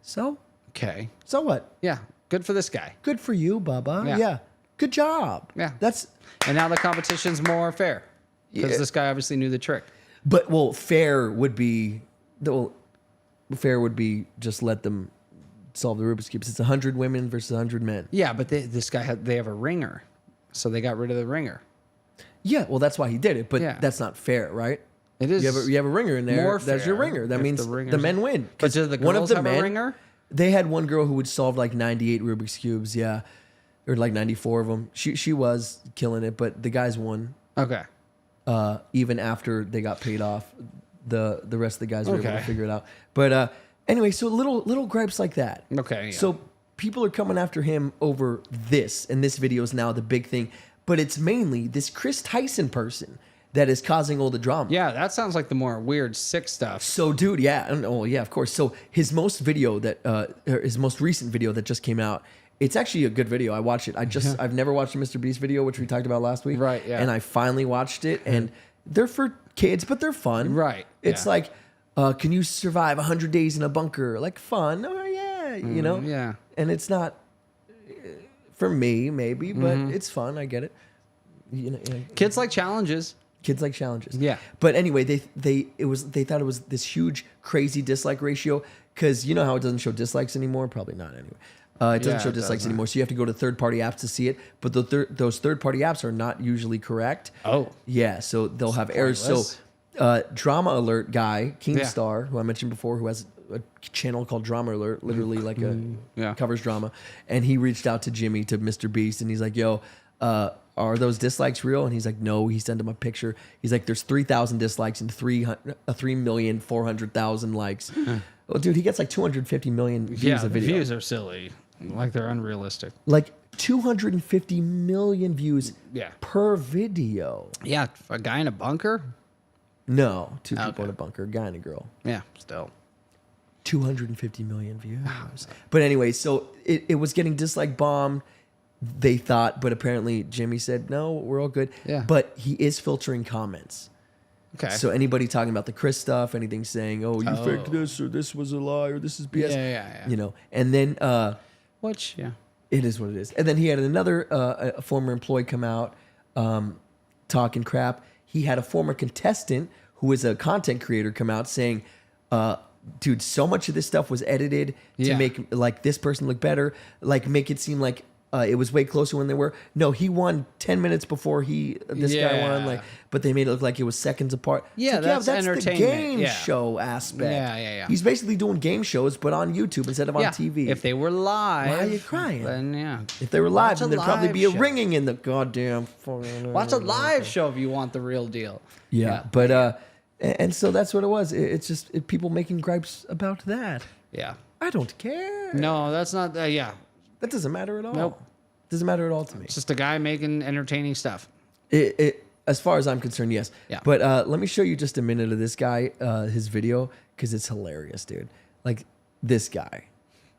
S2: So
S1: Okay.
S2: what?
S1: Yeah. Good for this guy.
S2: Good for you, Bubba.
S1: Yeah.
S2: Yeah. Good job.
S1: Yeah.
S2: That's
S1: And now the competition's more fair. Because
S2: Yeah.
S1: this guy obviously knew the trick.
S2: but fair would be just let them solve the Rubik's cubes. It's 100 women versus 100 men.
S1: Yeah, but they have a ringer. So they got rid of the ringer.
S2: Yeah, well, that's why he did it, but
S1: Yeah.
S2: that's not fair, right?
S1: It is.
S2: You have a ringer in there.
S1: more
S2: There's your
S1: fair
S2: ringer. That
S1: if
S2: means
S1: the
S2: the,
S1: ringer's-
S2: men win.
S1: But
S2: 'Cause
S1: do the
S2: one of
S1: girls
S2: the
S1: have
S2: men,
S1: a ringer?
S2: They had one girl who would solve like 98 Rubik's cubes. Yeah, or like 94 of them. She was killing it, but the guys won.
S1: Okay.
S2: Even after they got paid off, the rest of the guys were able to
S1: Okay.
S2: figure it out. But anyway, so little gripes like that.
S1: Okay, yeah.
S2: So people are coming after him over this, and this video is now the big thing. But it's mainly this Kris Tyson person that is causing all the drama.
S1: Yeah, that sounds like the more weird, sick stuff.
S2: So, dude, yeah, oh yeah, of course. So his most recent video that just came out, it's actually a good video. I watched it. I've never watched a MrBeast video, which we talked about last week.
S1: Right, yeah.
S2: And I finally watched it, and they're for kids, but they're fun.
S1: Right,
S2: It's
S1: yeah.
S2: like, can you survive 100 days in a bunker? Like fun. Oh yeah, you know.
S1: yeah.
S2: And it's not for me, maybe, but it's fun. I get it. You know,
S1: Kids like challenges.
S2: kids like challenges.
S1: Yeah.
S2: But anyway, they thought it was this huge crazy dislike ratio because you know how it doesn't show dislikes anymore. Probably not anyway. It doesn't
S1: Yeah,
S2: show
S1: it
S2: dislikes
S1: doesn't.
S2: anymore, so you have to go to third-party apps to see it. But those third-party apps are not usually correct.
S1: Oh.
S2: Yeah, so they'll have errors. So,
S1: pointless.
S2: Drama Alert guy, Keemstar,
S1: Yeah.
S2: who I mentioned before, who has a channel called Drama Alert, literally like
S1: Yeah.
S2: covers drama, and he reached out to Jimmy, to MrBeast, and he's like, "Yo, are those dislikes real?" And he's like, "No." He sent him a picture. He's like, "There's 3,000 dislikes and 3,400,000 likes." Well, dude, he gets like 250 million views
S1: Yeah,
S2: a
S1: the
S2: video.
S1: views are silly. Like they're unrealistic.
S2: Like 250 million views
S1: Yeah.
S2: per video.
S1: Yeah, a guy in a bunker?
S2: No, two people
S1: Okay.
S2: in a bunker, a guy and a girl.
S1: Yeah, still.
S2: 250 million views. But anyway, so it was getting dislike bombed, they thought, but apparently Jimmy said, no, we're all good.
S1: Yeah.
S2: But he is filtering comments.
S1: Okay.
S2: So anybody talking about the Kris stuff, anything saying, oh, you faked this, or this was a lie, or this is BS.
S1: Yeah.
S2: You know, and then
S1: Which, yeah.
S2: it is what it is. And then he had another a former employee come out talking crap. He had a former contestant who is a content creator come out saying, dude, so much of this stuff was edited to
S1: Yeah.
S2: make like this person look better, like make it seem like it was way closer when they were. No, he won 10 minutes before this guy won.
S1: Yeah.
S2: Like, but they made it look like it was seconds apart. It's
S1: Yeah,
S2: like,
S1: that's
S2: the
S1: entertainment,
S2: game
S1: yeah.
S2: show aspect.
S1: Yeah.
S2: He's basically doing game shows, but on YouTube instead of on TV.
S1: If they were live.
S2: Why are you crying?
S1: Then, yeah.
S2: If they were live,
S1: Watch a
S2: then there'd probably
S1: live
S2: be a
S1: show.
S2: ringing in the goddamn phone.
S1: Watch a live show if you want the real deal.
S2: Yeah, but and so that's what it was. It's just people making gripes about that.
S1: Yeah.
S2: I don't care.
S1: No, that's not, yeah.
S2: That doesn't matter at all.
S1: Nope.
S2: Doesn't matter at all to me.
S1: It's just a guy making entertaining stuff.
S2: As far as I'm concerned, yes.
S1: Yeah.
S2: But let me show you just a minute of this guy, his video, because it's hilarious, dude. Like this guy.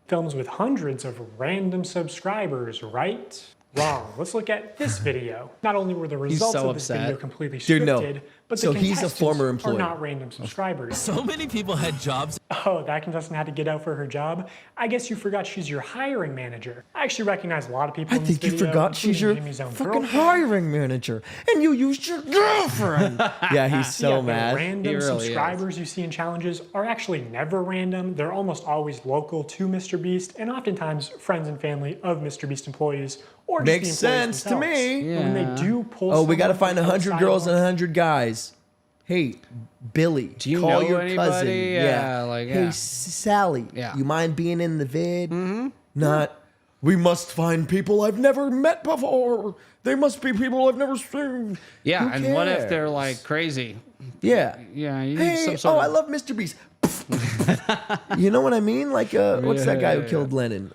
S7: Films with hundreds of random subscribers, right? Wrong. Let's look at this video. Not only were the results
S1: so
S7: of this
S1: upset.
S7: video completely
S2: Dude, no.
S7: scripted, But
S2: So
S7: the
S2: he's a
S7: contestants
S2: former employee.
S7: are not random subscribers.
S8: So many people had jobs.
S7: Oh, that contestant had to get out for her job? I guess you forgot she's your hiring manager. I actually recognize a lot of people
S2: I
S7: in this
S2: think you
S7: video,
S2: forgot she's your
S7: including Jimmy's own
S2: fucking
S7: girlfriend.
S2: hiring manager, and you used your girlfriend. Yeah, he's so
S7: The
S2: mad.
S7: random
S1: He really
S7: subscribers you see in challenges are actually never random. They're almost always local to MrBeast, and oftentimes friends and family of MrBeast employees, or just
S2: Makes
S7: the employees
S2: sense to
S7: themselves.
S2: me.
S7: And when they do pull,
S2: Oh, we got to
S7: someone
S2: find
S7: from
S2: 100
S7: outside
S2: girls and
S7: of
S2: 100 guys. Hey, Billy,
S1: Do you
S2: call
S1: know
S2: your
S1: anybody?
S2: cousin.
S1: Yeah, like,
S2: Hey,
S1: yeah.
S2: Sally,
S1: Yeah.
S2: you mind being in the vid? Mm-hmm. Not, we must find people I've never met before. They must be people I've never seen.
S1: Yeah,
S2: Who
S1: and what if
S2: cares?
S1: they're like crazy?
S2: Yeah.
S1: Yeah, you need
S2: Hey,
S1: some sort
S2: oh,
S1: of...
S2: I love Mr. Beast. You know what I mean? Like, what's that guy who killed Lennon?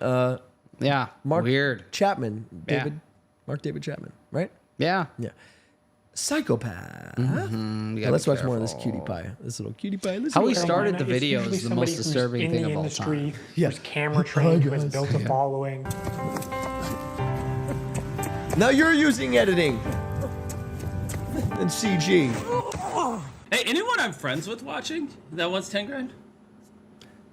S1: Yeah,
S2: Mark
S1: weird.
S2: Chapman.
S1: Yeah.
S2: Mark David Chapman, right?
S1: Yeah.
S2: Yeah. Psychopath.
S1: You
S2: Well,
S1: gotta
S2: let's
S1: be
S2: watch more of this
S1: careful.
S2: cutie pie. This little cutie pie. Listen
S1: How
S2: to
S1: he
S2: it.
S1: started the
S7: It's
S1: video
S7: usually
S1: is the
S7: somebody
S1: most
S7: who's
S1: disturbing
S7: in
S1: thing
S7: the
S1: of all
S7: industry,
S1: time.
S2: Yeah.
S7: who's camera trained, who has
S2: guys.
S7: built a following.
S2: Now you're using editing and CG.
S8: Hey, anyone I'm friends with watching that wants 10 grand?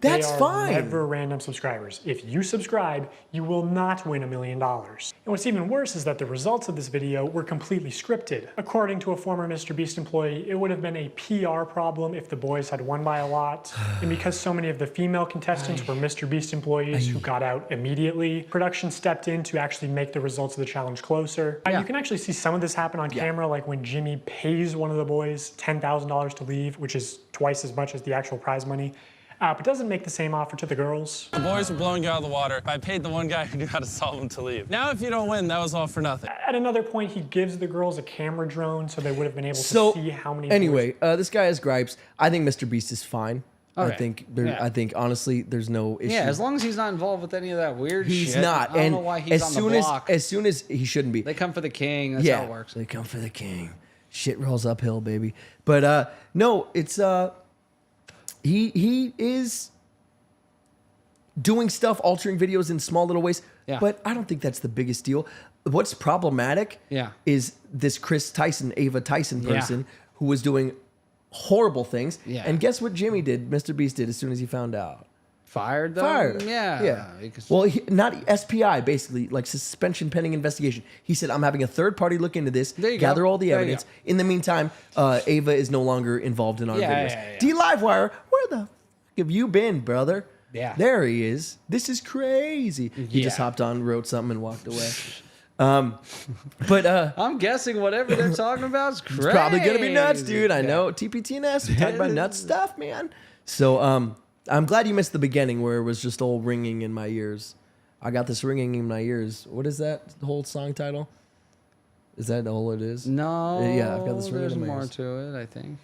S2: That's
S7: They are
S2: fine.
S7: never random subscribers. If you subscribe, you will not win $1 million. And what's even worse is that the results of this video were completely scripted. According to a former MrBeast employee, it would have been a PR problem if the boys had won by a lot. And because so many of the female contestants were MrBeast employees who got out immediately, production stepped in to actually make the results of the challenge closer.
S1: Yeah.
S7: You can actually see some of this happen on camera, like when Jimmy pays one of the boys $10,000 to leave, which is twice as much as the actual prize money. But doesn't make the same offer to the girls.
S9: The boys were blowing you out of the water. I paid the one guy who knew how to solve them to leave. Now, if you don't win, that was all for nothing.
S7: At another point, he gives the girls a camera drone so they would have been able
S2: So
S7: to see how many.
S2: anyway, this guy has gripes. I think Mr. Beast is fine. I
S1: Okay.
S2: think
S1: Yeah.
S2: I think honestly, there's no issue.
S1: Yeah, as long as he's not involved with any of that weird shit.
S2: he's not.
S1: I don't
S2: And
S1: know why he's
S2: as
S1: on
S2: soon
S1: the block.
S2: as soon as he shouldn't be.
S1: They come for the king. That's
S2: yeah,
S1: how it works.
S2: they come for the king. Shit rolls uphill, baby. But no, it's he is doing stuff, altering videos in small little ways.
S1: Yeah.
S2: But I don't think that's the biggest deal. What's problematic
S1: Yeah.
S2: is this Kris Tyson, Ava Tyson
S1: Yeah.
S2: person who was doing horrible things.
S1: Yeah.
S2: And guess what Jimmy did, Mr. Beast did as soon as he found out?
S1: Fired them?
S2: Fired.
S1: Yeah.
S2: Yeah.
S1: Because-
S2: Well, not SPI, basically, like suspension pending investigation. He said, I'm having a third party look into this,
S1: There you
S2: gather
S1: go.
S2: all the
S1: There you
S2: evidence.
S1: go.
S2: In the meantime, Ava is no longer involved in our
S1: Yeah,
S2: videos.
S1: yeah, yeah.
S2: D Livewire, where the fuck have you been, brother?
S1: Yeah.
S2: There he is. This is crazy. He just
S1: Yeah.
S2: hopped on, wrote something, and walked away. But
S1: I'm guessing whatever they're talking about is crazy.
S2: it's probably gonna be nuts, dude. I
S1: Yeah.
S2: know. TPTNS, we talk about nuts stuff, man. So I'm glad you missed the beginning where it was just all ringing in my ears. I got this ringing in my ears. What is that whole song title? Is that all it is?
S1: No.
S2: Yeah, I've got this ringing
S1: There's
S2: in my
S1: more
S2: ears.
S1: to it, I think.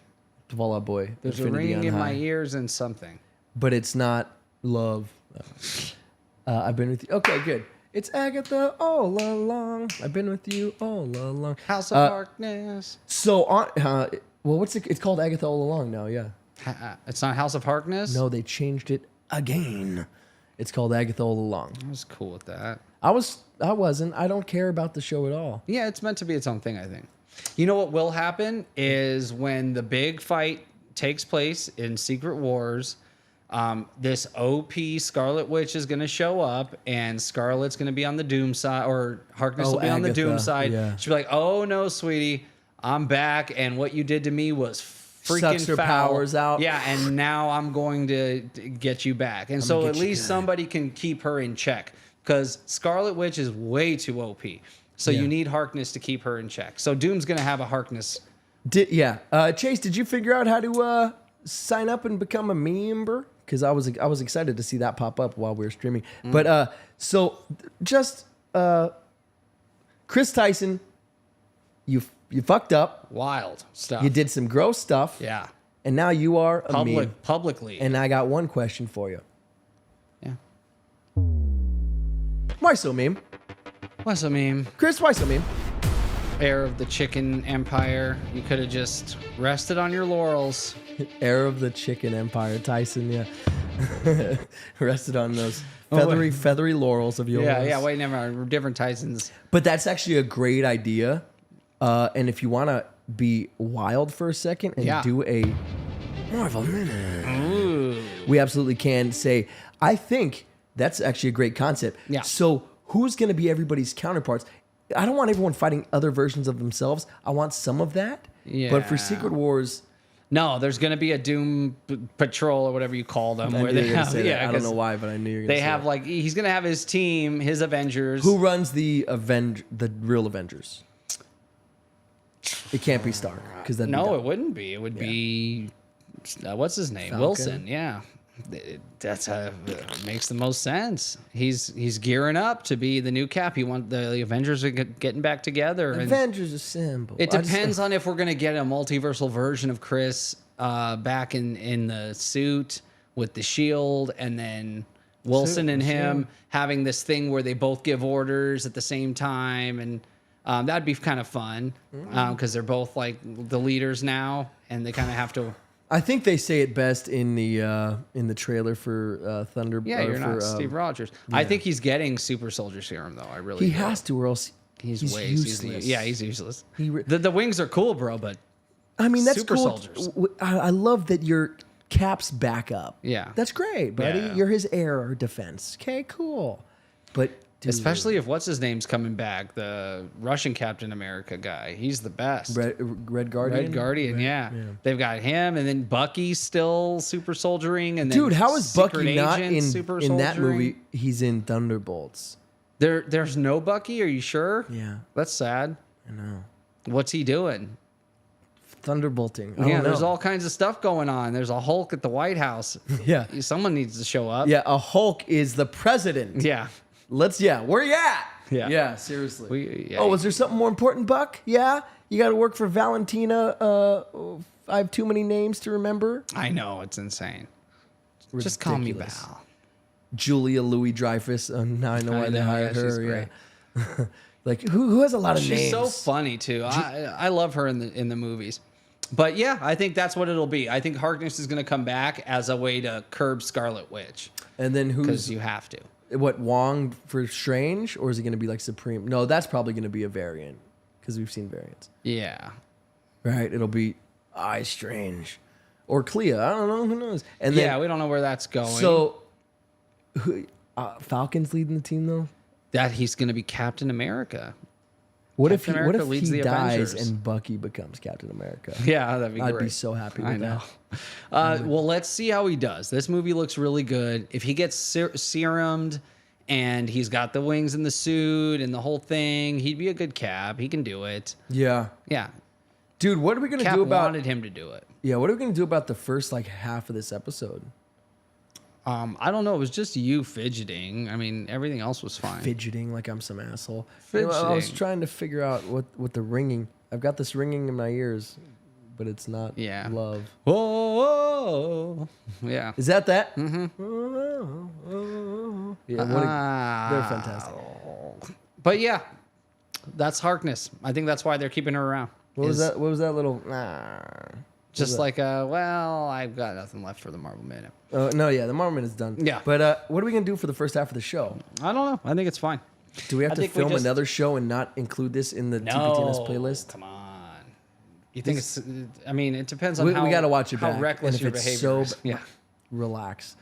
S2: Fall Out Boy.
S1: There's
S2: Infinity
S1: a
S2: on
S1: ring in
S2: High.
S1: my ears and something.
S2: But it's not love. I've been with you. Okay, good. It's Agatha all along. I've been with you all along.
S1: House of Darkness.
S2: So on. Well, what's it? It's called Agatha all along now. Yeah.
S1: It's not House of Harkness?
S2: No, they changed it again. It's called Agatha all along.
S1: I was cool with that.
S2: I wasn't. I don't care about the show at all.
S1: Yeah, it's meant to be its own thing, I think. You know what will happen is when the big fight takes place in Secret Wars, this OP Scarlet Witch is going to show up, and Scarlet's going to be on the Doom side, or Harkness
S2: Oh,
S1: will be on the Doom
S2: Agatha,
S1: side.
S2: yeah.
S1: She'll be like, "Oh no, sweetie, I'm back, and what you did to me was freaking
S2: Sucks her
S1: foul.
S2: powers out.
S1: Yeah, and now I'm going to get you back." And so
S2: gonna
S1: at
S2: get you
S1: least
S2: good.
S1: somebody can keep her in check, because Scarlet Witch is way too OP. So you need Harkness to keep her in check. So Doom's going to have a Harkness.
S2: Chase, did you figure out how to sign up and become a member? Because I was excited to see that pop up while we were streaming. But so just Kris Tyson, you fucked up.
S1: Wild stuff.
S2: You did some gross stuff.
S1: Yeah.
S2: And now you are a meme.
S1: Publicly.
S2: And I got one question for you.
S1: yeah.
S2: Why so meme?
S1: What's a meme?
S2: Chris, why so meme?
S1: Heir of the chicken empire. You could have just rested on your laurels.
S2: Heir of the chicken empire, Tyson, yeah. Rested on those feathery laurels of yours.
S1: Yeah, wait, never mind. We're different Tysons.
S2: But that's actually a great idea. And if you want to be wild for a second and do a Marvel Minute? We absolutely can say, I think that's actually a great concept.
S1: Yeah.
S2: So who's going to be everybody's counterparts? I don't want everyone fighting other versions of themselves. I want some of that.
S1: Yeah.
S2: But for Secret Wars...
S1: No, there's going to be a Doom Patrol or whatever you call them.
S2: I
S1: Where
S2: knew
S1: they
S2: you were gonna
S1: have,
S2: say that.
S1: yeah,
S2: I don't know why, but I knew you were going to say
S1: they have
S2: that.
S1: like, he's going to have his team, his Avengers.
S2: Who runs the real Avengers? It can't be Stark.
S1: No, it wouldn't be. It would be, what's his name?
S2: Falcon?
S1: Wilson, yeah. That's how it makes the most sense. He's gearing up to be the new Cap. The Avengers are getting back together.
S2: Avengers assemble.
S1: It depends on if we're going to get a multiversal version of Chris back in the suit with the shield, and then Wilson and him having this thing where they both give orders at the same time, and that'd be kind of fun because they're both like the leaders now, and they kind of have to.
S2: I think they say it best in the trailer for Thunder.
S1: Yeah, you're not Steve Rogers. Yeah. I think he's getting super soldier serum though. I really.
S2: He has to, or else
S1: he's way
S2: useless.
S1: He's useless. The wings are cool, bro, but
S2: I mean that's
S1: super
S2: cool.
S1: Soldiers.
S2: I love that your Cap's back up.
S1: Yeah,
S2: that's great, buddy.
S1: Yeah.
S2: You're his air defense. Okay, cool. But dude,
S1: especially if what's his name's coming back, the Russian Captain America guy. He's the best.
S2: Red Guardian.
S1: Red Guardian, yeah. They've got him, and then Bucky's still super soldiering, and then
S2: dude, how is Bucky not in that
S1: soldiering?
S2: movie? He's in Thunderbolts.
S1: There's no Bucky. Are you sure?
S2: Yeah,
S1: that's sad.
S2: I know.
S1: What's he doing?
S2: Thunderbolting.
S1: Yeah, there's all kinds of stuff going on. There's a Hulk at the White House.
S2: Yeah,
S1: someone needs to show up.
S2: Yeah, a Hulk is the president.
S1: Yeah.
S2: Where you at?
S1: Yeah,
S2: seriously. Was there something more important, Buck? Yeah, you got to work for Valentina. I have too many names to remember.
S1: I know, it's insane. Ridiculous. Just call me Val.
S2: Julia Louis-Dreyfus. Now I know why they hired her.
S1: She's great.
S2: Like who has a lot of names?
S1: She's so funny too. I love her in the movies. But yeah, I think that's what it'll be. I think Harkness is going to come back as a way to curb Scarlet Witch.
S2: And then
S1: because you have to.
S2: What, Wong for Strange, or is it going to be like Supreme? No, that's probably going to be a variant because we've seen variants.
S1: Yeah.
S2: Right. It'll be Strange or Clea. I don't know. Who knows? And then,
S1: we don't know where that's going.
S2: So, Falcon's leading the team though.
S1: That he's going to be Captain America.
S2: What if he dies and Bucky becomes Captain America?
S1: Yeah, that'd be great.
S2: I'd be so happy with that.
S1: Well, let's see how he does. This movie looks really good. If he gets serumed and he's got the wings and the suit and the whole thing, he'd be a good Cap. He can do it.
S2: Yeah.
S1: Yeah.
S2: Dude, what are we going to
S1: Cap
S2: do about...
S1: wanted him to do it.
S2: Yeah, what are we going to do about the first half of this episode?
S1: I don't know. It was just you fidgeting. I mean, everything else was fine.
S2: Fidgeting like I'm some asshole.
S1: Fidgeting.
S2: I was trying to figure out what the ringing. I've got this ringing in my ears, but it's not love.
S1: Whoa. Yeah.
S2: Is that?
S1: Mm-hmm.
S2: Yeah, they're fantastic.
S1: But yeah, that's Harkness. I think that's why they're keeping her around.
S2: What was that? What was that little?
S1: Just like, I've got nothing left for the Marvel Minute.
S2: No, yeah, the Marvel Minute's done.
S1: Yeah.
S2: But what are we going to do for the first half of the show?
S1: I don't know. I think it's fine.
S2: Do we have to film another show and not include this in the TPTNS playlist?
S1: Come on. You think it's... I mean, it depends on how...
S2: We got to watch it back.
S1: How reckless your behavior is. Yeah.
S2: Relax.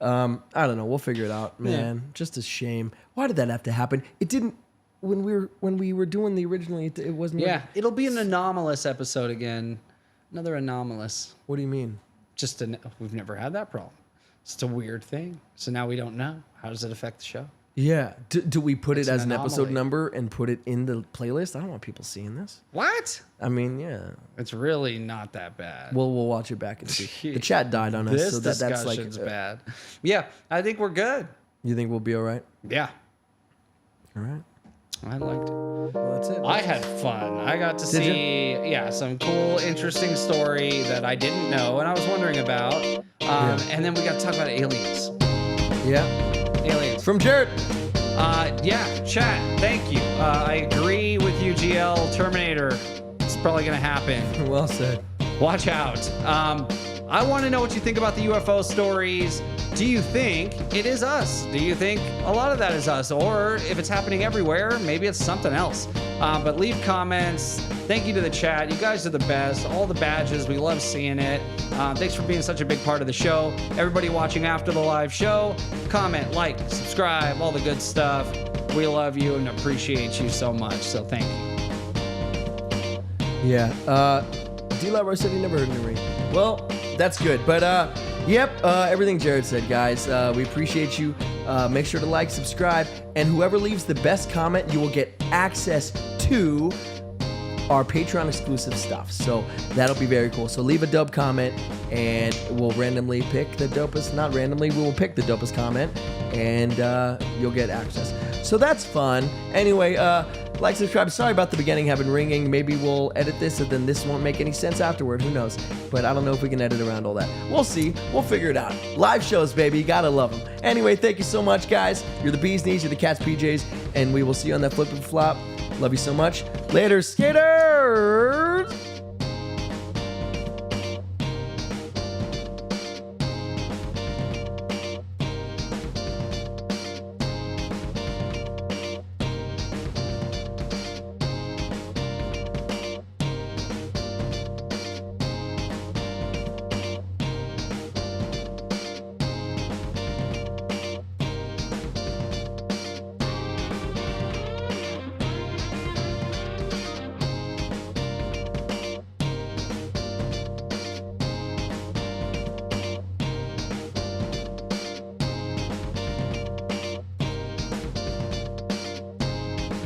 S2: I don't know. We'll figure it out, man. Yeah. Just a shame. Why did that have to happen? It didn't... When we were doing the originally, it wasn't.
S1: Yeah, it'll be an anomalous episode again. Another anomalous.
S2: What do you mean?
S1: We've never had that problem. It's a weird thing. So now we don't know. How does it affect the show?
S2: Yeah. Do we put it as an episode number and put it in the playlist? I don't want people seeing this.
S1: What?
S2: I mean, yeah.
S1: It's really not that bad.
S2: We'll watch it back and see. The chat died on us, so that's like
S1: bad. Yeah, I think we're good.
S2: You think we'll be all right?
S1: Yeah.
S2: All right.
S1: I liked it.
S2: Well, that's it.
S1: I had fun. I got to see, some cool, interesting story that I didn't know and I was wondering about. And then we got to talk about aliens.
S2: Yeah.
S1: Aliens.
S2: From Jared.
S1: Chat. Thank you. I agree with you, GL. Terminator. It's probably going to happen.
S2: Well said.
S1: Watch out. I want to know what you think about the UFO stories. Do you think it is us? Do you think a lot of that is us? Or if it's happening everywhere, maybe it's something else. But leave comments. Thank you to the chat. You guys are the best. All the badges, we love seeing it. Thanks for being such a big part of the show. Everybody watching after the live show, comment, like, subscribe, all the good stuff. We love you and appreciate you so much. So thank you.
S2: Yeah. D-Laro said he never heard me ring. Well, that's good. But yep, everything Jared said, guys. We appreciate you. Make sure to like, subscribe, and whoever leaves the best comment, you will get access to our Patreon exclusive stuff. So that'll be very cool. So leave a dope comment and we'll randomly pick the dopest, not randomly, we will pick the dopest comment and you'll get access. So that's fun. Anyway, like, subscribe. Sorry about the beginning having ringing. Maybe we'll edit this and then this won't make any sense afterward. Who knows? But I don't know if we can edit around all that. We'll see. We'll figure it out. Live shows, baby. You gotta love them. Anyway, thank you so much, guys. You're the bee's knees. You're the cat's PJs. And we will see you on that flip and flop. Love you so much. Later, skaters!